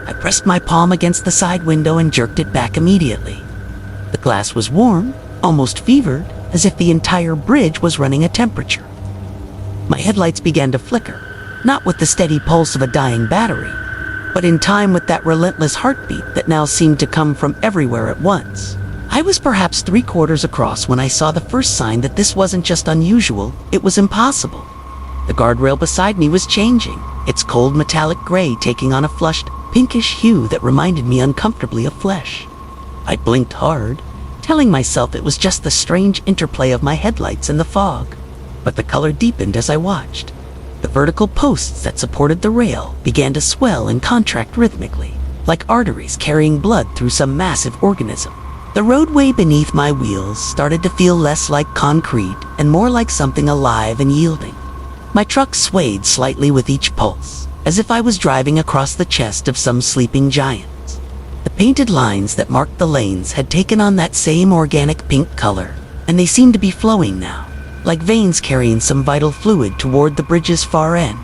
I pressed my palm against the side window and jerked it back immediately. The glass was warm, almost fevered, as if the entire bridge was running a temperature. My headlights began to flicker, not with the steady pulse of a dying battery, but in time with that relentless heartbeat that now seemed to come from everywhere at once. I was perhaps 3/4 across when I saw the first sign that this wasn't just unusual, it was impossible. The guardrail beside me was changing, its cold metallic gray taking on a flushed, pinkish hue that reminded me uncomfortably of flesh. I blinked hard, telling myself it was just the strange interplay of my headlights and the fog. But the color deepened as I watched. The vertical posts that supported the rail began to swell and contract rhythmically, like arteries carrying blood through some massive organism. The roadway beneath my wheels started to feel less like concrete and more like something alive and yielding. My truck swayed slightly with each pulse, as if I was driving across the chest of some sleeping giant. The painted lines that marked the lanes had taken on that same organic pink color, and they seemed to be flowing now, like veins carrying some vital fluid toward the bridge's far end.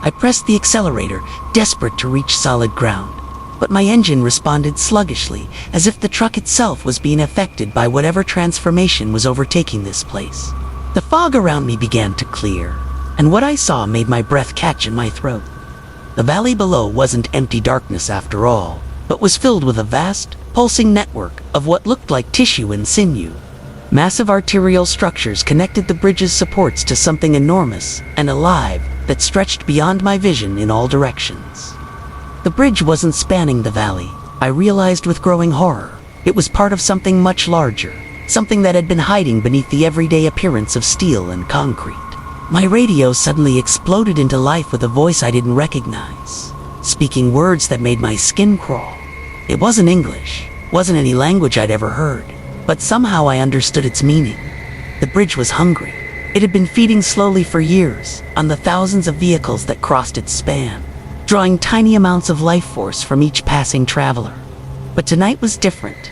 I pressed the accelerator, desperate to reach solid ground, but my engine responded sluggishly, as if the truck itself was being affected by whatever transformation was overtaking this place. The fog around me began to clear, and what I saw made my breath catch in my throat. The valley below wasn't empty darkness after all, but was filled with a vast, pulsing network of what looked like tissue and sinew. Massive arterial structures connected the bridge's supports to something enormous and alive that stretched beyond my vision in all directions. The bridge wasn't spanning the valley, I realized with growing horror. It was part of something much larger, something that had been hiding beneath the everyday appearance of steel and concrete. My radio suddenly exploded into life with a voice I didn't recognize, speaking words that made my skin crawl. It wasn't English, wasn't any language I'd ever heard, but somehow I understood its meaning. The bridge was hungry. It had been feeding slowly for years on the thousands of vehicles that crossed its span, drawing tiny amounts of life force from each passing traveler. But tonight was different.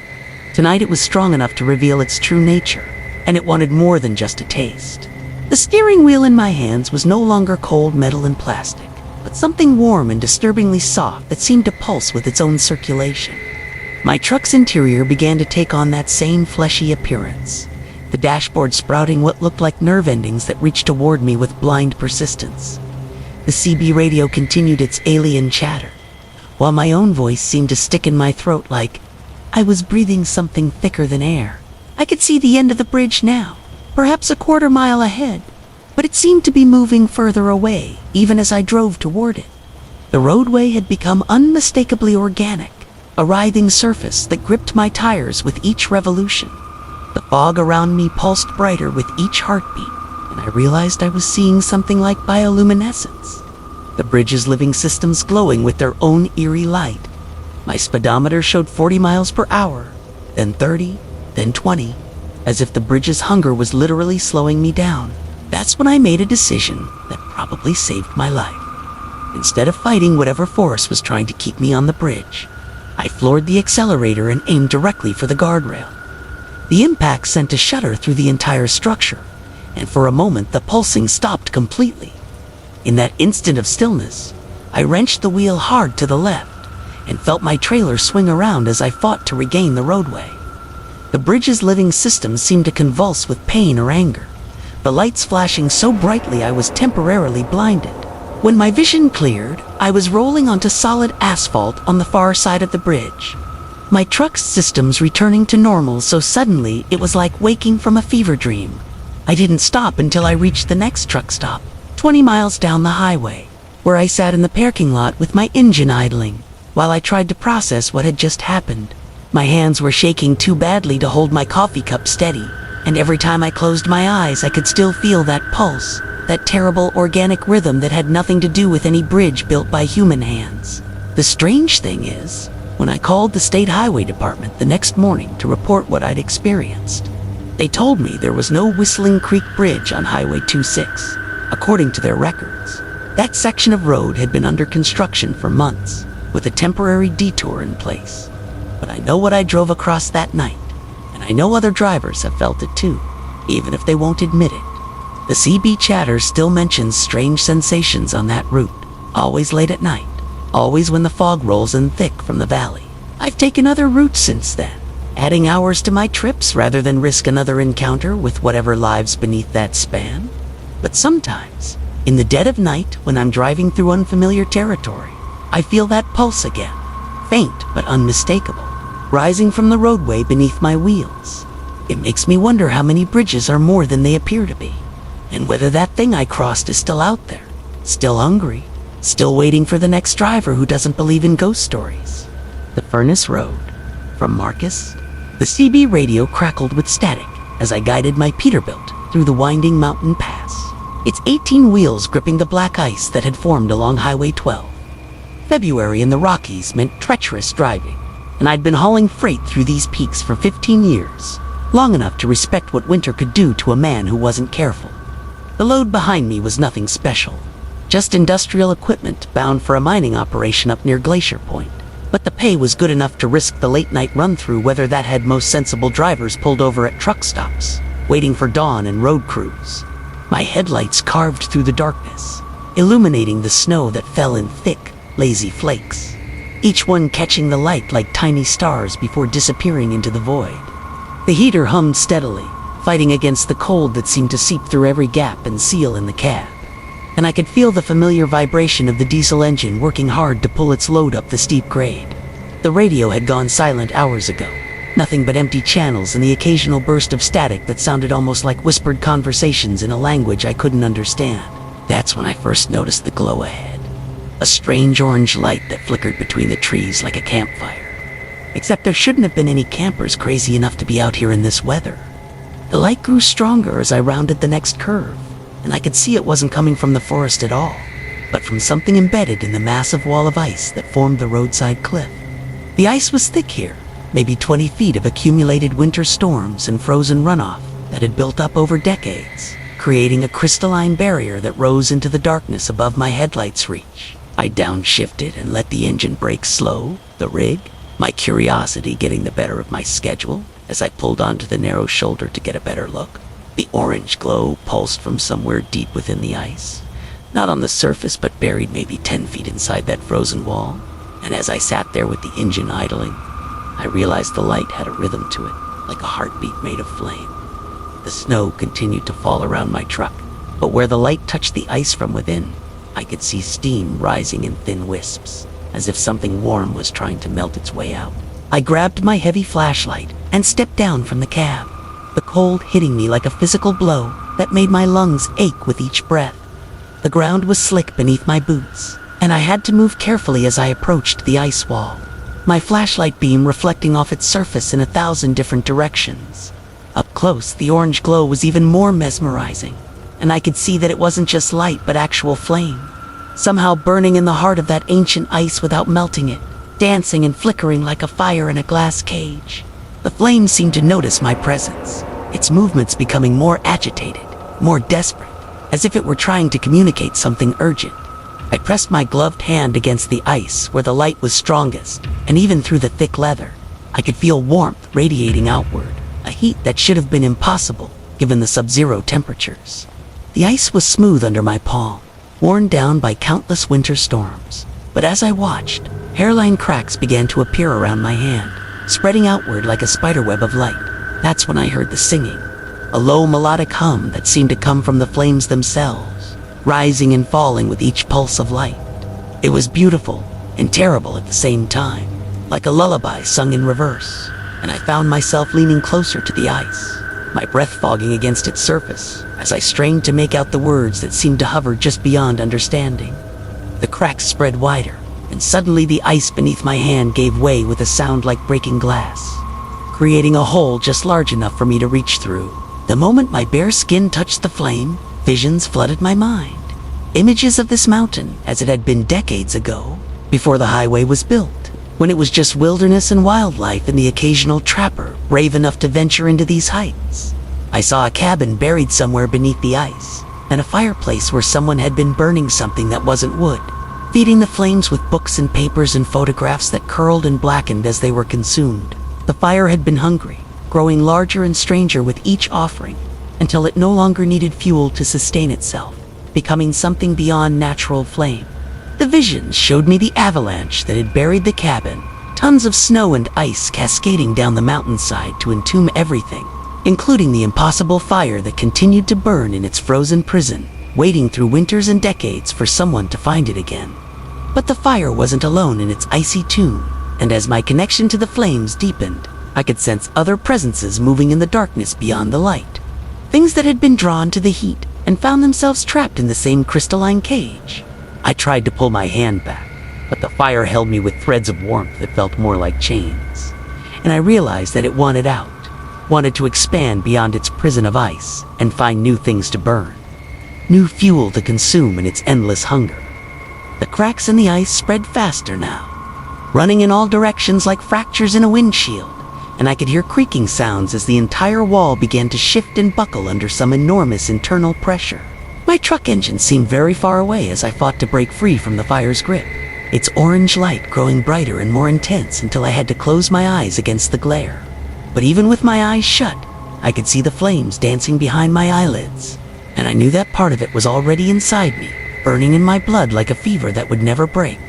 Tonight it was strong enough to reveal its true nature, and it wanted more than just a taste. The steering wheel in my hands was no longer cold metal and plastic, but something warm and disturbingly soft that seemed to pulse with its own circulation. My truck's interior began to take on that same fleshy appearance, the dashboard sprouting what looked like nerve endings that reached toward me with blind persistence. The CB radio continued its alien chatter, while my own voice seemed to stick in my throat like I was breathing something thicker than air. I could see the end of the bridge now, perhaps a 1/4 mile ahead, but it seemed to be moving further away, even as I drove toward it. The roadway had become unmistakably organic, a writhing surface that gripped my tires with each revolution. The fog around me pulsed brighter with each heartbeat, and I realized I was seeing something like bioluminescence. The bridge's living systems glowing with their own eerie light. My speedometer showed 40 miles per hour, then 30, then 20, as if the bridge's hunger was literally slowing me down. That's when I made a decision that probably saved my life. Instead of fighting whatever force was trying to keep me on the bridge, I floored the accelerator and aimed directly for the guardrail. The impact sent a shudder through the entire structure, and for a moment the pulsing stopped completely. In that instant of stillness, I wrenched the wheel hard to the left and felt my trailer swing around as I fought to regain the roadway. The bridge's living system seemed to convulse with pain or anger, the lights flashing so brightly I was temporarily blinded. When my vision cleared, I was rolling onto solid asphalt on the far side of the bridge. My truck's systems returning to normal, so suddenly it was like waking from a fever dream. I didn't stop until I reached the next truck stop, 20 miles down the highway, where I sat in the parking lot with my engine idling, while I tried to process what had just happened. My hands were shaking too badly to hold my coffee cup steady, and every time I closed my eyes I could still feel that pulse, that terrible organic rhythm that had nothing to do with any bridge built by human hands. The strange thing is, when I called the state highway department the next morning to report what I'd experienced, they told me there was no Whistling Creek Bridge on Highway 26. According to their records, that section of road had been under construction for months, with a temporary detour in place. But I know what I drove across that night, and I know other drivers have felt it too, even if they won't admit it. The CB chatter still mentions strange sensations on that route, always late at night, always when the fog rolls in thick from the valley. I've taken other routes since then, adding hours to my trips rather than risk another encounter with whatever lives beneath that span. But sometimes, in the dead of night when I'm driving through unfamiliar territory, I feel that pulse again, faint but unmistakable, rising from the roadway beneath my wheels. It makes me wonder how many bridges are more than they appear to be, and whether that thing I crossed is still out there, still hungry, still waiting for the next driver who doesn't believe in ghost stories. The Furnace Road. From Marcus. The CB radio crackled with static as I guided my Peterbilt through the winding mountain pass, its 18 wheels gripping the black ice that had formed along Highway 12. February in the Rockies meant treacherous driving, and I'd been hauling freight through these peaks for 15 years, long enough to respect what winter could do to a man who wasn't careful. The load behind me was nothing special, just industrial equipment bound for a mining operation up near Glacier Point. But the pay was good enough to risk the late-night run-through, whether that had most sensible drivers pulled over at truck stops, waiting for dawn and road crews. My headlights carved through the darkness, illuminating the snow that fell in thick, lazy flakes, each one catching the light like tiny stars before disappearing into the void. The heater hummed steadily, fighting against the cold that seemed to seep through every gap and seal in the cab, and I could feel the familiar vibration of the diesel engine working hard to pull its load up the steep grade. The radio had gone silent hours ago, nothing but empty channels and the occasional burst of static that sounded almost like whispered conversations in a language I couldn't understand. That's when I first noticed the glow ahead, a strange orange light that flickered between the trees like a campfire. Except there shouldn't have been any campers crazy enough to be out here in this weather. The light grew stronger as I rounded the next curve, and I could see it wasn't coming from the forest at all, but from something embedded in the massive wall of ice that formed the roadside cliff. The ice was thick here, maybe 20 feet of accumulated winter storms and frozen runoff that had built up over decades, creating a crystalline barrier that rose into the darkness above my headlights' reach. I downshifted and let the engine brake slow, the rig, my curiosity getting the better of my schedule as I pulled onto the narrow shoulder to get a better look. The orange glow pulsed from somewhere deep within the ice, not on the surface but buried maybe 10 feet inside that frozen wall. And as I sat there with the engine idling, I realized the light had a rhythm to it, like a heartbeat made of flame. The snow continued to fall around my truck, but where the light touched the ice from within, I could see steam rising in thin wisps, as if something warm was trying to melt its way out. I grabbed my heavy flashlight and stepped down from the cab, the cold hitting me like a physical blow that made my lungs ache with each breath. The ground was slick beneath my boots, and I had to move carefully as I approached the ice wall, my flashlight beam reflecting off its surface in 1,000 different directions. Up close, the orange glow was even more mesmerizing, and I could see that it wasn't just light but actual flame, somehow burning in the heart of that ancient ice without melting it, dancing and flickering like a fire in a glass cage. The flame seemed to notice my presence, its movements becoming more agitated, more desperate, as if it were trying to communicate something urgent. I pressed my gloved hand against the ice where the light was strongest, and even through the thick leather, I could feel warmth radiating outward, a heat that should have been impossible given the sub-zero temperatures. The ice was smooth under my palm, worn down by countless winter storms, but as I watched, hairline cracks began to appear around my hand, spreading outward like a spiderweb of light. That's when I heard the singing, a low melodic hum that seemed to come from the flames themselves, rising and falling with each pulse of light. It was beautiful and terrible at the same time, like a lullaby sung in reverse, and I found myself leaning closer to the ice, my breath fogging against its surface as I strained to make out the words that seemed to hover just beyond understanding. The cracks spread wider, and suddenly the ice beneath my hand gave way with a sound like breaking glass, creating a hole just large enough for me to reach through. The moment my bare skin touched the flame, visions flooded my mind. Images of this mountain as it had been decades ago, before the highway was built, when it was just wilderness and wildlife and the occasional trapper brave enough to venture into these heights. I saw a cabin buried somewhere beneath the ice, and a fireplace where someone had been burning something that wasn't wood, feeding the flames with books and papers and photographs that curled and blackened as they were consumed. The fire had been hungry, growing larger and stranger with each offering, until it no longer needed fuel to sustain itself, becoming something beyond natural flame. The visions showed me the avalanche that had buried the cabin, tons of snow and ice cascading down the mountainside to entomb everything, including the impossible fire that continued to burn in its frozen prison, waiting through winters and decades for someone to find it again. But the fire wasn't alone in its icy tomb, and as my connection to the flames deepened, I could sense other presences moving in the darkness beyond the light. Things that had been drawn to the heat and found themselves trapped in the same crystalline cage. I tried to pull my hand back, but the fire held me with threads of warmth that felt more like chains. And I realized that it wanted out, wanted to expand beyond its prison of ice and find new things to burn, new fuel to consume in its endless hunger. The cracks in the ice spread faster now, running in all directions like fractures in a windshield, and I could hear creaking sounds as the entire wall began to shift and buckle under some enormous internal pressure. My truck engine seemed very far away as I fought to break free from the fire's grip, its orange light growing brighter and more intense until I had to close my eyes against the glare. But even with my eyes shut, I could see the flames dancing behind my eyelids, and I knew that part of it was already inside me, burning in my blood like a fever that would never break.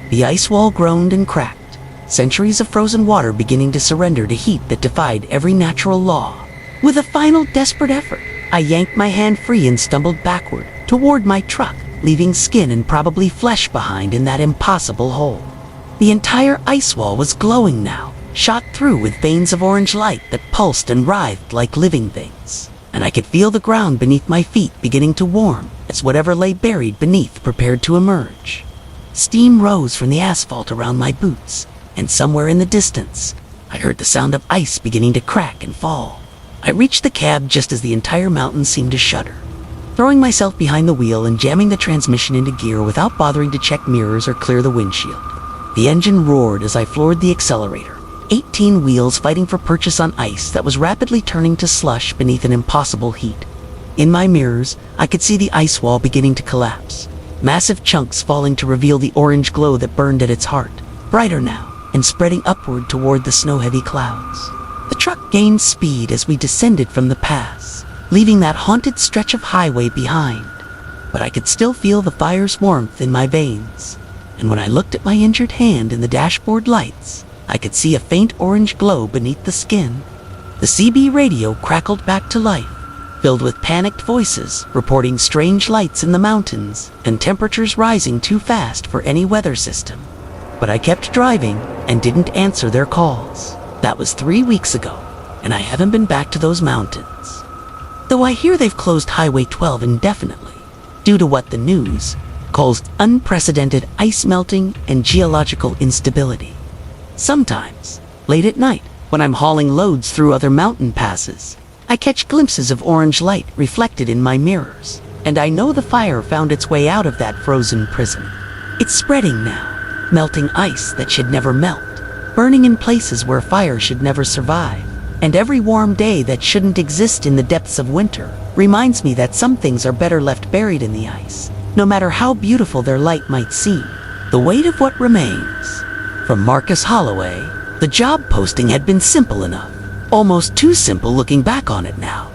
The ice wall groaned and cracked, centuries of frozen water beginning to surrender to heat that defied every natural law. With a final desperate effort, I yanked my hand free and stumbled backward toward my truck, leaving skin and probably flesh behind in that impossible hole. The entire ice wall was glowing now, shot through with veins of orange light that pulsed and writhed like living things, and I could feel the ground beneath my feet beginning to warm as whatever lay buried beneath prepared to emerge. Steam rose from the asphalt around my boots, and somewhere in the distance, I heard the sound of ice beginning to crack and fall. I reached the cab just as the entire mountain seemed to shudder. Throwing myself behind the wheel and jamming the transmission into gear without bothering to check mirrors or clear the windshield. The engine roared as I floored the accelerator, 18 wheels fighting for purchase on ice that was rapidly turning to slush beneath an impossible heat. In my mirrors, I could see the ice wall beginning to collapse, massive chunks falling to reveal the orange glow that burned at its heart, brighter now and spreading upward toward the snow-heavy clouds. The truck gained speed as we descended from the pass, leaving that haunted stretch of highway behind. But I could still feel the fire's warmth in my veins, and when I looked at my injured hand in the dashboard lights, I could see a faint orange glow beneath the skin. The CB radio crackled back to life, filled with panicked voices reporting strange lights in the mountains and temperatures rising too fast for any weather system. But I kept driving and didn't answer their calls. That was 3 weeks ago, and I haven't been back to those mountains. Though I hear they've closed Highway 12 indefinitely, due to what the news calls unprecedented ice melting and geological instability. Sometimes, late at night, when I'm hauling loads through other mountain passes, I catch glimpses of orange light reflected in my mirrors, and I know the fire found its way out of that frozen prison. It's spreading now, melting ice that should never melt, burning in places where fire should never survive, and every warm day that shouldn't exist in the depths of winter reminds me that some things are better left buried in the ice, no matter how beautiful their light might seem. The weight of what remains. From Marcus Holloway, the job posting had been simple enough, almost too simple looking back on it now.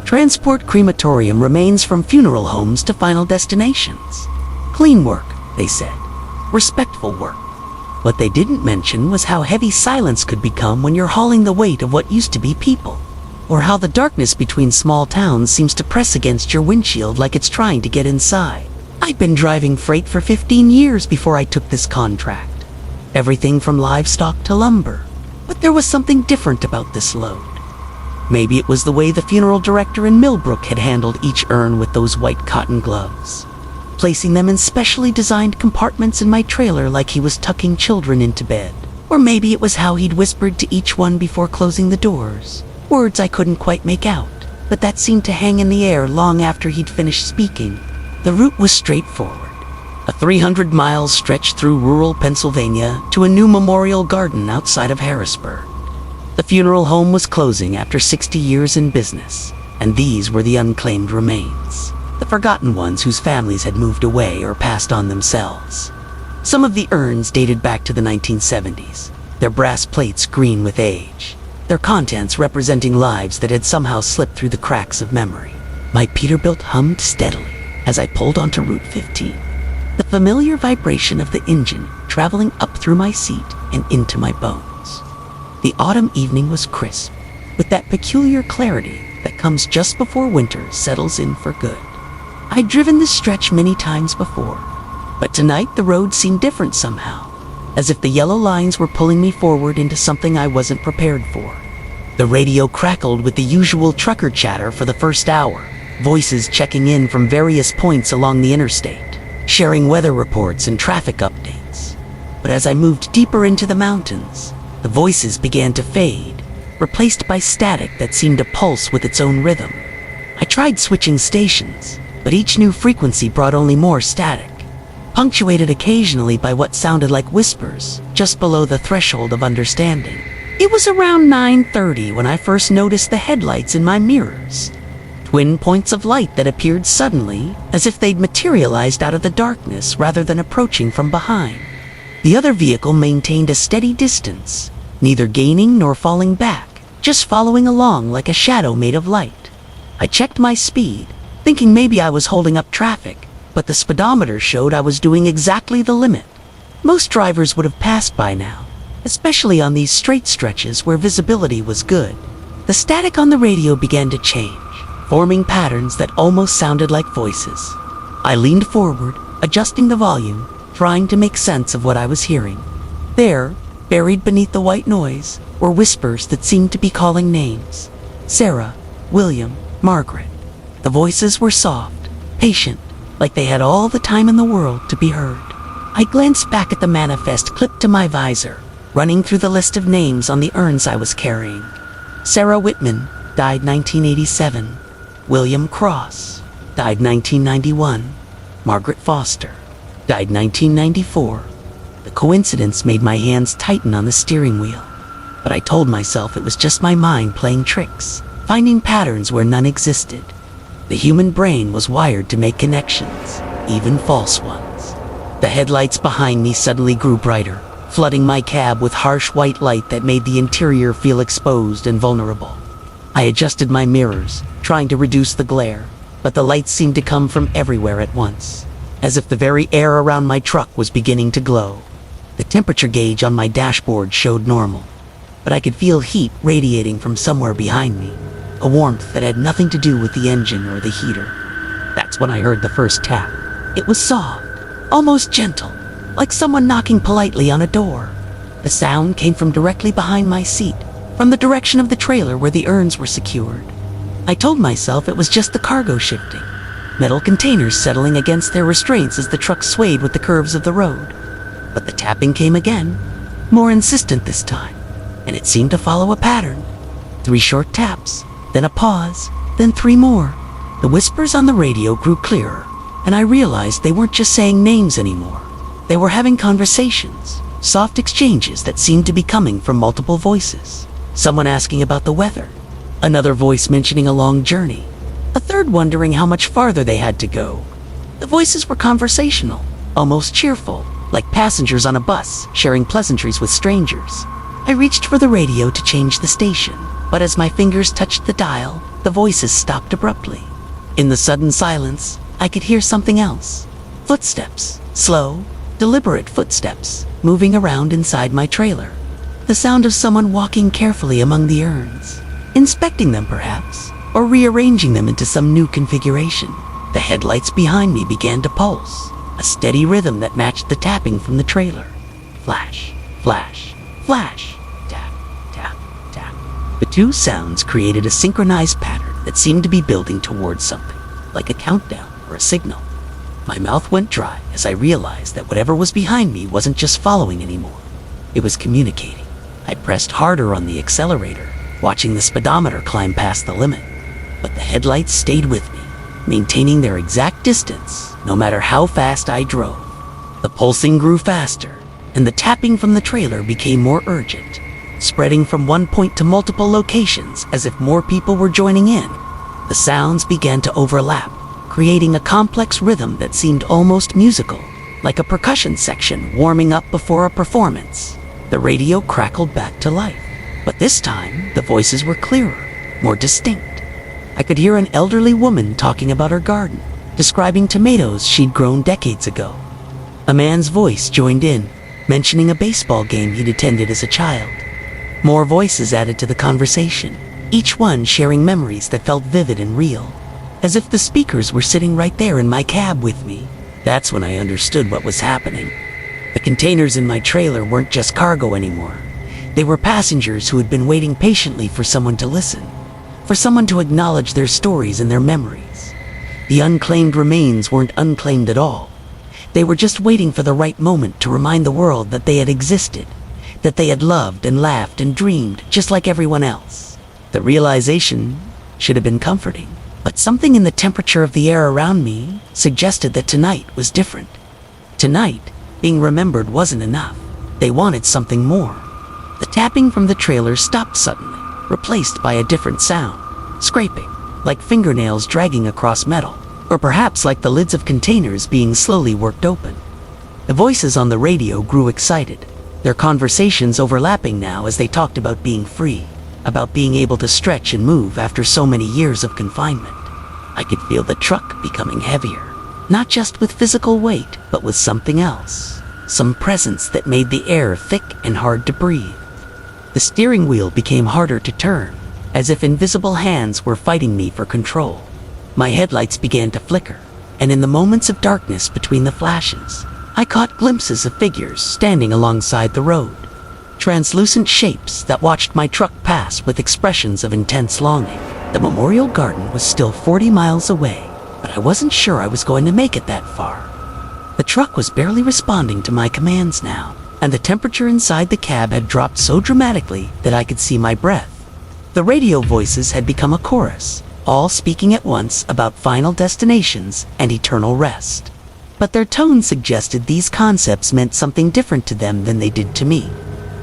Transport crematorium remains from funeral homes to final destinations. Clean work, they said. Respectful work. What they didn't mention was how heavy silence could become when you're hauling the weight of what used to be people. or how the darkness between small towns seems to press against your windshield like it's trying to get inside. I'd been driving freight for 15 years before I took this contract. Everything from livestock to lumber. But there was something different about this load. Maybe it was the way the funeral director in Millbrook had handled each urn with those white cotton gloves, placing them in specially designed compartments in my trailer like he was tucking children into bed. Or maybe it was how he'd whispered to each one before closing the doors. Words I couldn't quite make out, but that seemed to hang in the air long after he'd finished speaking. The route was straightforward. A 300-mile stretch through rural Pennsylvania to a new memorial garden outside of Harrisburg. The funeral home was closing after 60 years in business, and these were the unclaimed remains, the forgotten ones whose families had moved away or passed on themselves. Some of the urns dated back to the 1970s, their brass plates green with age, their contents representing lives that had somehow slipped through the cracks of memory. My Peterbilt hummed steadily as I pulled onto Route 15, the familiar vibration of the engine traveling up through my seat and into my bones. The autumn evening was crisp, with that peculiar clarity that comes just before winter settles in for good. I'd driven this stretch many times before, but tonight the road seemed different somehow, as if the yellow lines were pulling me forward into something I wasn't prepared for. The radio crackled with the usual trucker chatter for the first hour, voices checking in from various points along the interstate, sharing weather reports and traffic updates. But as I moved deeper into the mountains, the voices began to fade, replaced by static that seemed to pulse with its own rhythm. I tried switching stations, but each new frequency brought only more static, punctuated occasionally by what sounded like whispers just below the threshold of understanding. It was around 9:30 when I first noticed the headlights in my mirrors. Twin points of light that appeared suddenly, as if they'd materialized out of the darkness rather than approaching from behind. The other vehicle maintained a steady distance, neither gaining nor falling back, just following along like a shadow made of light. I checked my speed, thinking maybe I was holding up traffic, but the speedometer showed I was doing exactly the limit. Most drivers would have passed by now, especially on these straight stretches where visibility was good. The static on the radio began to change, forming patterns that almost sounded like voices. I leaned forward, adjusting the volume, trying to make sense of what I was hearing. There, buried beneath the white noise, were whispers that seemed to be calling names. Sarah, William, Margaret. The voices were soft, patient, like they had all the time in the world to be heard. I glanced back at the manifest clipped to my visor, running through the list of names on the urns I was carrying. Sarah Whitman, died 1987. William Cross, died 1991. Margaret Foster, died 1994. The coincidence made my hands tighten on the steering wheel, but I told myself it was just my mind playing tricks, finding patterns where none existed. The human brain was wired to make connections, even false ones. The headlights behind me suddenly grew brighter, flooding my cab with harsh white light that made the interior feel exposed and vulnerable. I adjusted my mirrors, trying to reduce the glare, but the lights seemed to come from everywhere at once, as if the very air around my truck was beginning to glow. The temperature gauge on my dashboard showed normal, but I could feel heat radiating from somewhere behind me, a warmth that had nothing to do with the engine or the heater. That's when I heard the first tap. It was soft, almost gentle, like someone knocking politely on a door. The sound came from directly behind my seat, from the direction of the trailer where the urns were secured. I told myself it was just the cargo shifting, metal containers settling against their restraints as the truck swayed with the curves of the road. But the tapping came again, more insistent this time, and it seemed to follow a pattern. 3 short taps, then a pause, then 3 more. The whispers on the radio grew clearer, and I realized they weren't just saying names anymore. They were having conversations, soft exchanges that seemed to be coming from multiple voices. Someone asking about the weather, another voice mentioning a long journey, a third wondering how much farther they had to go. The voices were conversational, almost cheerful, like passengers on a bus sharing pleasantries with strangers. I reached for the radio to change the station, but as my fingers touched the dial, the voices stopped abruptly. In the sudden silence, I could hear something else. Footsteps, slow, deliberate footsteps, moving around inside my trailer. The sound of someone walking carefully among the urns. inspecting them perhaps, or rearranging them into some new configuration. The headlights behind me began to pulse, a steady rhythm that matched the tapping from the trailer. Flash, flash, flash, tap, tap, tap. The two sounds created a synchronized pattern that seemed to be building towards something, like a countdown or a signal. My mouth went dry as I realized that whatever was behind me wasn't just following anymore. It was communicating. I pressed harder on the accelerator, watching the speedometer climb past the limit. But the headlights stayed with me, maintaining their exact distance, no matter how fast I drove. The pulsing grew faster, and the tapping from the trailer became more urgent, spreading from one point to multiple locations as if more people were joining in. The sounds began to overlap, creating a complex rhythm that seemed almost musical, like a percussion section warming up before a performance. The radio crackled back to life, but this time the voices were clearer, more distinct. I could hear an elderly woman talking about her garden, describing tomatoes she'd grown decades ago. A man's voice joined in, mentioning a baseball game he'd attended as a child. More voices added to the conversation, each one sharing memories that felt vivid and real, as if the speakers were sitting right there in my cab with me. That's when I understood what was happening. The containers in my trailer weren't just cargo anymore. They were passengers who had been waiting patiently for someone to listen, for someone to acknowledge their stories and their memories. The unclaimed remains weren't unclaimed at all. They were just waiting for the right moment to remind the world that they had existed, that they had loved and laughed and dreamed just like everyone else. The realization should have been comforting, but something in the temperature of the air around me suggested that tonight was different. Tonight, being remembered wasn't enough. They wanted something more. The tapping from the trailer stopped suddenly, replaced by a different sound, scraping, like fingernails dragging across metal, or perhaps like the lids of containers being slowly worked open. The voices on the radio grew excited, their conversations overlapping now as they talked about being free, about being able to stretch and move after so many years of confinement. I could feel the truck becoming heavier, not just with physical weight, but with something else, some presence that made the air thick and hard to breathe. The steering wheel became harder to turn, as if invisible hands were fighting me for control. My headlights began to flicker, and in the moments of darkness between the flashes, I caught glimpses of figures standing alongside the road, translucent shapes that watched my truck pass with expressions of intense longing. The memorial garden was still 40 miles away, but I wasn't sure I was going to make it that far. The truck was barely responding to my commands now, and the temperature inside the cab had dropped so dramatically that I could see my breath. The radio voices had become a chorus, all speaking at once about final destinations and eternal rest. But their tone suggested these concepts meant something different to them than they did to me.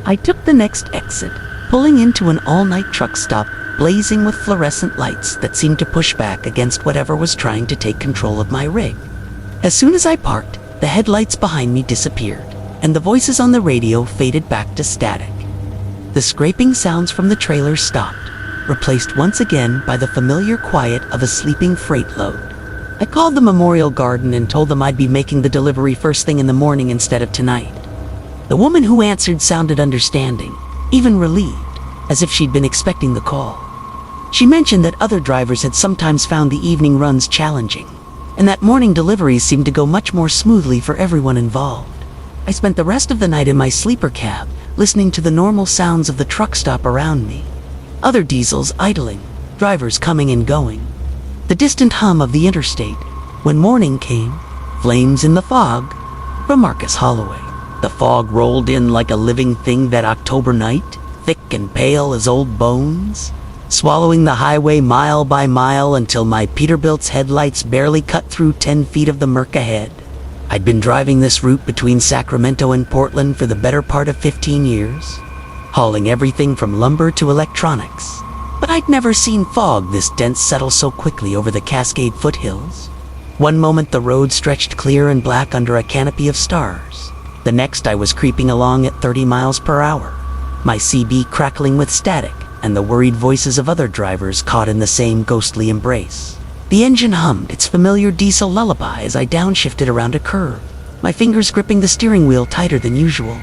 I took the next exit, pulling into an all-night truck stop blazing with fluorescent lights that seemed to push back against whatever was trying to take control of my rig. As soon as I parked, the headlights behind me disappeared, and the voices on the radio faded back to static. The scraping sounds from the trailer stopped, replaced once again by the familiar quiet of a sleeping freight load. I called the memorial garden and told them I'd be making the delivery first thing in the morning instead of tonight. The woman who answered sounded understanding, even relieved, as if she'd been expecting the call. She mentioned that other drivers had sometimes found the evening runs challenging, and that morning deliveries seemed to go much more smoothly for everyone involved. I spent the rest of the night in my sleeper cab, listening to the normal sounds of the truck stop around me. Other diesels idling, drivers coming and going, the distant hum of the interstate. When morning came, flames in the fog, from Marcus Holloway. The fog rolled in like a living thing that October night, thick and pale as old bones, swallowing the highway mile by mile until my Peterbilt's headlights barely cut through 10 feet of the murk ahead. I'd been driving this route between Sacramento and Portland for the better part of 15 years, hauling everything from lumber to electronics. But I'd never seen fog this dense settle so quickly over the Cascade foothills. One moment the road stretched clear and black under a canopy of stars. The next I was creeping along at 30 miles per hour, my CB crackling with static, and the worried voices of other drivers caught in the same ghostly embrace. The engine hummed its familiar diesel lullaby as I downshifted around a curve, my fingers gripping the steering wheel tighter than usual.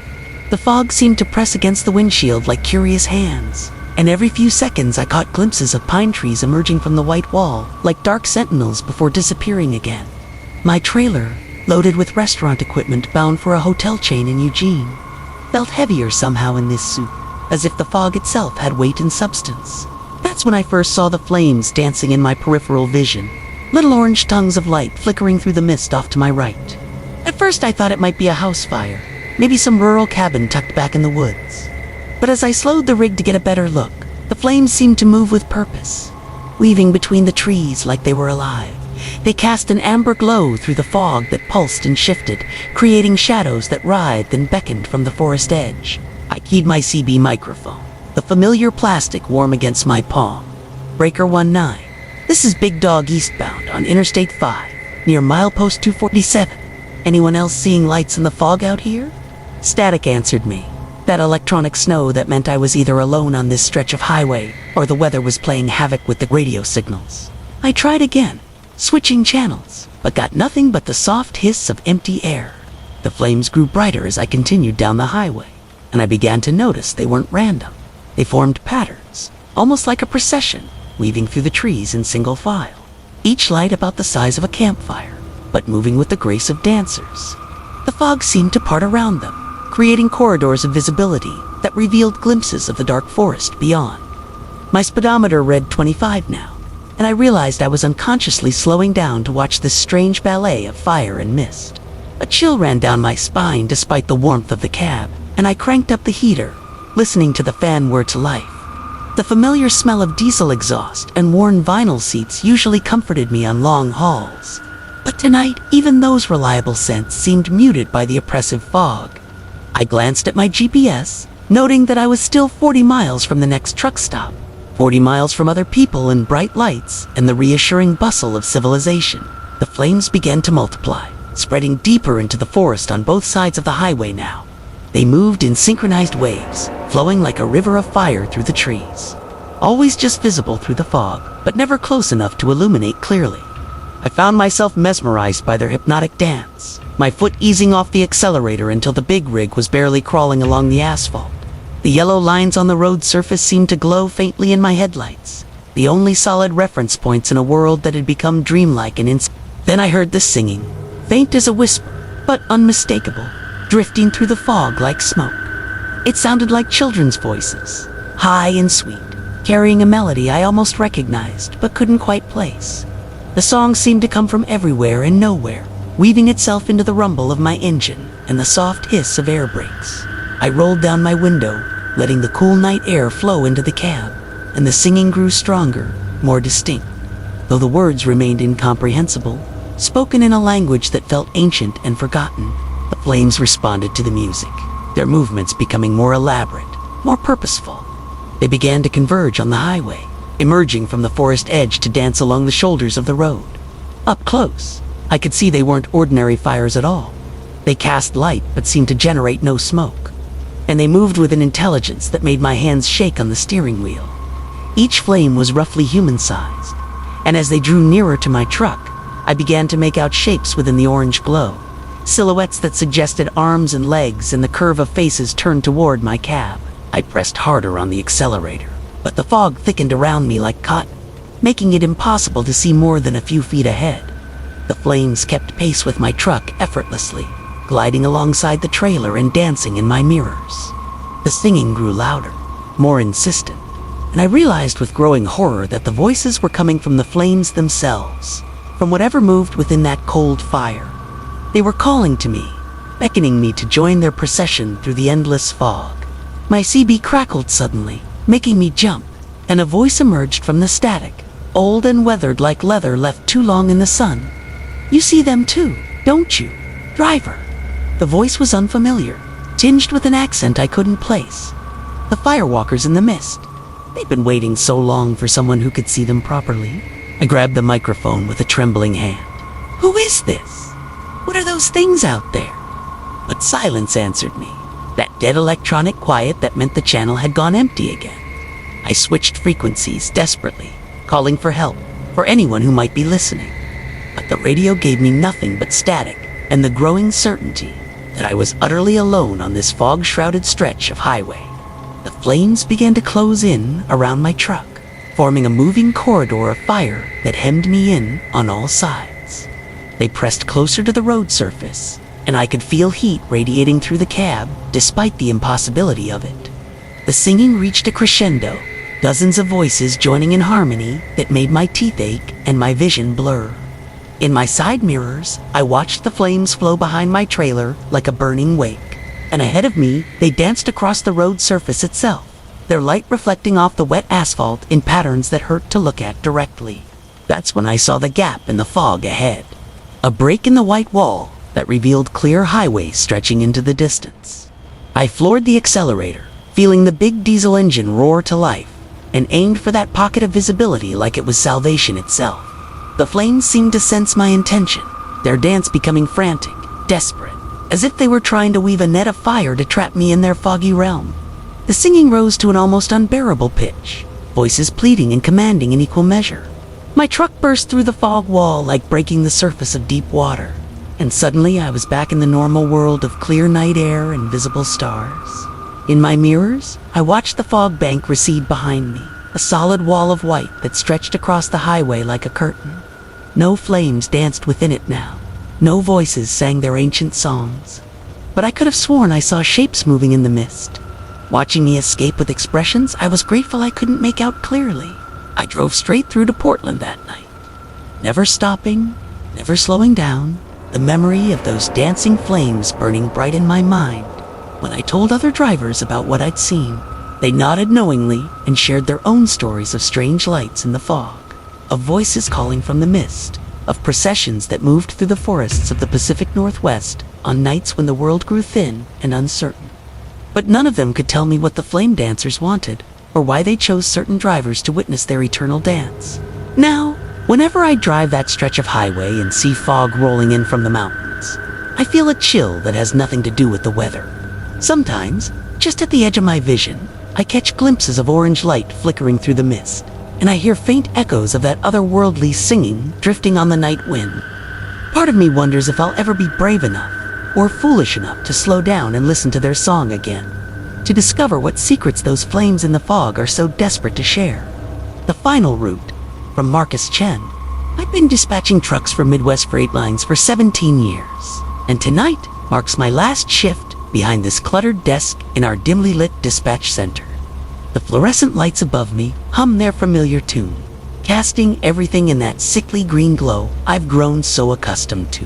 The fog seemed to press against the windshield like curious hands, and every few seconds I caught glimpses of pine trees emerging from the white wall, like dark sentinels before disappearing again. My trailer, loaded with restaurant equipment bound for a hotel chain in Eugene, felt heavier somehow in this soup, as if the fog itself had weight and substance. That's when I first saw the flames dancing in my peripheral vision, little orange tongues of light flickering through the mist off to my right. At first I thought it might be a house fire, maybe some rural cabin tucked back in the woods. But as I slowed the rig to get a better look, the flames seemed to move with purpose, weaving between the trees like they were alive. They cast an amber glow through the fog that pulsed and shifted, creating shadows that writhed and beckoned from the forest edge. I keyed my CB microphone, the familiar plastic warm against my palm. Breaker 19. This is Big Dog eastbound on Interstate 5, near milepost 247. Anyone else seeing lights in the fog out here? Static answered me. That electronic snow that meant I was either alone on this stretch of highway or the weather was playing havoc with the radio signals. I tried again, switching channels, but got nothing but the soft hiss of empty air. The flames grew brighter as I continued down the highway, and I began to notice they weren't random. They formed patterns, almost like a procession, weaving through the trees in single file, each light about the size of a campfire, but moving with the grace of dancers. The fog seemed to part around them, creating corridors of visibility that revealed glimpses of the dark forest beyond. My speedometer read 25 now, and I realized I was unconsciously slowing down to watch this strange ballet of fire and mist. A chill ran down my spine despite the warmth of the cab, and I cranked up the heater, listening to the fan whir to life. The familiar smell of diesel exhaust and worn vinyl seats usually comforted me on long hauls. But tonight, even those reliable scents seemed muted by the oppressive fog. I glanced at my GPS, noting that I was still 40 miles from the next truck stop, 40 miles from other people and bright lights and the reassuring bustle of civilization. The flames began to multiply, spreading deeper into the forest on both sides of the highway now. They moved in synchronized waves, flowing like a river of fire through the trees, always just visible through the fog, but never close enough to illuminate clearly. I found myself mesmerized by their hypnotic dance, my foot easing off the accelerator until the big rig was barely crawling along the asphalt. The yellow lines on the road surface seemed to glow faintly in my headlights, the only solid reference points in a world that had become dreamlike and Then I heard the singing, faint as a whisper, but unmistakable, drifting through the fog like smoke. It sounded like children's voices, high and sweet, carrying a melody I almost recognized but couldn't quite place. The song seemed to come from everywhere and nowhere, weaving itself into the rumble of my engine and the soft hiss of air brakes. I rolled down my window, letting the cool night air flow into the cab, and the singing grew stronger, more distinct, though the words remained incomprehensible, spoken in a language that felt ancient and forgotten. The flames responded to the music, their movements becoming more elaborate, more purposeful. They began to converge on the highway, emerging from the forest edge to dance along the shoulders of the road. Up close, I could see they weren't ordinary fires at all. They cast light but seemed to generate no smoke, and they moved with an intelligence that made my hands shake on the steering wheel. Each flame was roughly human-sized, and as they drew nearer to my truck, I began to make out shapes within the orange glow, silhouettes that suggested arms and legs and the curve of faces turned toward my cab. I pressed harder on the accelerator, but the fog thickened around me like cotton, making it impossible to see more than a few feet ahead. The flames kept pace with my truck effortlessly, gliding alongside the trailer and dancing in my mirrors. The singing grew louder, more insistent, and I realized with growing horror that the voices were coming from the flames themselves, from whatever moved within that cold fire. They were calling to me, beckoning me to join their procession through the endless fog. My CB crackled suddenly, making me jump, and a voice emerged from the static, old and weathered like leather left too long in the sun. "You see them too, don't you, driver?" The voice was unfamiliar, tinged with an accent I couldn't place. The firewalkers in the mist. They'd been waiting so long for someone who could see them properly. I grabbed the microphone with a trembling hand. "Who is this? What are those things out there?" But silence answered me, that dead electronic quiet that meant the channel had gone empty again. I switched frequencies desperately, calling for help, for anyone who might be listening. But the radio gave me nothing but static and the growing certainty that I was utterly alone on this fog-shrouded stretch of highway. The flames began to close in around my truck, forming a moving corridor of fire that hemmed me in on all sides. They pressed closer to the road surface, and I could feel heat radiating through the cab despite the impossibility of it. The singing reached a crescendo, dozens of voices joining in harmony that made my teeth ache and my vision blur. In my side mirrors, I watched the flames flow behind my trailer like a burning wake, and ahead of me, they danced across the road surface itself, their light reflecting off the wet asphalt in patterns that hurt to look at directly. That's when I saw the gap in the fog ahead, a break in the white wall that revealed clear highway stretching into the distance. I floored the accelerator, feeling the big diesel engine roar to life, and aimed for that pocket of visibility like it was salvation itself. The flames seemed to sense my intention, their dance becoming frantic, desperate, as if they were trying to weave a net of fire to trap me in their foggy realm. The singing rose to an almost unbearable pitch, voices pleading and commanding in equal measure. My truck burst through the fog wall like breaking the surface of deep water, and suddenly I was back in the normal world of clear night air and visible stars. In my mirrors, I watched the fog bank recede behind me, a solid wall of white that stretched across the highway like a curtain. No flames danced within it now. No voices sang their ancient songs. But I could have sworn I saw shapes moving in the mist. Watching me escape with expressions I was grateful I couldn't make out clearly. I drove straight through to Portland that night, never stopping, never slowing down, the memory of those dancing flames burning bright in my mind. When I told other drivers about what I'd seen, they nodded knowingly and shared their own stories of strange lights in the fog, of voices calling from the mist, of processions that moved through the forests of the Pacific Northwest on nights when the world grew thin and uncertain. But none of them could tell me what the flame dancers wanted, or why they chose certain drivers to witness their eternal dance. Now, whenever I drive that stretch of highway and see fog rolling in from the mountains, I feel a chill that has nothing to do with the weather. Sometimes, just at the edge of my vision, I catch glimpses of orange light flickering through the mist, and I hear faint echoes of that otherworldly singing drifting on the night wind. Part of me wonders if I'll ever be brave enough, or foolish enough to slow down and listen to their song again, to discover what secrets those flames in the fog are so desperate to share. The final route, from Marcus Chen. I've been dispatching trucks for Midwest Freight Lines for 17 years, and tonight marks my last shift behind this cluttered desk in our dimly lit dispatch center. The fluorescent lights above me hum their familiar tune, casting everything in that sickly green glow I've grown so accustomed to.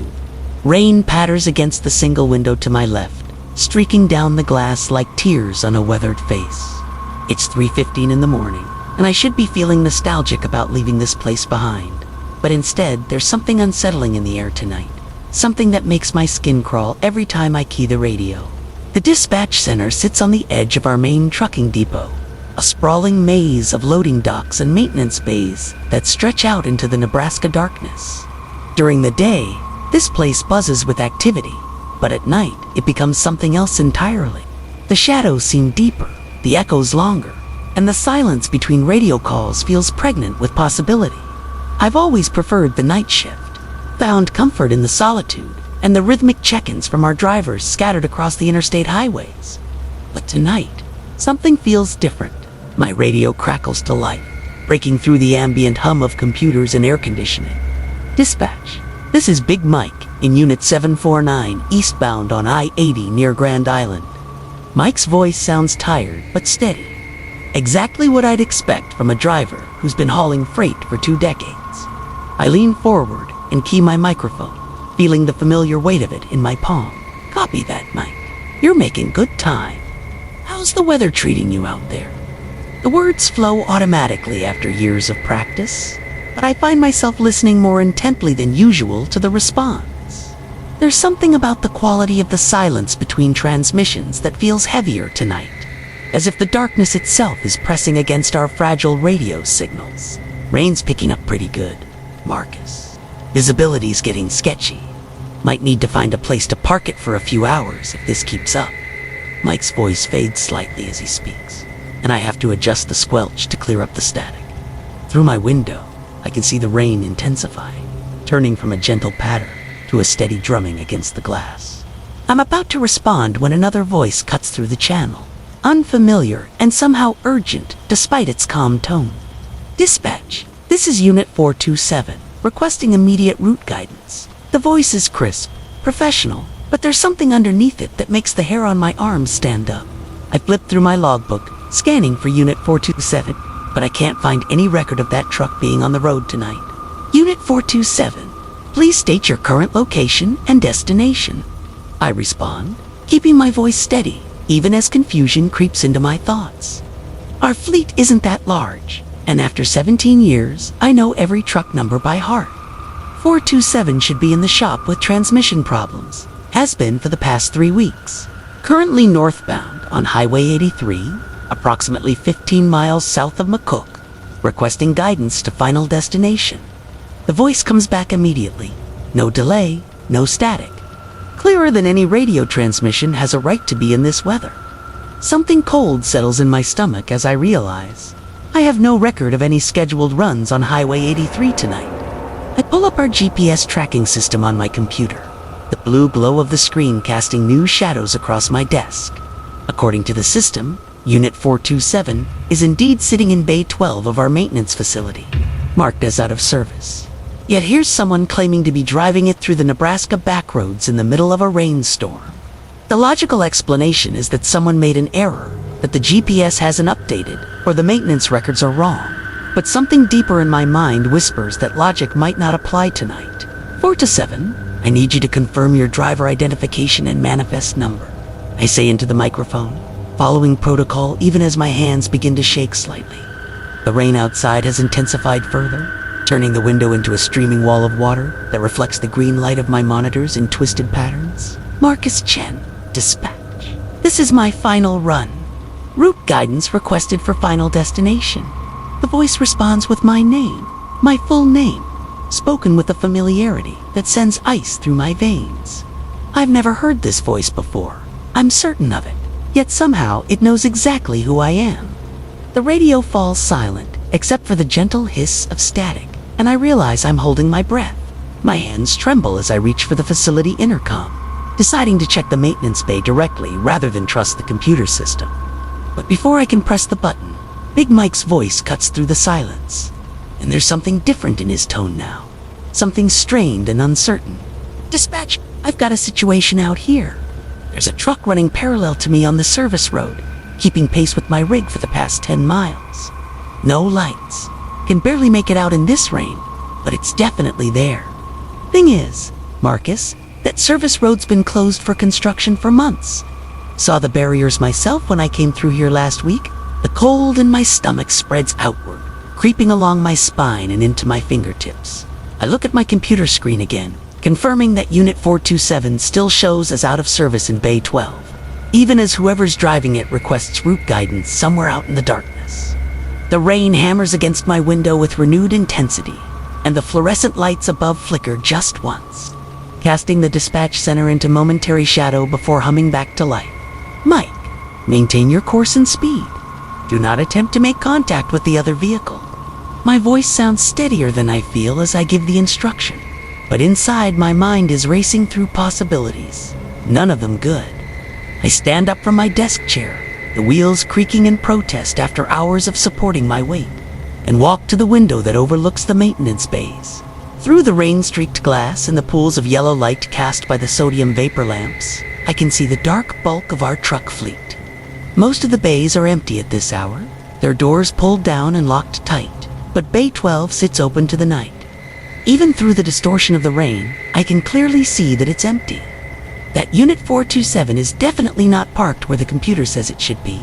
Rain patters against the single window to my left, streaking down the glass like tears on a weathered face. It's 3:15 in the morning, and I should be feeling nostalgic about leaving this place behind. But instead, there's something unsettling in the air tonight, something that makes my skin crawl every time I key the radio. The dispatch center sits on the edge of our main trucking depot, a sprawling maze of loading docks and maintenance bays that stretch out into the Nebraska darkness. During the day, this place buzzes with activity, but at night it becomes something else entirely. The shadows seem deeper, the echoes longer, and the silence between radio calls feels pregnant with possibility. I've always preferred the night shift, found comfort in the solitude and the rhythmic check-ins from our drivers scattered across the interstate highways. But tonight, something feels different. My radio crackles to life, breaking through the ambient hum of computers and air conditioning. Dispatch, this is Big Mike in Unit 749 eastbound on I-80 near Grand Island. Mike's voice sounds tired but steady. Exactly what I'd expect from a driver who's been hauling freight for 2 decades. I lean forward and key my microphone, feeling the familiar weight of it in my palm. Copy that, Mike. You're making good time. How's the weather treating you out there? The words flow automatically after years of practice, but I find myself listening more intently than usual to the response. There's something about the quality of the silence between transmissions that feels heavier tonight, as if the darkness itself is pressing against our fragile radio signals. Rain's picking up pretty good, Marcus. Visibility's getting sketchy. Might need to find a place to park it for a few hours if this keeps up. Mike's voice fades slightly as he speaks, and I have to adjust the squelch to clear up the static. Through my window, I can see the rain intensifying, turning from a gentle patter to a steady drumming against the glass. I'm about to respond when another voice cuts through the channel. unfamiliar, and somehow urgent despite its calm tone. Dispatch, this is Unit 427, requesting immediate route guidance. The voice is crisp, professional, but there's something underneath it that makes the hair on my arms stand up. I flip through my logbook, scanning for Unit 427, but I can't find any record of that truck being on the road tonight. Unit 427, please state your current location and destination. I respond, keeping my voice steady, even as confusion creeps into my thoughts. Our fleet isn't that large, and after 17 years, I know every truck number by heart. 427 should be in the shop with transmission problems, has been for the past 3 weeks. Currently northbound on Highway 83, approximately 15 miles south of McCook, requesting guidance to final destination. The voice comes back immediately. No delay, no static. Clearer than any radio transmission has a right to be in this weather. Something cold settles in my stomach as I realize I have no record of any scheduled runs on Highway 83 tonight. I pull up our GPS tracking system on my computer, the blue glow of the screen casting new shadows across my desk. According to the system, Unit 427 is indeed sitting in Bay 12 of our maintenance facility, marked as out of service. Yet here's someone claiming to be driving it through the Nebraska backroads in the middle of a rainstorm. The logical explanation is that someone made an error, that the GPS hasn't updated, or the maintenance records are wrong. But something deeper in my mind whispers that logic might not apply tonight. 427, I need you to confirm your driver identification and manifest number, I say into the microphone, following protocol even as my hands begin to shake slightly. The rain outside has intensified further, turning the window into a streaming wall of water that reflects the green light of my monitors in twisted patterns. Marcus Chen, dispatch. This is my final run. Route guidance requested for final destination. The voice responds with my name, my full name, spoken with a familiarity that sends ice through my veins. I've never heard this voice before. I'm certain of it, yet somehow it knows exactly who I am. The radio falls silent, except for the gentle hiss of static, and I realize I'm holding my breath. My hands tremble as I reach for the facility intercom, deciding to check the maintenance bay directly rather than trust the computer system. But before I can press the button, Big Mike's voice cuts through the silence, and there's something different in his tone now, something strained and uncertain. Dispatch, I've got a situation out here. There's a truck running parallel to me on the service road, keeping pace with my rig for the past 10 miles. No lights. Can barely make it out in this rain, but it's definitely there. Thing is, Marcus, that service road's been closed for construction for months. Saw the barriers myself when I came through here last week. The cold in my stomach spreads outward, creeping along my spine and into my fingertips. I look at my computer screen again, confirming that Unit 427 still shows as out of service in Bay 12, even as whoever's driving it requests route guidance somewhere out in the darkness. The rain hammers against my window with renewed intensity, and the fluorescent lights above flicker just once, casting the dispatch center into momentary shadow before humming back to life. Mike, maintain your course and speed. Do not attempt to make contact with the other vehicle. My voice sounds steadier than I feel as I give the instruction, but inside my mind is racing through possibilities, none of them good. I stand up from my desk chair, the wheels creaking in protest after hours of supporting my weight, and walk to the window that overlooks the maintenance bays. Through the rain-streaked glass and the pools of yellow light cast by the sodium vapor lamps, I can see the dark bulk of our truck fleet. Most of the bays are empty at this hour, their doors pulled down and locked tight, but Bay 12 sits open to the night. Even through the distortion of the rain, I can clearly see that it's empty. That Unit 427 is definitely not parked where the computer says it should be.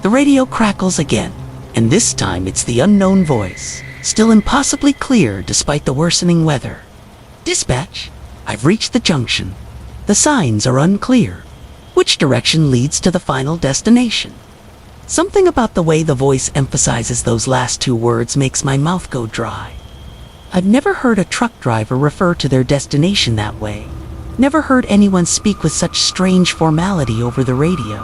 The radio crackles again, and this time it's the unknown voice, still impossibly clear despite the worsening weather. Dispatch, I've reached the junction. The signs are unclear. Which direction leads to the final destination? Something about the way the voice emphasizes those last two words makes my mouth go dry. I've never heard a truck driver refer to their destination that way. Never heard anyone speak with such strange formality over the radio.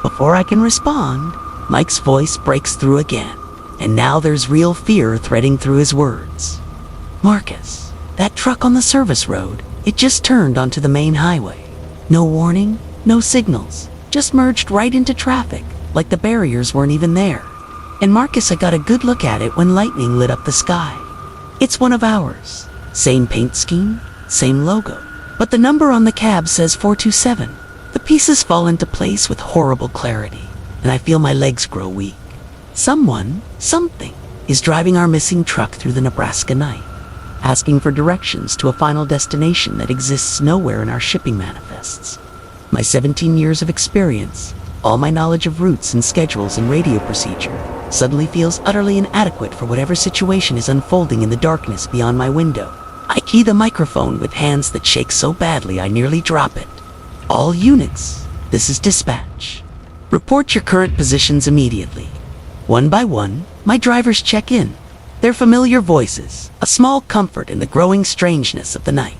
Before I can respond, Mike's voice breaks through again, and now there's real fear threading through his words. Marcus, that truck on the service road, it just turned onto the main highway. No warning, no signals, just merged right into traffic, like the barriers weren't even there. And Marcus, I got a good look at it when lightning lit up the sky. It's one of ours. Same paint scheme, same logo. But the number on the cab says 427. The pieces fall into place with horrible clarity, and I feel my legs grow weak. Someone, something, is driving our missing truck through the Nebraska night, asking for directions to a final destination that exists nowhere in our shipping manifests. My 17 years of experience, all my knowledge of routes and schedules and radio procedure, suddenly feels utterly inadequate for whatever situation is unfolding in the darkness beyond my window. I key the microphone with hands that shake so badly I nearly drop it. All units, this is dispatch. Report your current positions immediately. One by one, my drivers check in. Their familiar voices, a small comfort in the growing strangeness of the night.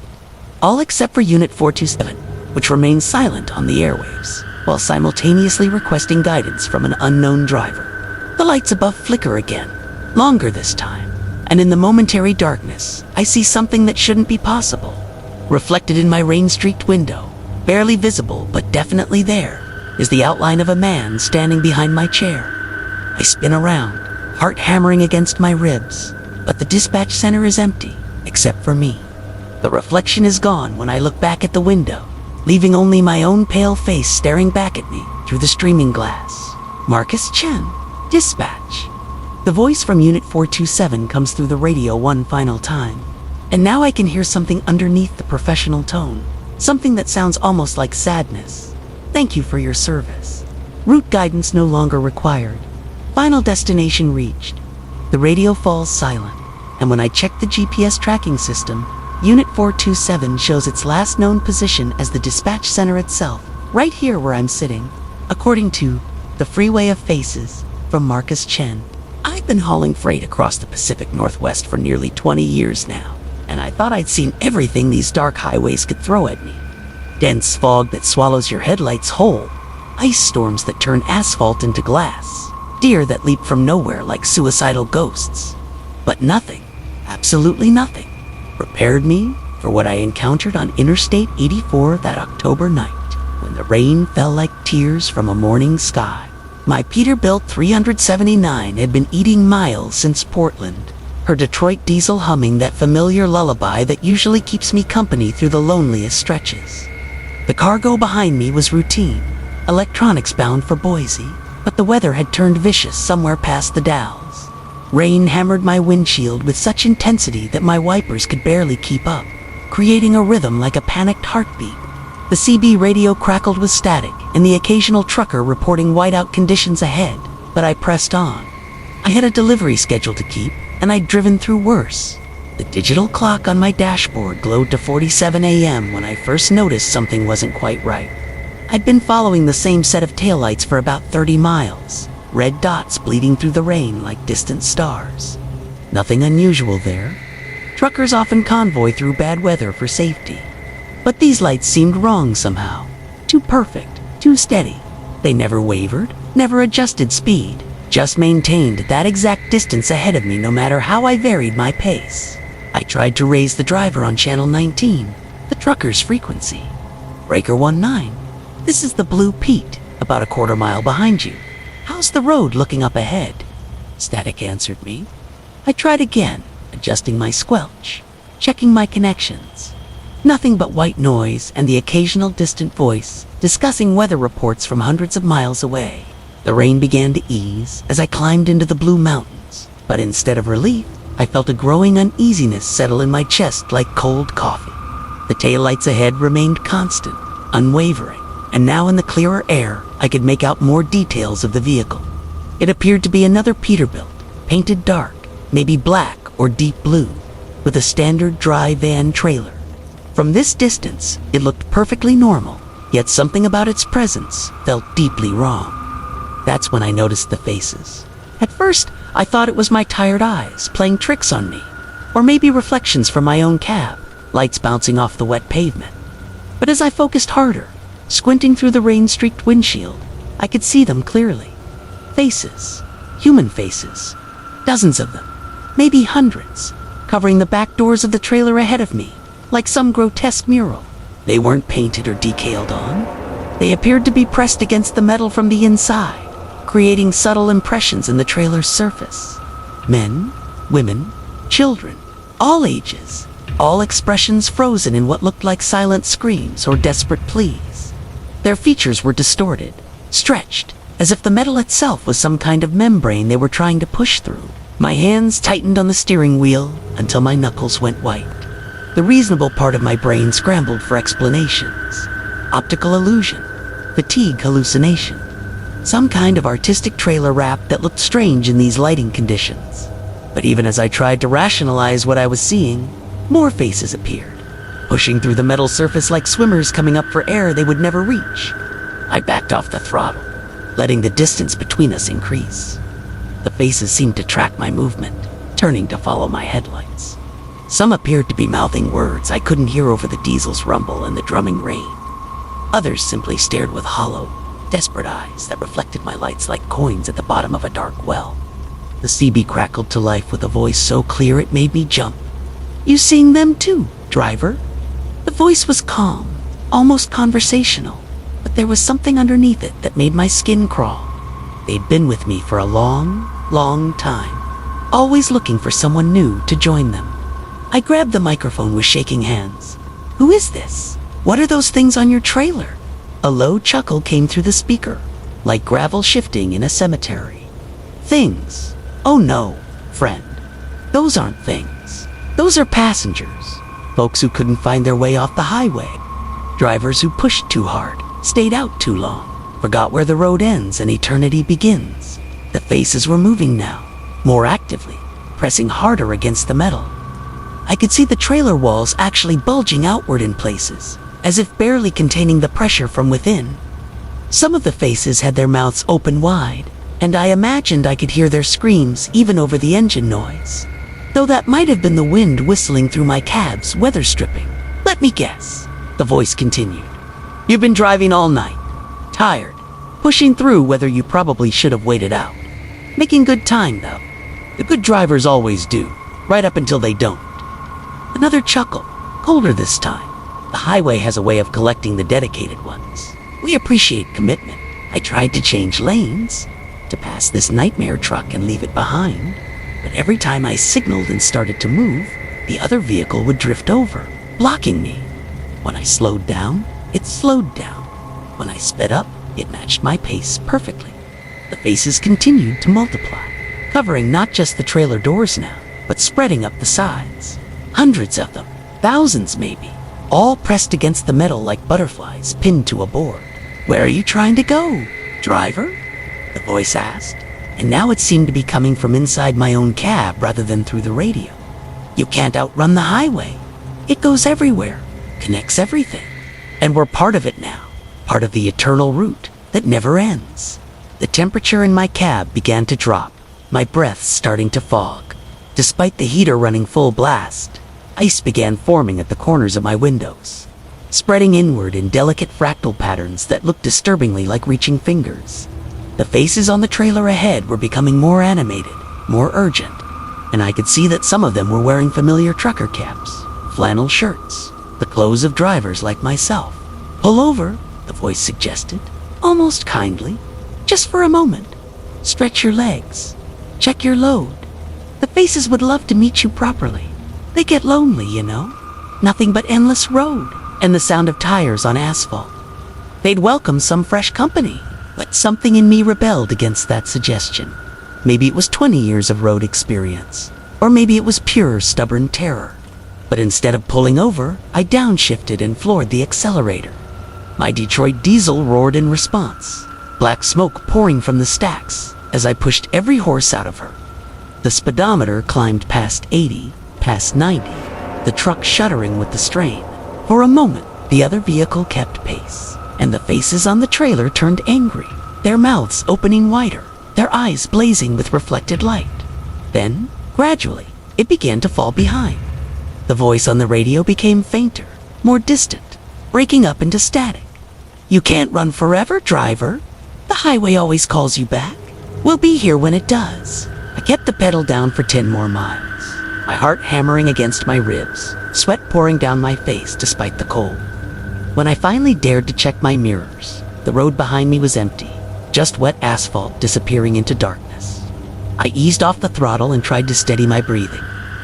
All except for Unit 427, which remains silent on the airwaves, while simultaneously requesting guidance from an unknown driver. The lights above flicker again, longer this time, and in the momentary darkness, I see something that shouldn't be possible. Reflected in my rain-streaked window, barely visible but definitely there, is the outline of a man standing behind my chair. I spin around, heart hammering against my ribs, but the dispatch center is empty, except for me. The reflection is gone when I look back at the window, leaving only my own pale face staring back at me through the streaming glass. Marcus Chen, dispatch. The voice from Unit 427 comes through the radio one final time, and now I can hear something underneath the professional tone, something that sounds almost like sadness. Thank you for your service. Route guidance no longer required. Final destination reached. The radio falls silent, and when I check the GPS tracking system, Unit 427 shows its last known position as the dispatch center itself, right here where I'm sitting, according to The Freeway of Faces from Marcus Chen. I've been hauling freight across the Pacific Northwest for nearly 20 years now, and I thought I'd seen everything these dark highways could throw at me. Dense fog that swallows your headlights whole, ice storms that turn asphalt into glass, deer that leap from nowhere like suicidal ghosts. But nothing, absolutely nothing, prepared me for what I encountered on Interstate 84 that October night, when the rain fell like tears from a morning sky. My Peterbilt 379 had been eating miles since Portland, her Detroit diesel humming that familiar lullaby that usually keeps me company through the loneliest stretches. The cargo behind me was routine, electronics bound for Boise, but the weather had turned vicious somewhere past the Dalles. Rain hammered my windshield with such intensity that my wipers could barely keep up, creating a rhythm like a panicked heartbeat. The CB radio crackled with static, and the occasional trucker reporting whiteout conditions ahead, but I pressed on. I had a delivery schedule to keep, and I'd driven through worse. The digital clock on my dashboard glowed to 47 a.m. when I first noticed something wasn't quite right. I'd been following the same set of taillights for about 30 miles, red dots bleeding through the rain like distant stars. Nothing unusual there. Truckers often convoy through bad weather for safety. But these lights seemed wrong somehow. Too perfect, too steady. They never wavered, never adjusted speed, just maintained that exact distance ahead of me no matter how I varied my pace. I tried to raise the driver on Channel 19, the trucker's frequency. Breaker 19. This is the Blue Pete, about a quarter mile behind you. How's the road looking up ahead? Static answered me. I tried again, adjusting my squelch, checking my connections. Nothing but white noise and the occasional distant voice discussing weather reports from hundreds of miles away. The rain began to ease as I climbed into the Blue Mountains, but instead of relief, I felt a growing uneasiness settle in my chest like cold coffee. The taillights ahead remained constant, unwavering. And now in the clearer air, I could make out more details of the vehicle. It appeared to be another Peterbilt, painted dark, maybe black or deep blue, with a standard dry van trailer. From this distance, it looked perfectly normal, yet something about its presence felt deeply wrong. That's when I noticed the faces. At first, I thought it was my tired eyes playing tricks on me, or maybe reflections from my own cab, lights bouncing off the wet pavement. But as I focused harder, squinting through the rain-streaked windshield, I could see them clearly. Faces, human faces, dozens of them, maybe hundreds, covering the back doors of the trailer ahead of me, like some grotesque mural. They weren't painted or decaled on. They appeared to be pressed against the metal from the inside, creating subtle impressions in the trailer's surface. Men, women, children, all ages, all expressions frozen in what looked like silent screams or desperate pleas. Their features were distorted, stretched, as if the metal itself was some kind of membrane they were trying to push through. My hands tightened on the steering wheel until my knuckles went white. The reasonable part of my brain scrambled for explanations. Optical illusion, fatigue hallucination, some kind of artistic trailer wrap that looked strange in these lighting conditions. But even as I tried to rationalize what I was seeing, more faces appeared, pushing through the metal surface like swimmers coming up for air they would never reach. I backed off the throttle, letting the distance between us increase. The faces seemed to track my movement, turning to follow my headlights. Some appeared to be mouthing words I couldn't hear over the diesel's rumble and the drumming rain. Others simply stared with hollow, desperate eyes that reflected my lights like coins at the bottom of a dark well. The CB crackled to life with a voice so clear it made me jump. "You seeing them too, driver?" The voice was calm, almost conversational, but there was something underneath it that made my skin crawl. They'd been with me for a long, long time, always looking for someone new to join them. I grabbed the microphone with shaking hands. "Who is this? What are those things on your trailer?" A low chuckle came through the speaker, like gravel shifting in a cemetery. "Things? Oh no, friend. Those aren't things. Those are passengers. Folks who couldn't find their way off the highway. Drivers who pushed too hard, stayed out too long, forgot where the road ends and eternity begins." The faces were moving now, more actively, pressing harder against the metal. I could see the trailer walls actually bulging outward in places, as if barely containing the pressure from within. Some of the faces had their mouths open wide, and I imagined I could hear their screams even over the engine noise, though that might have been the wind whistling through my cab's weather stripping. "Let me guess," the voice continued. "You've been driving all night, tired, pushing through whether you probably should have waited out. Making good time, though. The good drivers always do, right up until they don't." Another chuckle, colder this time. The highway has a way of collecting the dedicated ones. We appreciate commitment. I tried to change lanes, to pass this nightmare truck and leave it behind, but every time I signaled and started to move, the other vehicle would drift over, blocking me. When I slowed down, it slowed down. When I sped up, it matched my pace perfectly. The faces continued to multiply, covering not just the trailer doors now, but spreading up the sides. Hundreds of them, thousands maybe, all pressed against the metal like butterflies pinned to a board. "Where are you trying to go, driver?" the voice asked, and now it seemed to be coming from inside my own cab rather than through the radio. "You can't outrun the highway. It goes everywhere, connects everything, and we're part of it now, part of the eternal route that never ends." The temperature in my cab began to drop, my breath starting to fog. Despite the heater running full blast, ice began forming at the corners of my windows, spreading inward in delicate fractal patterns that looked disturbingly like reaching fingers. The faces on the trailer ahead were becoming more animated, more urgent, and I could see that some of them were wearing familiar trucker caps, flannel shirts, the clothes of drivers like myself. "Pull over," the voice suggested, almost kindly. "Just for a moment. Stretch your legs. Check your load. The faces would love to meet you properly. They get lonely, you know. Nothing but endless road and the sound of tires on asphalt. They'd welcome some fresh company." But something in me rebelled against that suggestion. Maybe it was 20 years of road experience, or maybe it was pure stubborn terror. But instead of pulling over, I downshifted and floored the accelerator. My Detroit diesel roared in response, black smoke pouring from the stacks as I pushed every horse out of her. The speedometer climbed past 80, past 90, the truck shuddering with the strain. For a moment, the other vehicle kept pace, and the faces on the trailer turned angry, their mouths opening wider, their eyes blazing with reflected light. Then, gradually, it began to fall behind. The voice on the radio became fainter, more distant, breaking up into static. "You can't run forever, driver. The highway always calls you back. We'll be here when it does." I kept the pedal down for 10 more miles, my heart hammering against my ribs, sweat pouring down my face despite the cold. When I finally dared to check my mirrors, the road behind me was empty. just wet asphalt disappearing into darkness. I eased off the throttle and tried to steady my breathing,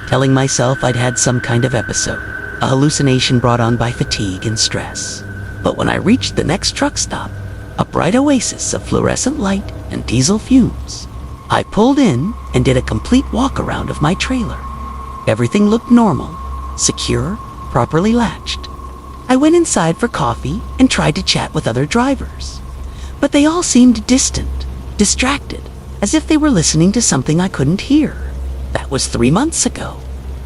telling myself I'd had some kind of episode, a hallucination brought on by fatigue and stress. But when I reached the next truck stop, a bright oasis of fluorescent light and diesel fumes, I pulled in and did a complete walk-around of my trailer. Everything looked normal, secure, properly latched. I went inside for coffee and tried to chat with other drivers, but they all seemed distant, distracted, as if they were listening to something I couldn't hear. That was 3 months ago.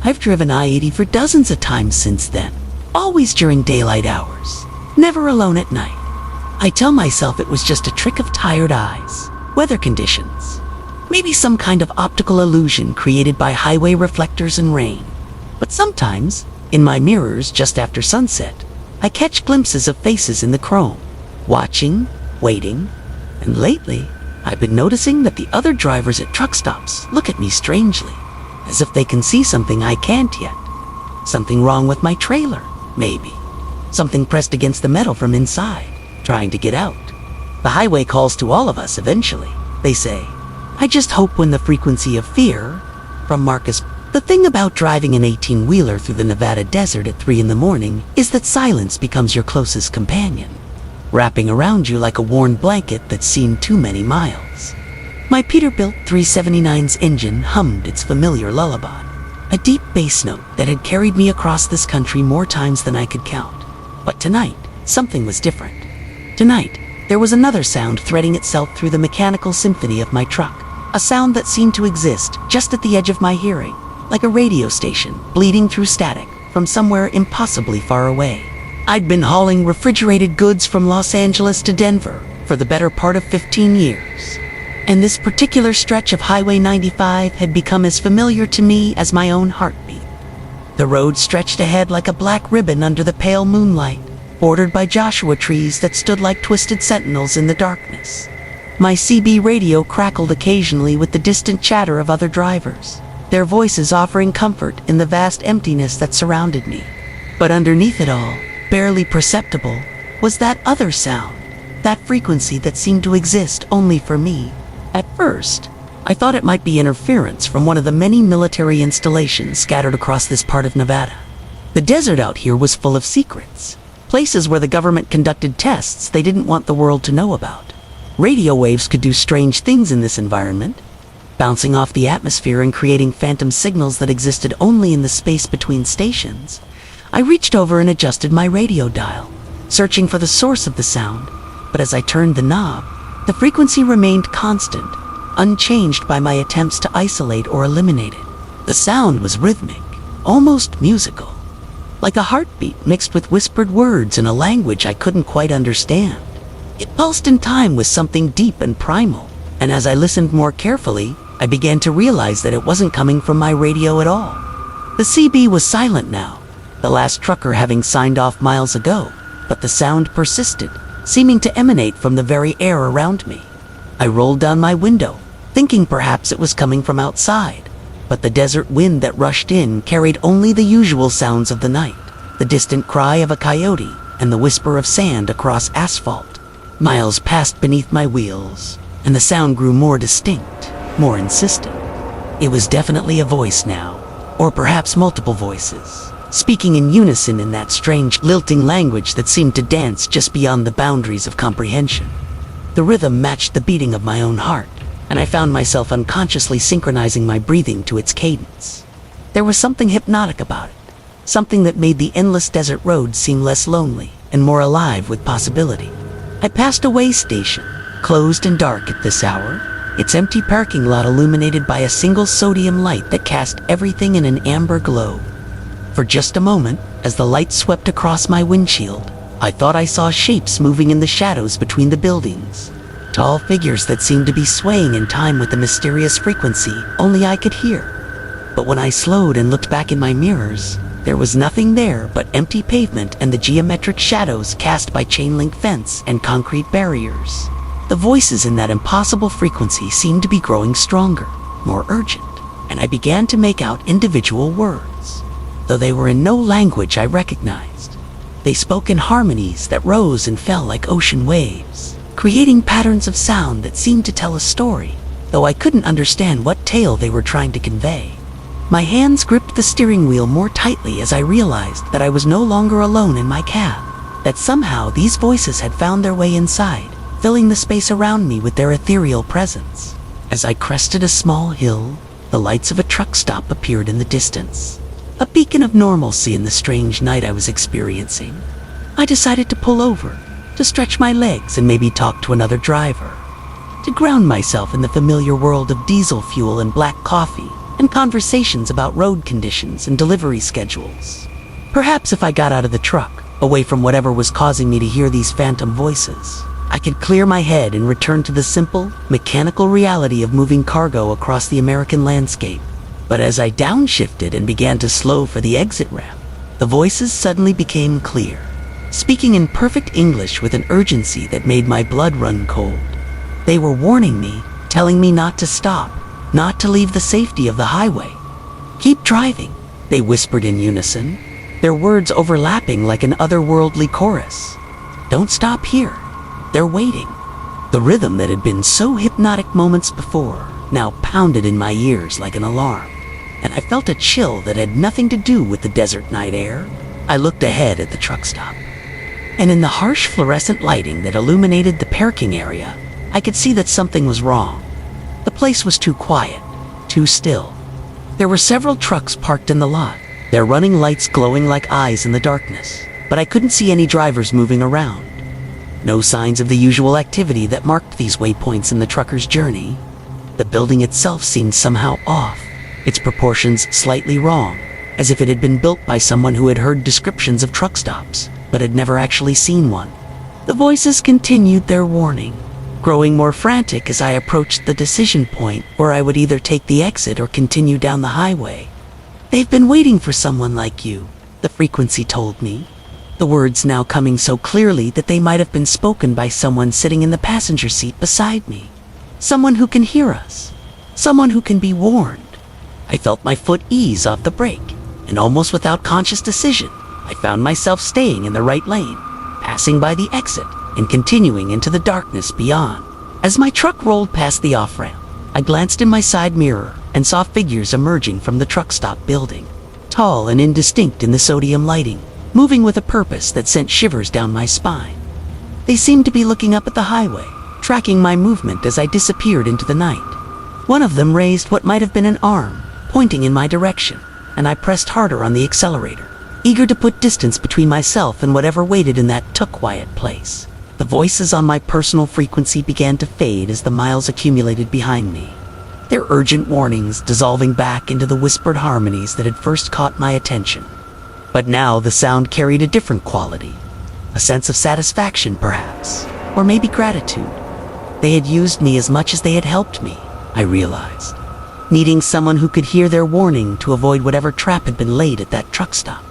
I've driven I-80 for dozens of times since then, always during daylight hours, never alone at night. I tell myself it was just a trick of tired eyes, weather conditions, maybe some kind of optical illusion created by highway reflectors and rain. But sometimes, in my mirrors just after sunset, I catch glimpses of faces in the chrome, watching, waiting, and lately, I've been noticing that the other drivers at truck stops look at me strangely, as if they can see something I can't yet. Something wrong with my trailer, maybe. Something pressed against the metal from inside, trying to get out. The highway calls to all of us eventually, they say. I just hope when the frequency of fear, from Marcus. The thing about driving an 18-wheeler through the Nevada desert at 3 in the morning is that silence becomes your closest companion, wrapping around you like a worn blanket that's seen too many miles. My Peterbilt 379's engine hummed its familiar lullaby, a deep bass note that had carried me across this country more times than I could count. But tonight, something was different. Tonight, there was another sound threading itself through the mechanical symphony of my truck, a sound that seemed to exist just at the edge of my hearing, like a radio station bleeding through static from somewhere impossibly far away. I'd been hauling refrigerated goods from Los Angeles to Denver for the better part of 15 years, and this particular stretch of Highway 95 had become as familiar to me as my own heartbeat. The road stretched ahead like a black ribbon under the pale moonlight, bordered by Joshua trees that stood like twisted sentinels in the darkness. My CB radio crackled occasionally with the distant chatter of other drivers, their voices offering comfort in the vast emptiness that surrounded me. But underneath it all, barely perceptible, was that other sound, that frequency that seemed to exist only for me. At first, I thought it might be interference from one of the many military installations scattered across this part of Nevada. The desert out here was full of secrets, places where the government conducted tests they didn't want the world to know about. Radio waves could do strange things in this environment, bouncing off the atmosphere and creating phantom signals that existed only in the space between stations. I reached over and adjusted my radio dial, searching for the source of the sound, but as I turned the knob, the frequency remained constant, unchanged by my attempts to isolate or eliminate it. The sound was rhythmic, almost musical, like a heartbeat mixed with whispered words in a language I couldn't quite understand. It pulsed in time with something deep and primal, and as I listened more carefully, I began to realize that it wasn't coming from my radio at all. The CB was silent now, the last trucker having signed off miles ago, but the sound persisted, seeming to emanate from the very air around me. I rolled down my window, thinking perhaps it was coming from outside, but the desert wind that rushed in carried only the usual sounds of the night, the distant cry of a coyote and the whisper of sand across asphalt. Miles passed beneath my wheels, and the sound grew more distinct, more insistent. It was definitely a voice now, or perhaps multiple voices, speaking in unison in that strange, lilting language that seemed to dance just beyond the boundaries of comprehension. The rhythm matched the beating of my own heart, and I found myself unconsciously synchronizing my breathing to its cadence. There was something hypnotic about it, something that made the endless desert road seem less lonely and more alive with possibility. I passed a way station, closed and dark at this hour, its empty parking lot illuminated by a single sodium light that cast everything in an amber glow. For just a moment, as the light swept across my windshield, I thought I saw shapes moving in the shadows between the buildings, tall figures that seemed to be swaying in time with the mysterious frequency only I could hear. But when I slowed and looked back in my mirrors, there was nothing there but empty pavement and the geometric shadows cast by chain link fence and concrete barriers. The voices in that impossible frequency seemed to be growing stronger, more urgent, and I began to make out individual words, though they were in no language I recognized. They spoke in harmonies that rose and fell like ocean waves, creating patterns of sound that seemed to tell a story, though I couldn't understand what tale they were trying to convey. My hands gripped the steering wheel more tightly as I realized that I was no longer alone in my cab, that somehow these voices had found their way inside, filling the space around me with their ethereal presence. As I crested a small hill, the lights of a truck stop appeared in the distance, a beacon of normalcy in the strange night I was experiencing. I decided to pull over, to stretch my legs and maybe talk to another driver, to ground myself in the familiar world of diesel fuel and black coffee, and conversations about road conditions and delivery schedules. Perhaps if I got out of the truck, away from whatever was causing me to hear these phantom voices, I could clear my head and return to the simple, mechanical reality of moving cargo across the American landscape. But as I downshifted and began to slow for the exit ramp, the voices suddenly became clear, speaking in perfect English with an urgency that made my blood run cold. They were warning me, telling me not to stop, not to leave the safety of the highway. "Keep driving," they whispered in unison, their words overlapping like an otherworldly chorus. "Don't stop here. They're waiting." The rhythm that had been so hypnotic moments before now pounded in my ears like an alarm, and I felt a chill that had nothing to do with the desert night air. I looked ahead at the truck stop, and in the harsh fluorescent lighting that illuminated the parking area, I could see that something was wrong. The place was too quiet, too still. There were several trucks parked in the lot, their running lights glowing like eyes in the darkness, but I couldn't see any drivers moving around. No signs of the usual activity that marked these waypoints in the trucker's journey. The building itself seemed somehow off, its proportions slightly wrong, as if it had been built by someone who had heard descriptions of truck stops, but had never actually seen one. The voices continued their warning, growing more frantic as I approached the decision point where I would either take the exit or continue down the highway. "They've been waiting for someone like you," the frequency told me, the words now coming so clearly that they might have been spoken by someone sitting in the passenger seat beside me. "Someone who can hear us, someone who can be warned." I felt my foot ease off the brake, and almost without conscious decision, I found myself staying in the right lane, passing by the exit, and continuing into the darkness beyond. As my truck rolled past the off-ramp, I glanced in my side mirror and saw figures emerging from the truck stop building, tall and indistinct in the sodium lighting, moving with a purpose that sent shivers down my spine. They seemed to be looking up at the highway, tracking my movement as I disappeared into the night. One of them raised what might have been an arm, pointing in my direction, and I pressed harder on the accelerator, eager to put distance between myself and whatever waited in that quiet place. The voices on my personal frequency began to fade as the miles accumulated behind me, their urgent warnings dissolving back into the whispered harmonies that had first caught my attention. But now the sound carried a different quality, a sense of satisfaction perhaps, or maybe gratitude. They had used me as much as they had helped me, I realized, needing someone who could hear their warning to avoid whatever trap had been laid at that truck stop.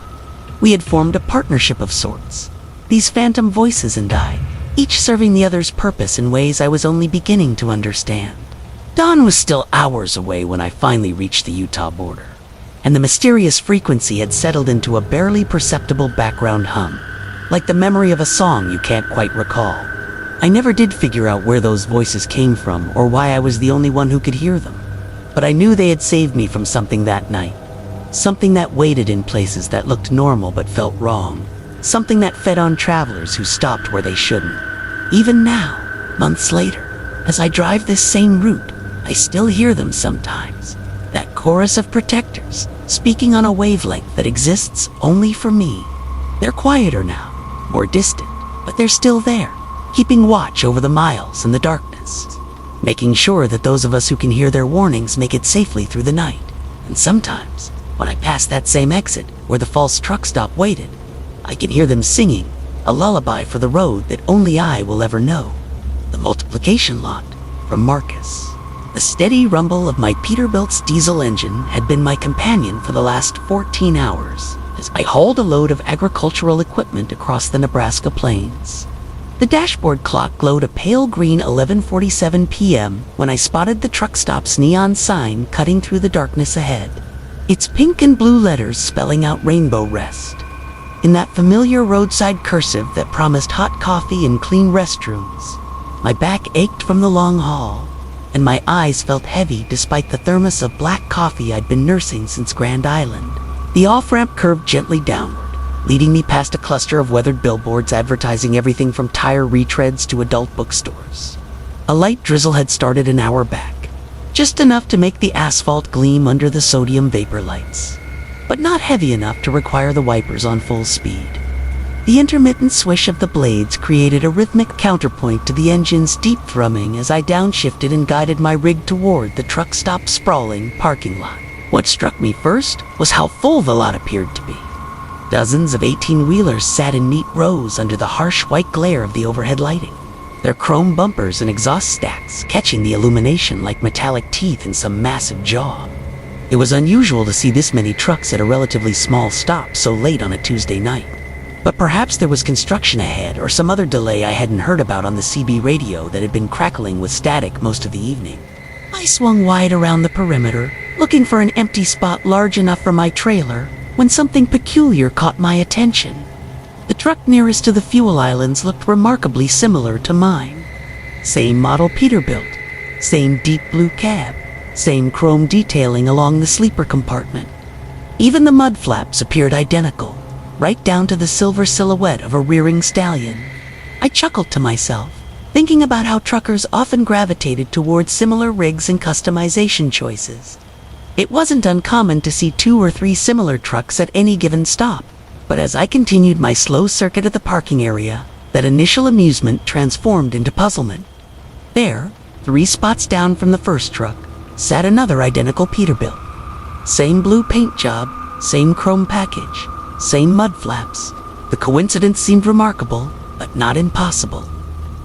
We had formed a partnership of sorts, these phantom voices and I, each serving the other's purpose in ways I was only beginning to understand. Dawn was still hours away when I finally reached the Utah border, and the mysterious frequency had settled into a barely perceptible background hum, like the memory of a song you can't quite recall. I never did figure out where those voices came from or why I was the only one who could hear them, but I knew they had saved me from something that night, something that waited in places that looked normal but felt wrong, something that fed on travelers who stopped where they shouldn't. Even now, months later, as I drive this same route, I still hear them sometimes, that chorus of protectors speaking on a wavelength that exists only for me. They're quieter now, more distant, but they're still there, keeping watch over the miles and the darkness, making sure that those of us who can hear their warnings make it safely through the night. And sometimes, when I pass that same exit where the false truck stop waited, I can hear them singing a lullaby for the road that only I will ever know. The multiplication lot from Marcus. The steady rumble of my Peterbilt's diesel engine had been my companion for the last 14 hours as I hauled a load of agricultural equipment across the Nebraska plains. The dashboard clock glowed a pale green 11:47 p.m. when I spotted the truck stop's neon sign cutting through the darkness ahead, its pink and blue letters spelling out Rainbow Rest, in that familiar roadside cursive that promised hot coffee and clean restrooms. My back ached from the long haul, and my eyes felt heavy despite the thermos of black coffee I'd been nursing since Grand Island. The off-ramp curved gently downward, leading me past a cluster of weathered billboards advertising everything from tire retreads to adult bookstores. A light drizzle had started an hour back, just enough to make the asphalt gleam under the sodium vapor lights, but not heavy enough to require the wipers on full speed. The intermittent swish of the blades created a rhythmic counterpoint to the engine's deep thrumming as I downshifted and guided my rig toward the truck stop's sprawling parking lot. What struck me first was how full the lot appeared to be. Dozens of 18-wheelers sat in neat rows under the harsh white glare of the overhead lighting, their chrome bumpers and exhaust stacks catching the illumination like metallic teeth in some massive jaw. It was unusual to see this many trucks at a relatively small stop so late on a Tuesday night. But perhaps there was construction ahead or some other delay I hadn't heard about on the CB radio that had been crackling with static most of the evening. I swung wide around the perimeter, looking for an empty spot large enough for my trailer, when something peculiar caught my attention. The truck nearest to the fuel islands looked remarkably similar to mine. Same model Peterbilt, same deep blue cab, same chrome detailing along the sleeper compartment. Even the mud flaps appeared identical, right down to the silver silhouette of a rearing stallion. I chuckled to myself, thinking about how truckers often gravitated towards similar rigs and customization choices. It wasn't uncommon to see 2 or 3 similar trucks at any given stop, but as I continued my slow circuit of the parking area, that initial amusement transformed into puzzlement. There, 3 spots down from the first truck, sat another identical Peterbilt. Same blue paint job, same chrome package, same mud flaps. The coincidence seemed remarkable, but not impossible.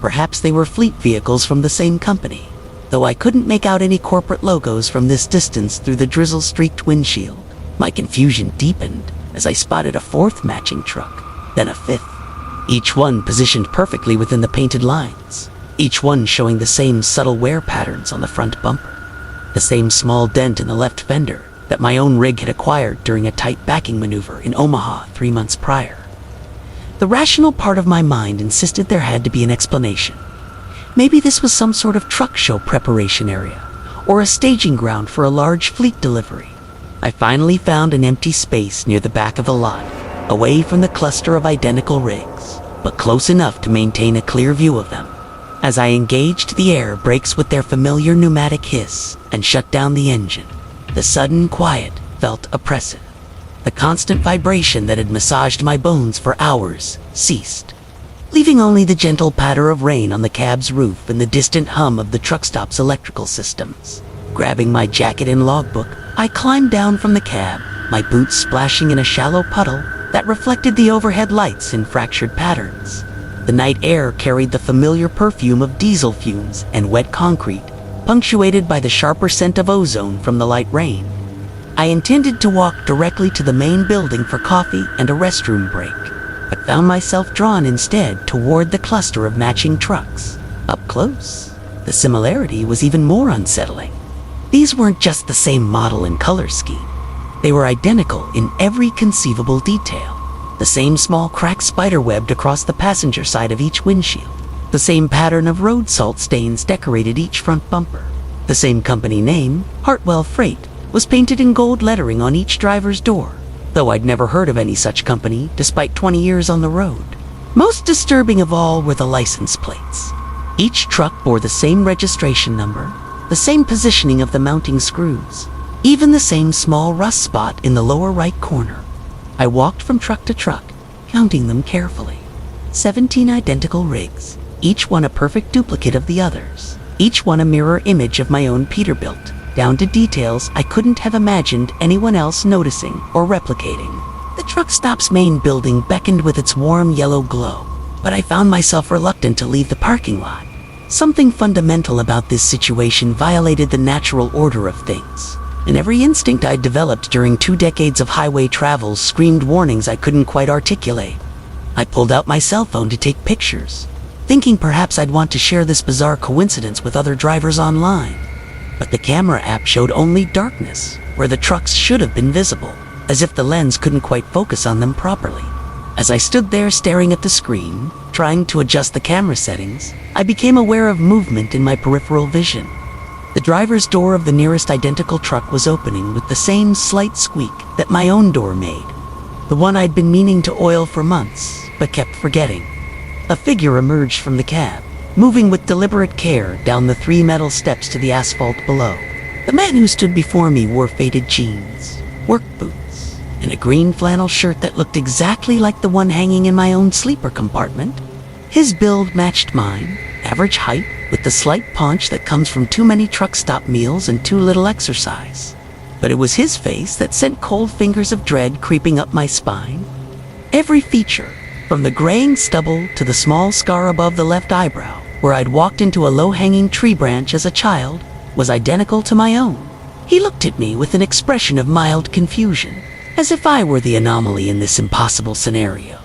Perhaps they were fleet vehicles from the same company, though I couldn't make out any corporate logos from this distance through the drizzle-streaked windshield. My confusion deepened as I spotted a 4th matching truck, then a 5th, each one positioned perfectly within the painted lines, each one showing the same subtle wear patterns on the front bumper, the same small dent in the left fender that my own rig had acquired during a tight backing maneuver in Omaha 3 months prior. The rational part of my mind insisted there had to be an explanation. Maybe this was some sort of truck show preparation area, or a staging ground for a large fleet delivery. I finally found an empty space near the back of the lot, away from the cluster of identical rigs, but close enough to maintain a clear view of them. As I engaged the air brakes with their familiar pneumatic hiss and shut down the engine, the sudden quiet felt oppressive. The constant vibration that had massaged my bones for hours ceased, leaving only the gentle patter of rain on the cab's roof and the distant hum of the truck stop's electrical systems. Grabbing my jacket and logbook, I climbed down from the cab, my boots splashing in a shallow puddle that reflected the overhead lights in fractured patterns. The night air carried the familiar perfume of diesel fumes and wet concrete, punctuated by the sharper scent of ozone from the light rain. I intended to walk directly to the main building for coffee and a restroom break, but found myself drawn instead toward the cluster of matching trucks. Up close, the similarity was even more unsettling. These weren't just the same model and color scheme. They were identical in every conceivable detail. The same small crack spiderwebbed across the passenger side of each windshield. The same pattern of road salt stains decorated each front bumper. The same company name, Hartwell Freight, was painted in gold lettering on each driver's door, though I'd never heard of any such company despite 20 years on the road. Most disturbing of all were the license plates. Each truck bore the same registration number, the same positioning of the mounting screws, even the same small rust spot in the lower right corner. I walked from truck to truck, counting them carefully. 17 identical rigs, each one a perfect duplicate of the others, each one a mirror image of my own Peterbilt, down to details I couldn't have imagined anyone else noticing or replicating. The truck stop's main building beckoned with its warm yellow glow, but I found myself reluctant to leave the parking lot. Something fundamental about this situation violated the natural order of things, and every instinct I'd developed during 2 decades of highway travel screamed warnings I couldn't quite articulate. I pulled out my cell phone to take pictures, thinking perhaps I'd want to share this bizarre coincidence with other drivers online. But the camera app showed only darkness, where the trucks should have been visible, as if the lens couldn't quite focus on them properly. As I stood there staring at the screen, trying to adjust the camera settings, I became aware of movement in my peripheral vision. The driver's door of the nearest identical truck was opening with the same slight squeak that my own door made, the one I'd been meaning to oil for months, but kept forgetting. A figure emerged from the cab, moving with deliberate care down the 3 metal steps to the asphalt below. The man who stood before me wore faded jeans, work boots, and a green flannel shirt that looked exactly like the one hanging in my own sleeper compartment. His build matched mine, average height, with the slight paunch that comes from too many truck stop meals and too little exercise. But it was his face that sent cold fingers of dread creeping up my spine. Every feature, from the graying stubble to the small scar above the left eyebrow, where I'd walked into a low-hanging tree branch as a child, was identical to my own. He looked at me with an expression of mild confusion, as if I were the anomaly in this impossible scenario.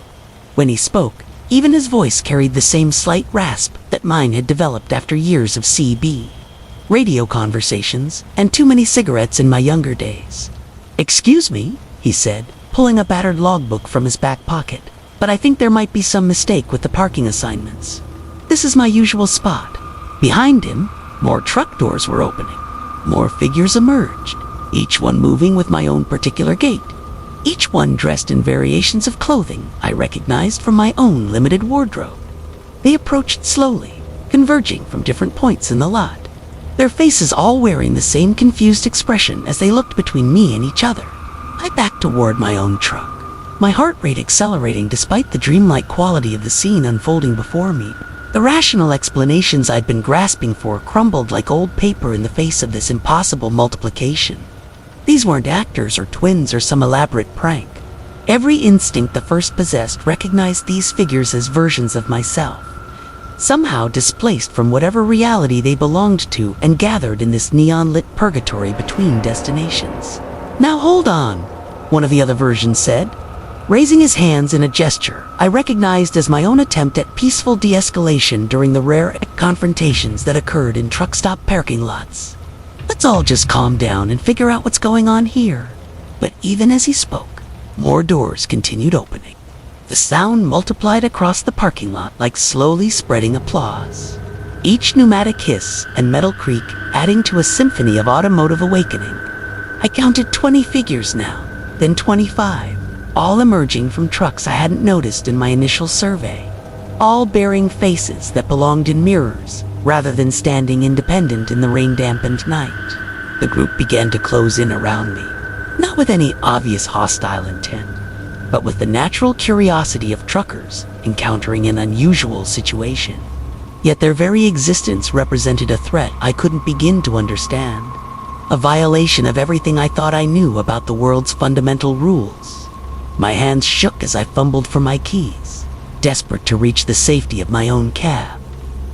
When he spoke, even his voice carried the same slight rasp that mine had developed after years of CB, radio conversations, and too many cigarettes in my younger days. "Excuse me," he said, pulling a battered logbook from his back pocket, "but I think there might be some mistake with the parking assignments. This is my usual spot." Behind him, more truck doors were opening. More figures emerged, each one moving with my own particular gait. Each one dressed in variations of clothing I recognized from my own limited wardrobe. They approached slowly, converging from different points in the lot, their faces all wearing the same confused expression as they looked between me and each other. I backed toward my own truck, my heart rate accelerating despite the dreamlike quality of the scene unfolding before me. The rational explanations I'd been grasping for crumbled like old paper in the face of this impossible multiplication. These weren't actors or twins or some elaborate prank. Every instinct the first possessed recognized these figures as versions of myself, somehow displaced from whatever reality they belonged to and gathered in this neon-lit purgatory between destinations. "Now hold on," one of the other versions said, raising his hands in a gesture I recognized as my own attempt at peaceful de-escalation during the rare confrontations that occurred in truck stop parking lots. "Let's all just calm down and figure out what's going on here." But even as he spoke, more doors continued opening. The sound multiplied across the parking lot like slowly spreading applause, each pneumatic hiss and metal creak adding to a symphony of automotive awakening. I counted 20 figures now, then 25, all emerging from trucks I hadn't noticed in my initial survey, all bearing faces that belonged in mirrors rather than standing independent in the rain-dampened night. The group began to close in around me, not with any obvious hostile intent, but with the natural curiosity of truckers encountering an unusual situation. Yet their very existence represented a threat I couldn't begin to understand, a violation of everything I thought I knew about the world's fundamental rules. My hands shook as I fumbled for my keys, desperate to reach the safety of my own cab,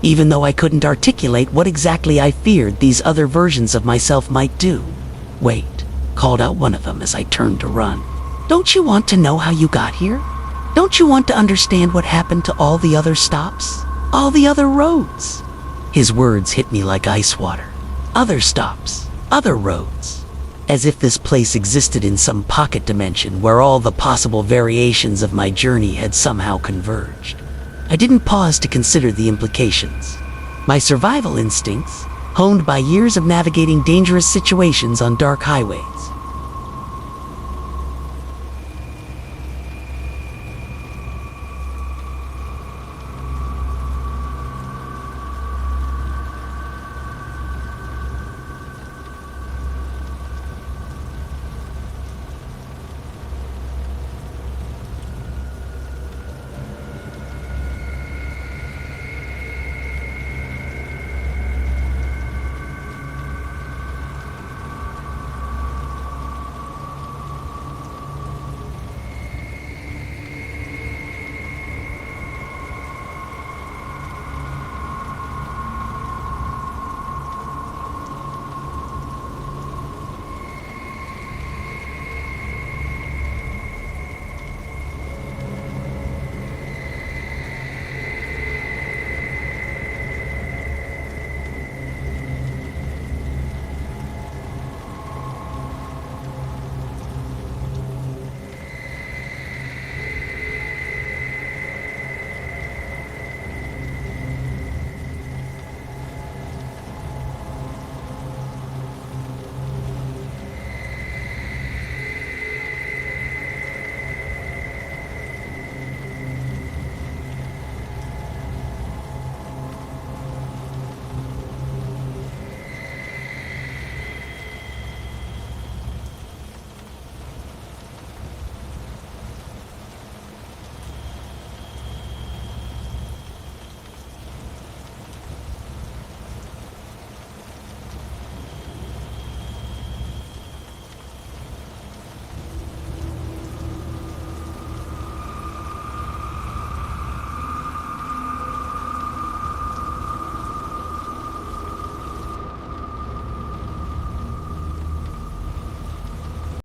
even though I couldn't articulate what exactly I feared these other versions of myself might do. "Wait," called out one of them as I turned to run. "Don't you want to know how you got here? Don't you want to understand what happened to all the other stops? All the other roads?" His words hit me like ice water. Other stops, other roads. As if this place existed in some pocket dimension where all the possible variations of my journey had somehow converged. I didn't pause to consider the implications. My survival instincts, honed by years of navigating dangerous situations on dark highways,